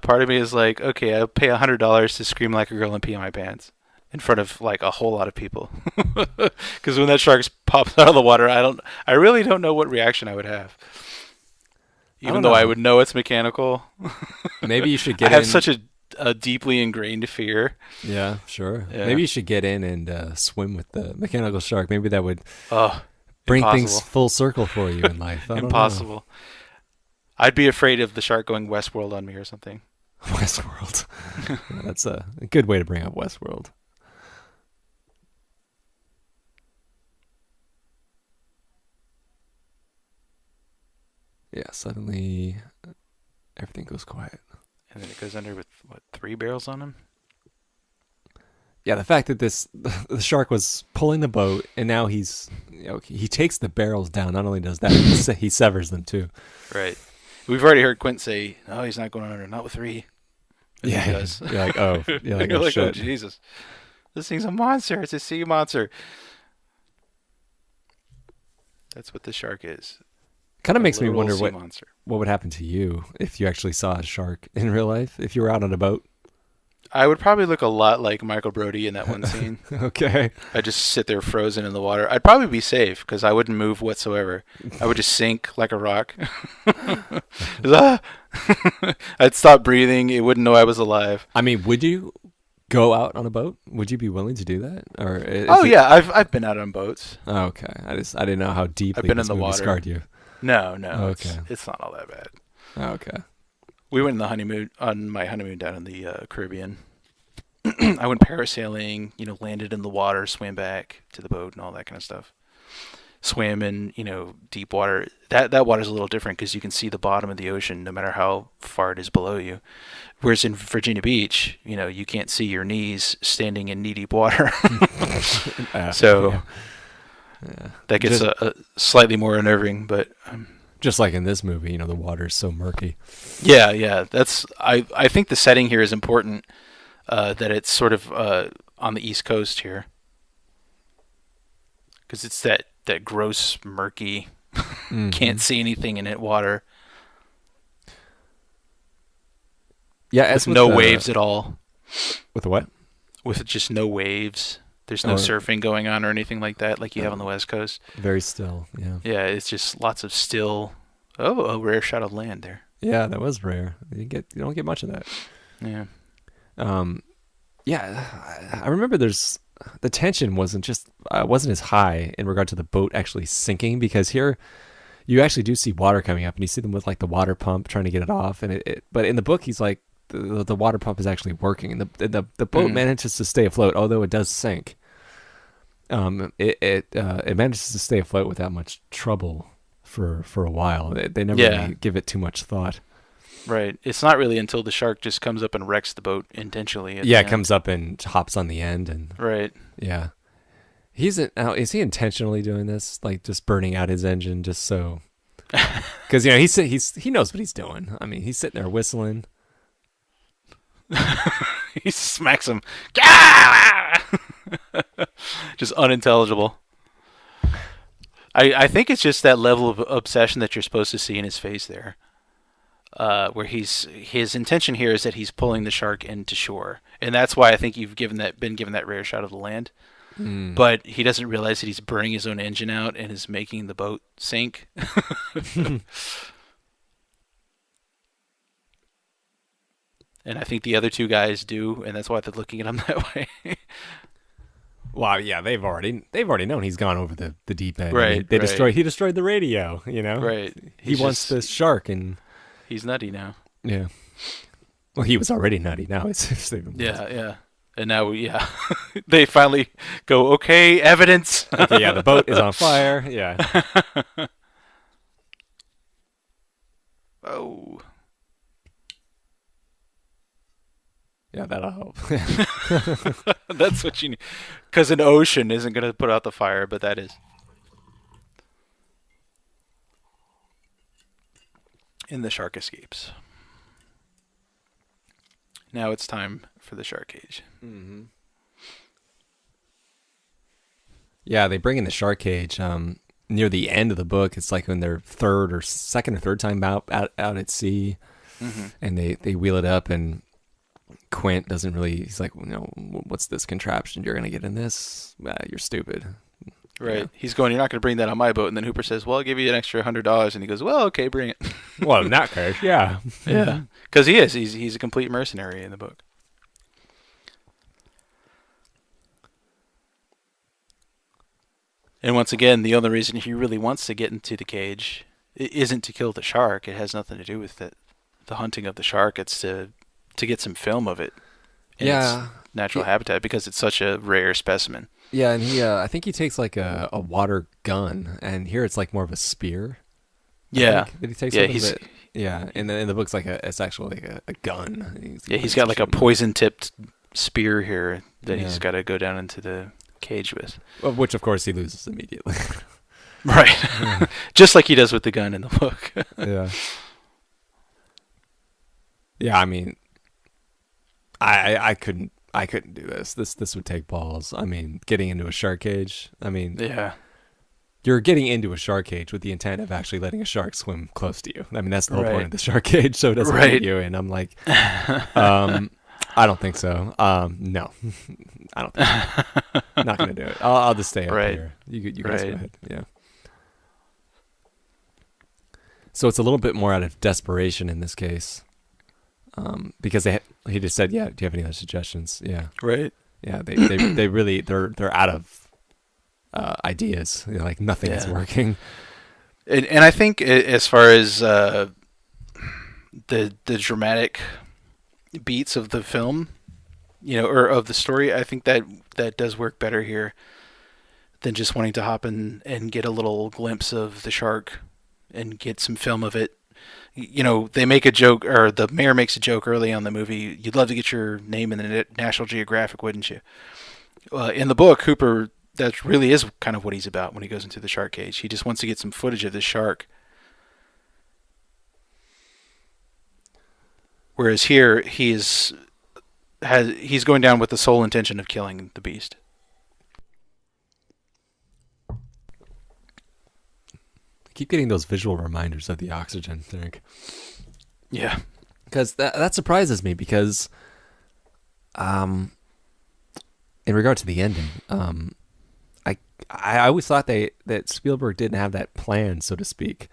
Part of me is like, okay, I'll pay $100 to scream like a girl and pee in my pants in front of like a whole lot of people. Because when that shark pops out of the water, I really don't know what reaction I would have. Even though I would know it's mechanical.
Maybe you should get
I have such a deeply ingrained fear.
Yeah, sure.
Yeah.
Maybe you should get in and swim with the mechanical shark. Maybe that would bring
impossible.
things full circle for you in life.
Impossible. I'd be afraid of the shark going Westworld on me or something.
Westworld. Yeah, that's a good way to bring up Westworld. Yeah, suddenly everything goes quiet.
And then it goes under with, 3 barrels on him?
Yeah, the fact that the shark was pulling the boat, and now he takes the barrels down. Not only does that, he severs them too.
Right. We've already heard Quint say, "No, he's not going under. Not with 3." And
yeah,
he does.
You're like, oh,
oh, Jesus, this thing's a monster. It's a sea monster. That's what the shark is.
Kind of makes me wonder what would happen to you if you actually saw a shark in real life. If you were out on a boat.
I would probably look a lot like Michael Brody in that one scene.
Okay.
I'd just sit there frozen in the water. I'd probably be safe because I wouldn't move whatsoever. I would just sink like a rock. I'd stop breathing. It wouldn't know I was alive.
I mean, would you go out on a boat? Would you be willing to do that?
Yeah, I've been out on boats.
Oh, okay. I didn't know how deeply
I've been in the water.
Scarred you.
No.
Okay.
It's not all that bad.
Oh, okay.
We went on my honeymoon down in the Caribbean. I went parasailing, landed in the water, swam back to the boat and all that kind of stuff. Swam in, deep water. That water's a little different because you can see the bottom of the ocean no matter how far it is below you. Whereas in Virginia Beach, you can't see your knees standing in knee-deep water. So that gets a slightly more unnerving, but...
just like in this movie, the water's so murky.
Yeah. That's I think the setting here is important. That it's sort of on the East Coast here, because it's that gross, murky, can't see anything in it water.
Yeah,
with no waves at all.
With what?
With just no waves. There's no surfing going on or anything like that, like you have on the West Coast.
Very still, yeah.
Yeah, it's just lots of still. Oh, a rare shot of land there.
Yeah, that was rare. You don't get much of that.
Yeah.
I remember the tension wasn't as high in regard to the boat actually sinking, because here you actually do see water coming up and you see them with like the water pump trying to get it off, and but in the book he's like the water pump is actually working and the boat manages to stay afloat, although it does sink. It manages to stay afloat without much trouble for a while. They never really give it too much thought.
Right. It's not really until the shark just comes up and wrecks the boat intentionally.
It comes up and hops on the end and
right.
Yeah. Is he intentionally doing this, like just burning out his engine just so? Because he knows what he's doing. I mean, he's sitting there whistling.
He smacks him. Just unintelligible. I think it's just that level of obsession that you're supposed to see in his face there. Where his intention here is that he's pulling the shark into shore, and that's why I think you've been given that rare shot of the land. But he doesn't realize that he's burning his own engine out and is making the boat sink. And I think the other two guys do, and that's why they're looking at him that way.
Well, yeah, they've already known he's gone over the deep end.
Right.
He destroyed the radio.
Right.
He wants this shark, and
he's nutty now.
Yeah. Well, he was already nutty. Now it's
yeah. And now, they finally go, okay, evidence.
Okay, yeah, the boat is on fire. Yeah.
Oh.
Yeah, that'll help.
That's what you need. Because an ocean isn't going to put out the fire, but that is. And the shark escapes. Now it's time for the shark cage.
Mm-hmm. Yeah, they bring in the shark cage near the end of the book. It's like when they're second or third time out at sea, and they wheel it up, and Quint doesn't really. He's like, what's this contraption? You're gonna get in this? You're stupid.
Right.
Yeah.
He's going, you're not going to bring that on my boat. And then Hooper says, well, I'll give you an extra $100. And he goes, well, okay, bring it.
Well, in that case, yeah.
Yeah. Because he is. He's a complete mercenary in the book. And once again, the only reason he really wants to get into the cage isn't to kill the shark. It has nothing to do with the hunting of the shark. It's to get some film of it in its natural habitat, because it's such a rare specimen.
Yeah, and I think he takes like a water gun, and here it's like more of a spear.
Yeah,
that he takes. And then in the book's it's actually like a gun.
He's got like a poison-tipped spear here that he's got to go down into the cage with.
Well, which of course he loses immediately.
Right, just like he does with the gun in the book.
Yeah. Yeah, I mean, I couldn't do this. This would take balls. I mean, getting into a shark cage. I mean,
yeah,
you're getting into a shark cage with the intent of actually letting a shark swim close to you. I mean, that's the whole point of the shark cage, so it doesn't hit you. And I'm like, I don't think so. No, I don't think so. Not gonna do it. I'll just stay up here. You guys go ahead. Yeah. So it's a little bit more out of desperation in this case. Because he just said, yeah, do you have any other suggestions? Yeah.
Right.
Yeah. They really, they're out of ideas. Like nothing is working.
And I think as far as the dramatic beats of the film, or of the story, I think that does work better here than just wanting to hop in and get a little glimpse of the shark and get some film of it. They make a joke, or the mayor makes a joke early on the movie. You'd love to get your name in the National Geographic, wouldn't you? In the book, Hooper, that really is kind of what he's about when he goes into the shark cage. He just wants to get some footage of this shark. Whereas here, he's going down with the sole intention of killing the beast.
Keep getting those visual reminders of the oxygen tank.
Yeah.
Because that surprises me, because in regard to the ending, I always thought that Spielberg didn't have that plan, so to speak,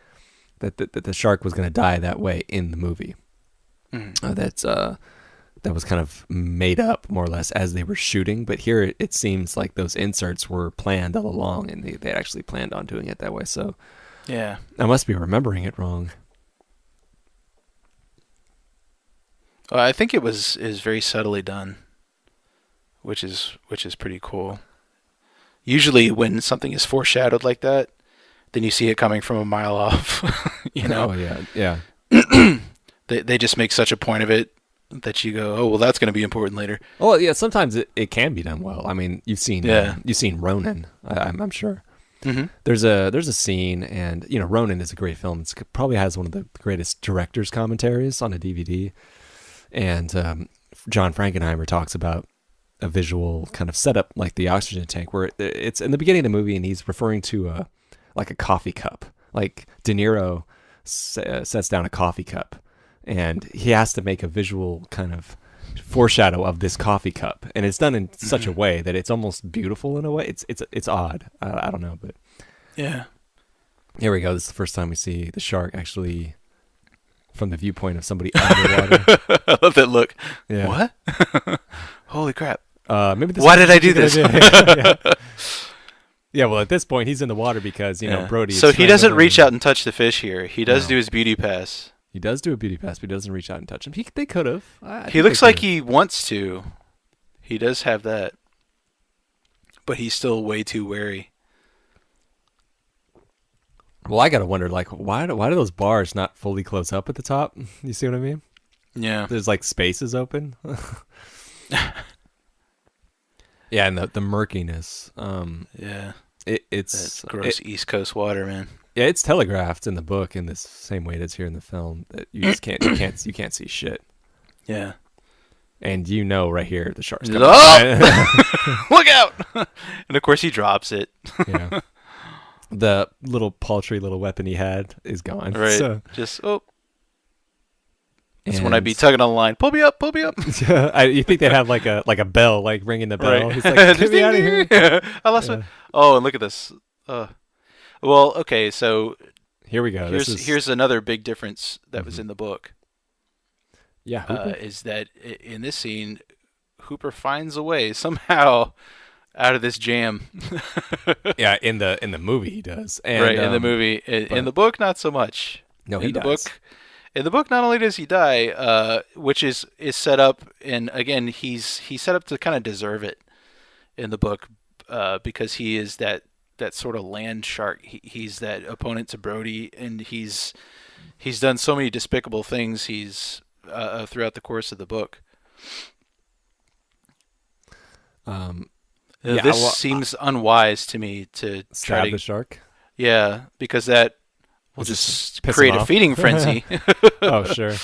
that the shark was going to die that way in the movie. That was kind of made up more or less as they were shooting, but here it seems like those inserts were planned all along, and they actually planned on doing it that way. So
yeah,
I must be remembering it wrong.
I think it is very subtly done, which is pretty cool. Usually, when something is foreshadowed like that, then you see it coming from a mile off.
Oh yeah.
They just make such a point of it that you go, oh well, that's going to be important later.
Oh yeah, sometimes it can be done well. I mean, you've seen Ronin. I'm sure.
Mm-hmm.
There's a scene, and Ronin is a great film. It probably has one of the greatest director's commentaries on a DVD. And John Frankenheimer talks about a visual kind of setup like the oxygen tank, where it's in the beginning of the movie, and he's referring to like a coffee cup. Like De Niro sets down a coffee cup, and he has to make a visual kind of foreshadow of this coffee cup, and it's done in such a way that it's almost beautiful in a way. It's odd. I don't know, but
yeah.
Here we go. This is the first time we see the shark actually from the viewpoint of somebody underwater.
I love that look.
Yeah.
What? Holy crap.
Maybe this
Why did I do this?
Yeah, well, at this point, he's in the water because, Brody...
So he doesn't reach out and touch the fish here. He does do his beauty pass.
He does do a beauty pass, but he doesn't reach out and touch him. They could have.
He looks like he wants to. He does have that. But he's still way too wary.
Well, I got to wonder, like, why do those bars not fully close up at the top? You see what I mean?
Yeah.
There's, like, spaces open. Yeah, and the murkiness.
Yeah.
It's
that gross East Coast water, man.
Yeah, it's telegraphed in the book in this same way that's here in the film that you just can't see shit.
Yeah.
And right here the shark's coming.
Oh! Look out! And of course he drops it.
Yeah. The little paltry little weapon he had is gone.
Right.
So.
Just That's when I'd be tugging on the line. Pull me up, pull me up.
You think they'd have like a bell, like ringing the bell?
Right.
He's like, get me out of here.
I lost my... Oh, and look at this. Well, okay, so
here we go.
Here's another big difference that was in the book.
Yeah,
is that in this scene, Hooper finds a way somehow out of this jam.
Yeah, in the movie he does. And,
right, in the movie. In the book, not so much.
No, he does.
In the book, not only does he die, which is set up, and again, he's set up to kind of deserve it in the book, because he is that sort of land shark. He's that opponent to Brody, and he's done so many despicable things. He's throughout the course of the book. This seems unwise to me to try to
the shark.
Yeah, because that will just create a feeding frenzy.
Oh, sure.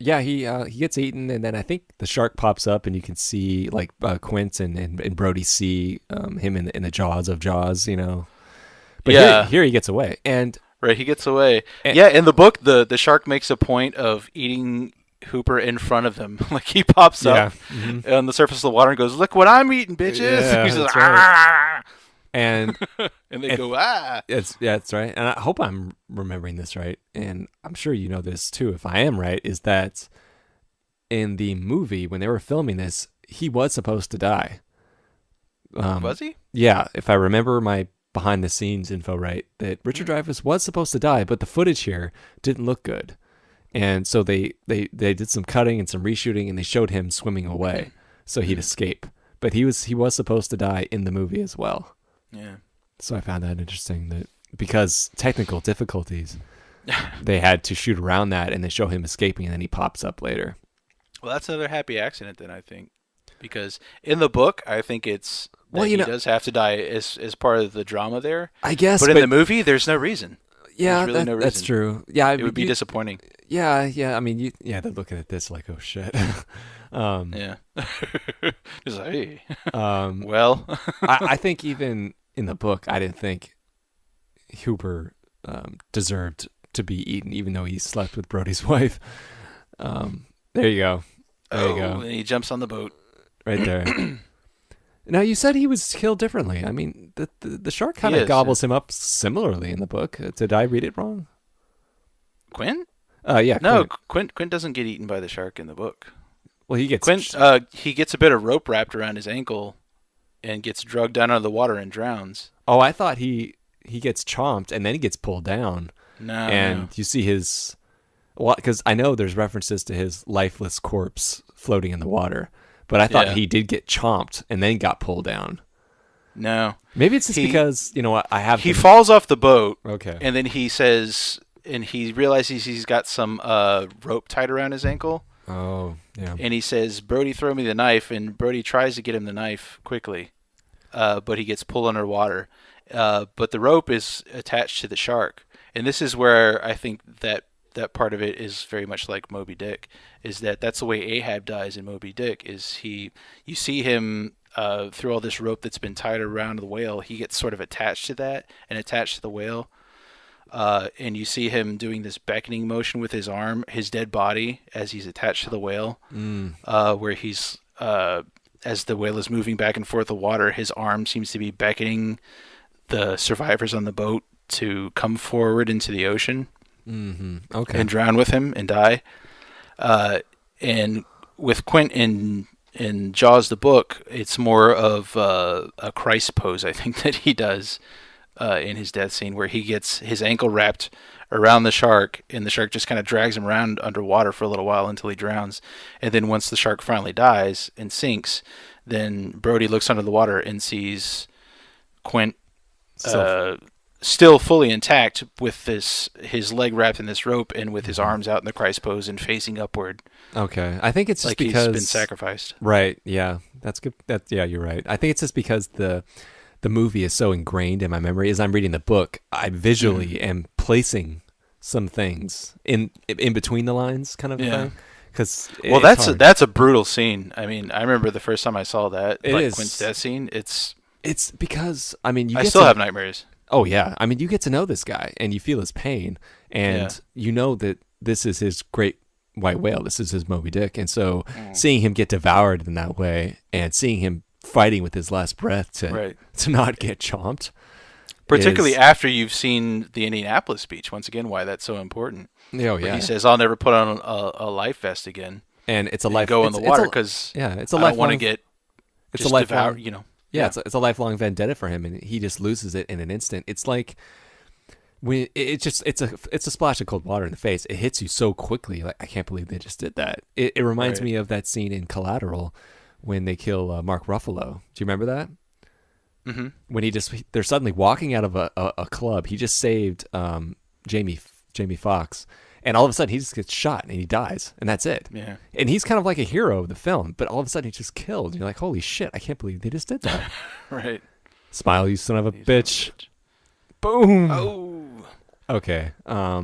Yeah, he gets eaten, and then I think the shark pops up, and you can see like Quint and Brody see him in the jaws of Jaws, But
yeah,
here he gets away, and
right, he gets away. Yeah, in the book, the shark makes a point of eating Hooper in front of them. Like he pops up on the surface of the water and goes, "Look what I'm eating, bitches!"
Yeah,
he says,
right.
"Ah!"
And
they go, "Ah!"
That's right. And I hope I'm remembering this right, and I'm sure you know this too. If I am right, is that in the movie when they were filming this, he was supposed to die.
Was he?
Yeah, if I remember my behind the scenes info right, that Richard Dreyfuss was supposed to die, but the footage here didn't look good. And so they did some cutting and some reshooting, and they showed him swimming away so he'd escape. But he was supposed to die in the movie as well.
Yeah.
So I found that interesting, that because technical difficulties, they had to shoot around that, and they show him escaping, and then he pops up later.
Well, that's another happy accident then, I think, because in the book, I think it's he does have to die as part of the drama there.
I guess,
but in the movie, there's no reason.
Yeah,
really no reason.
That's true. Yeah,
it would be disappointing.
Yeah. I mean, they're looking at this like, oh shit.
Yeah. It's like, hey. Well,
I think even in the book, I didn't think Hooper deserved to be eaten, even though he slept with Brody's wife. There you go. There you go.
And he jumps on the boat.
Right there. Now, you said he was killed differently. I mean, the shark kind of gobbles him up similarly in the book. Did I read it wrong?
Quint?
Yeah.
No, Quint doesn't get eaten by the shark in the book.
Well, he gets...
Quint, he gets a bit of rope wrapped around his ankle and gets drugged down under the water and drowns.
Oh, I thought he gets chomped and then he gets pulled down.
No.
You see his... Well, because I know there's references to his lifeless corpse floating in the water. But I thought he did get chomped and then got pulled down.
No.
Maybe it's just because, I have...
He falls off the boat.
Okay.
And then he says... And he realizes he's got some rope tied around his ankle.
Oh, yeah.
And he says, "Brody, throw me the knife." And Brody tries to get him the knife quickly. But he gets pulled underwater. But the rope is attached to the shark. And this is where I think that part of it is very much like Moby Dick, is that's the way Ahab dies in Moby Dick, is you see him through all this rope that's been tied around the whale, he gets sort of attached to that and attached to the whale. And you see him doing this beckoning motion with his arm, his dead body, as he's attached to the whale, where he's, as the whale is moving back and forth the water, his arm seems to be beckoning the survivors on the boat to come forward into the ocean and drown with him and die. And with Quint in Jaws the book, it's more of a Christ pose, I think, that he does in his death scene, where he gets his ankle wrapped around the shark, and the shark just kind of drags him around underwater for a little while until he drowns. And then once the shark finally dies and sinks, then Brody looks under the water and sees Quint still fully intact with his leg wrapped in this rope and with his arms out in the Christ pose and facing upward.
Okay. I think it's just
like
because
he's been sacrificed.
Right. Yeah. That's good. Yeah, you're right. I think it's just because the movie is so ingrained in my memory. As I'm reading the book, I visually am placing some things in between the lines, kind of thing. Because
that's a brutal scene. I mean, I remember the first time I saw that Quint's death scene. It's
because I
still have nightmares.
Oh yeah, I mean, you get to know this guy and you feel his pain, and you know that this is his great white whale. This is his Moby Dick, and so seeing him get devoured in that way, and seeing him fighting with his last breath to not get chomped,
particularly after you've seen the Indianapolis speech. Once again, why that's so important.
Oh yeah,
he says, "I'll never put on a life vest again,"
and it's
go in the water because
it's a
I don't want to get
it's a lifelong,
devoured,
Yeah, it's a lifelong vendetta for him, and he just loses it in an instant. It's like when it's a splash of cold water in the face. It hits you so quickly. Like, I can't believe they just did that. It reminds me of that scene in Collateral when they kill Mark Ruffalo. Do you remember that? Mm-hmm. When they're suddenly walking out of a club. He just saved Jamie Foxx. And all of a sudden, he just gets shot and he dies, and that's it. Yeah. And he's kind of like a hero of the film, but all of a sudden, he's just killed. You're like, holy shit, I can't believe they just did that.
Right.
Smile, you son of a bitch. Boom.
Oh.
Okay.
Now,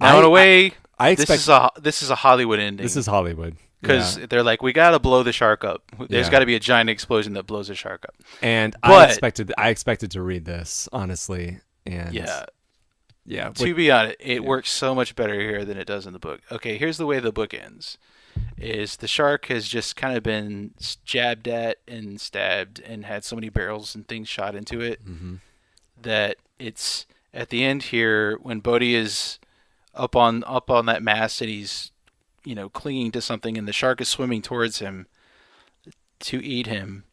in a way,
I expect
this is a Hollywood ending.
This is Hollywood.
Because they're like, we got to blow the shark up. There's got to be a giant explosion that blows the shark up.
And I expected to read this, honestly. And yeah.
To be honest, it works so much better here than it does in the book. Okay, here's the way the book ends. Is the shark has just kind of been jabbed at and stabbed and had so many barrels and things shot into it that it's at the end here when Bodhi is up on that mast and he's clinging to something and the shark is swimming towards him to eat him.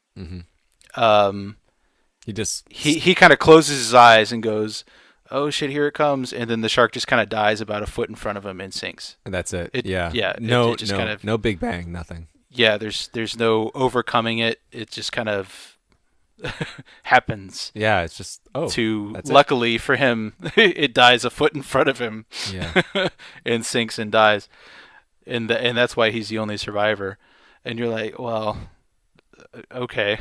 He kind of closes his eyes and goes, oh shit, here it comes, and then the shark just kind of dies about a foot in front of him and sinks.
And that's it.
No
big bang, nothing.
Yeah, there's no overcoming it. It just kind of happens.
Yeah, it's just
luckily for him, it dies a foot in front of him.
Yeah,
and sinks and dies, and that's why he's the only survivor. And you're like, well, okay.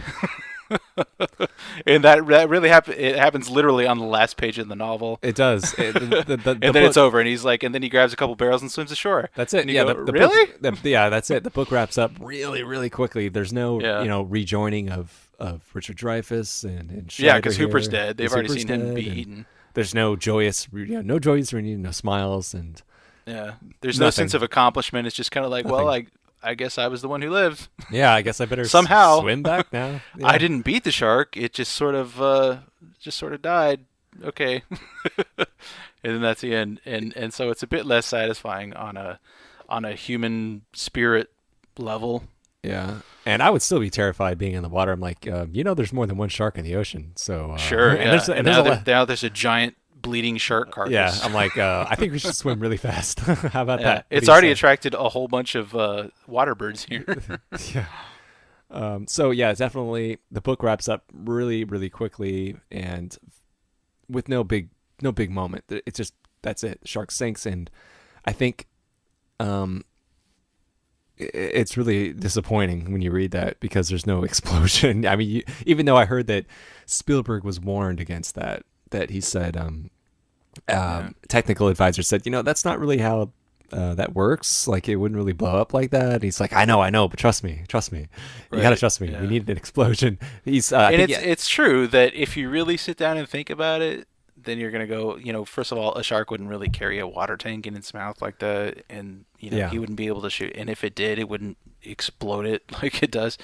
And that really happens. It happens literally on the last page of the novel.
It does.
And then it's over, and he's like, and then he grabs a couple barrels and swims ashore.
That's it.
And
yeah.
Go, really?
That's it. The book wraps up really, really quickly. There's no, rejoining of Richard Dreyfuss and
because Hooper's dead. They've already seen him be eaten.
There's no joyous reunion, no smiles, and
there's no sense of accomplishment. It's just kind of like, nothing. I guess I was the one who lived.
Yeah, I guess I better
somehow
swim back now. Yeah.
I didn't beat the shark. It just sort of died. Okay. And then that's the end. And so it's a bit less satisfying on a human spirit level.
Yeah. And I would still be terrified being in the water. I'm like, there's more than one shark in the ocean. So
sure. And now there's a giant bleeding shark carcass.
Yeah, I'm like, I think we should swim really fast. How about that?
It's already attracted a whole bunch of water birds here.
Yeah. So yeah, definitely the book wraps up really, really quickly and with no big moment. It's just that's it. The shark sinks, and I think it's really disappointing when you read that because there's no explosion. I mean, even though I heard that Spielberg was warned against that he said technical advisor said, that's not really how that works. Like it wouldn't really blow up like that. And he's like, I know, but trust me, you gotta trust me. We need an explosion. He's
and it's true that if you really sit down and think about it, then you're gonna go, first of all, a shark wouldn't really carry a water tank in its mouth like that, and he wouldn't be able to shoot, and if it did, it wouldn't explode it like it does.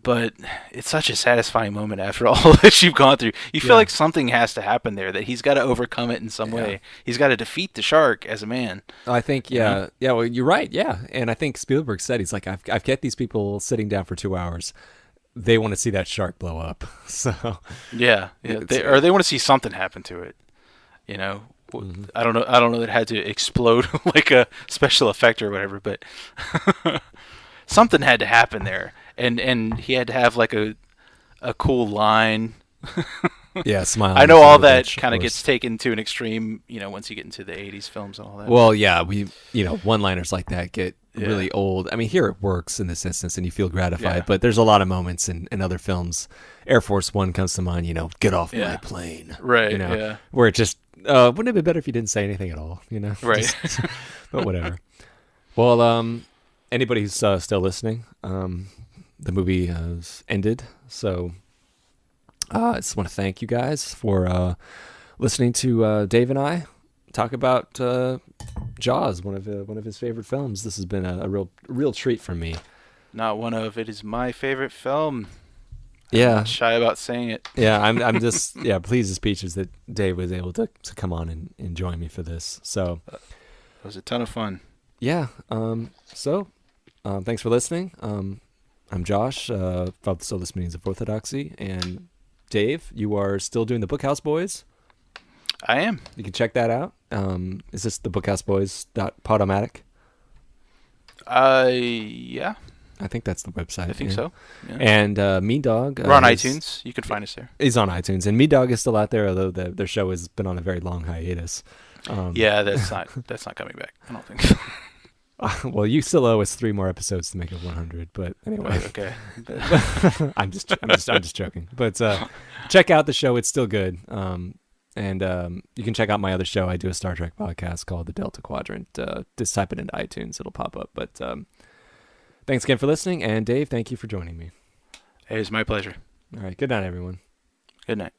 But it's such a satisfying moment after all that you've gone through. You feel like something has to happen there, that he's got to overcome it in some way. He's got to defeat the shark as a man.
I think, well, you're right, and I think Spielberg said, he's like, I've kept these people sitting down for 2 hours. They want to see that shark blow up. So
they want to see something happen to it. Mm-hmm. I don't know that it had to explode like a special effect or whatever, but something had to happen there. And he had to have like a cool line.
Smile.
I know all that kind of gets taken to an extreme, once you get into the 80s films and all that.
Well, one-liners like that get really old. I mean, here it works in this instance and you feel gratified, but there's a lot of moments in other films. Air Force One comes to mind, get off my plane.
Right,
where it just, wouldn't it be better if you didn't say anything at all,
Right.
But whatever. Well, anybody who's still listening, the movie has ended, so I just want to thank you guys for listening to Dave and I talk about Jaws, one of his favorite films. This has been a real treat for me.
Not one of, it is my favorite film.
Yeah,
I'm not shy about saying it.
Yeah, I'm just pleased as peaches that Dave was able to come on and join me for this. So
it was a ton of fun.
Yeah. Thanks for listening. I'm Josh, from the Soulless Minions of Orthodoxy, and Dave, you are still doing the Bookhouse Boys.
I am.
You can check that out. Is this the bookhouseboys.podomatic?
Yeah.
I think that's the website.
I think so. Yeah.
And Meandawg.
We're on iTunes. You can find us there.
He's on iTunes, and Meandawg is still out there, although their show has been on a very long hiatus.
That's not coming back. I don't think so.
Well, you still owe us 3 more episodes to make it 100, but anyway.
Okay.
I'm just joking. But check out the show; it's still good. And you can check out my other show. I do a Star Trek podcast called The Delta Quadrant. Just type it into iTunes; it'll pop up. But thanks again for listening, and Dave, thank you for joining me.
Hey, it's my pleasure.
All right, good night, everyone.
Good night.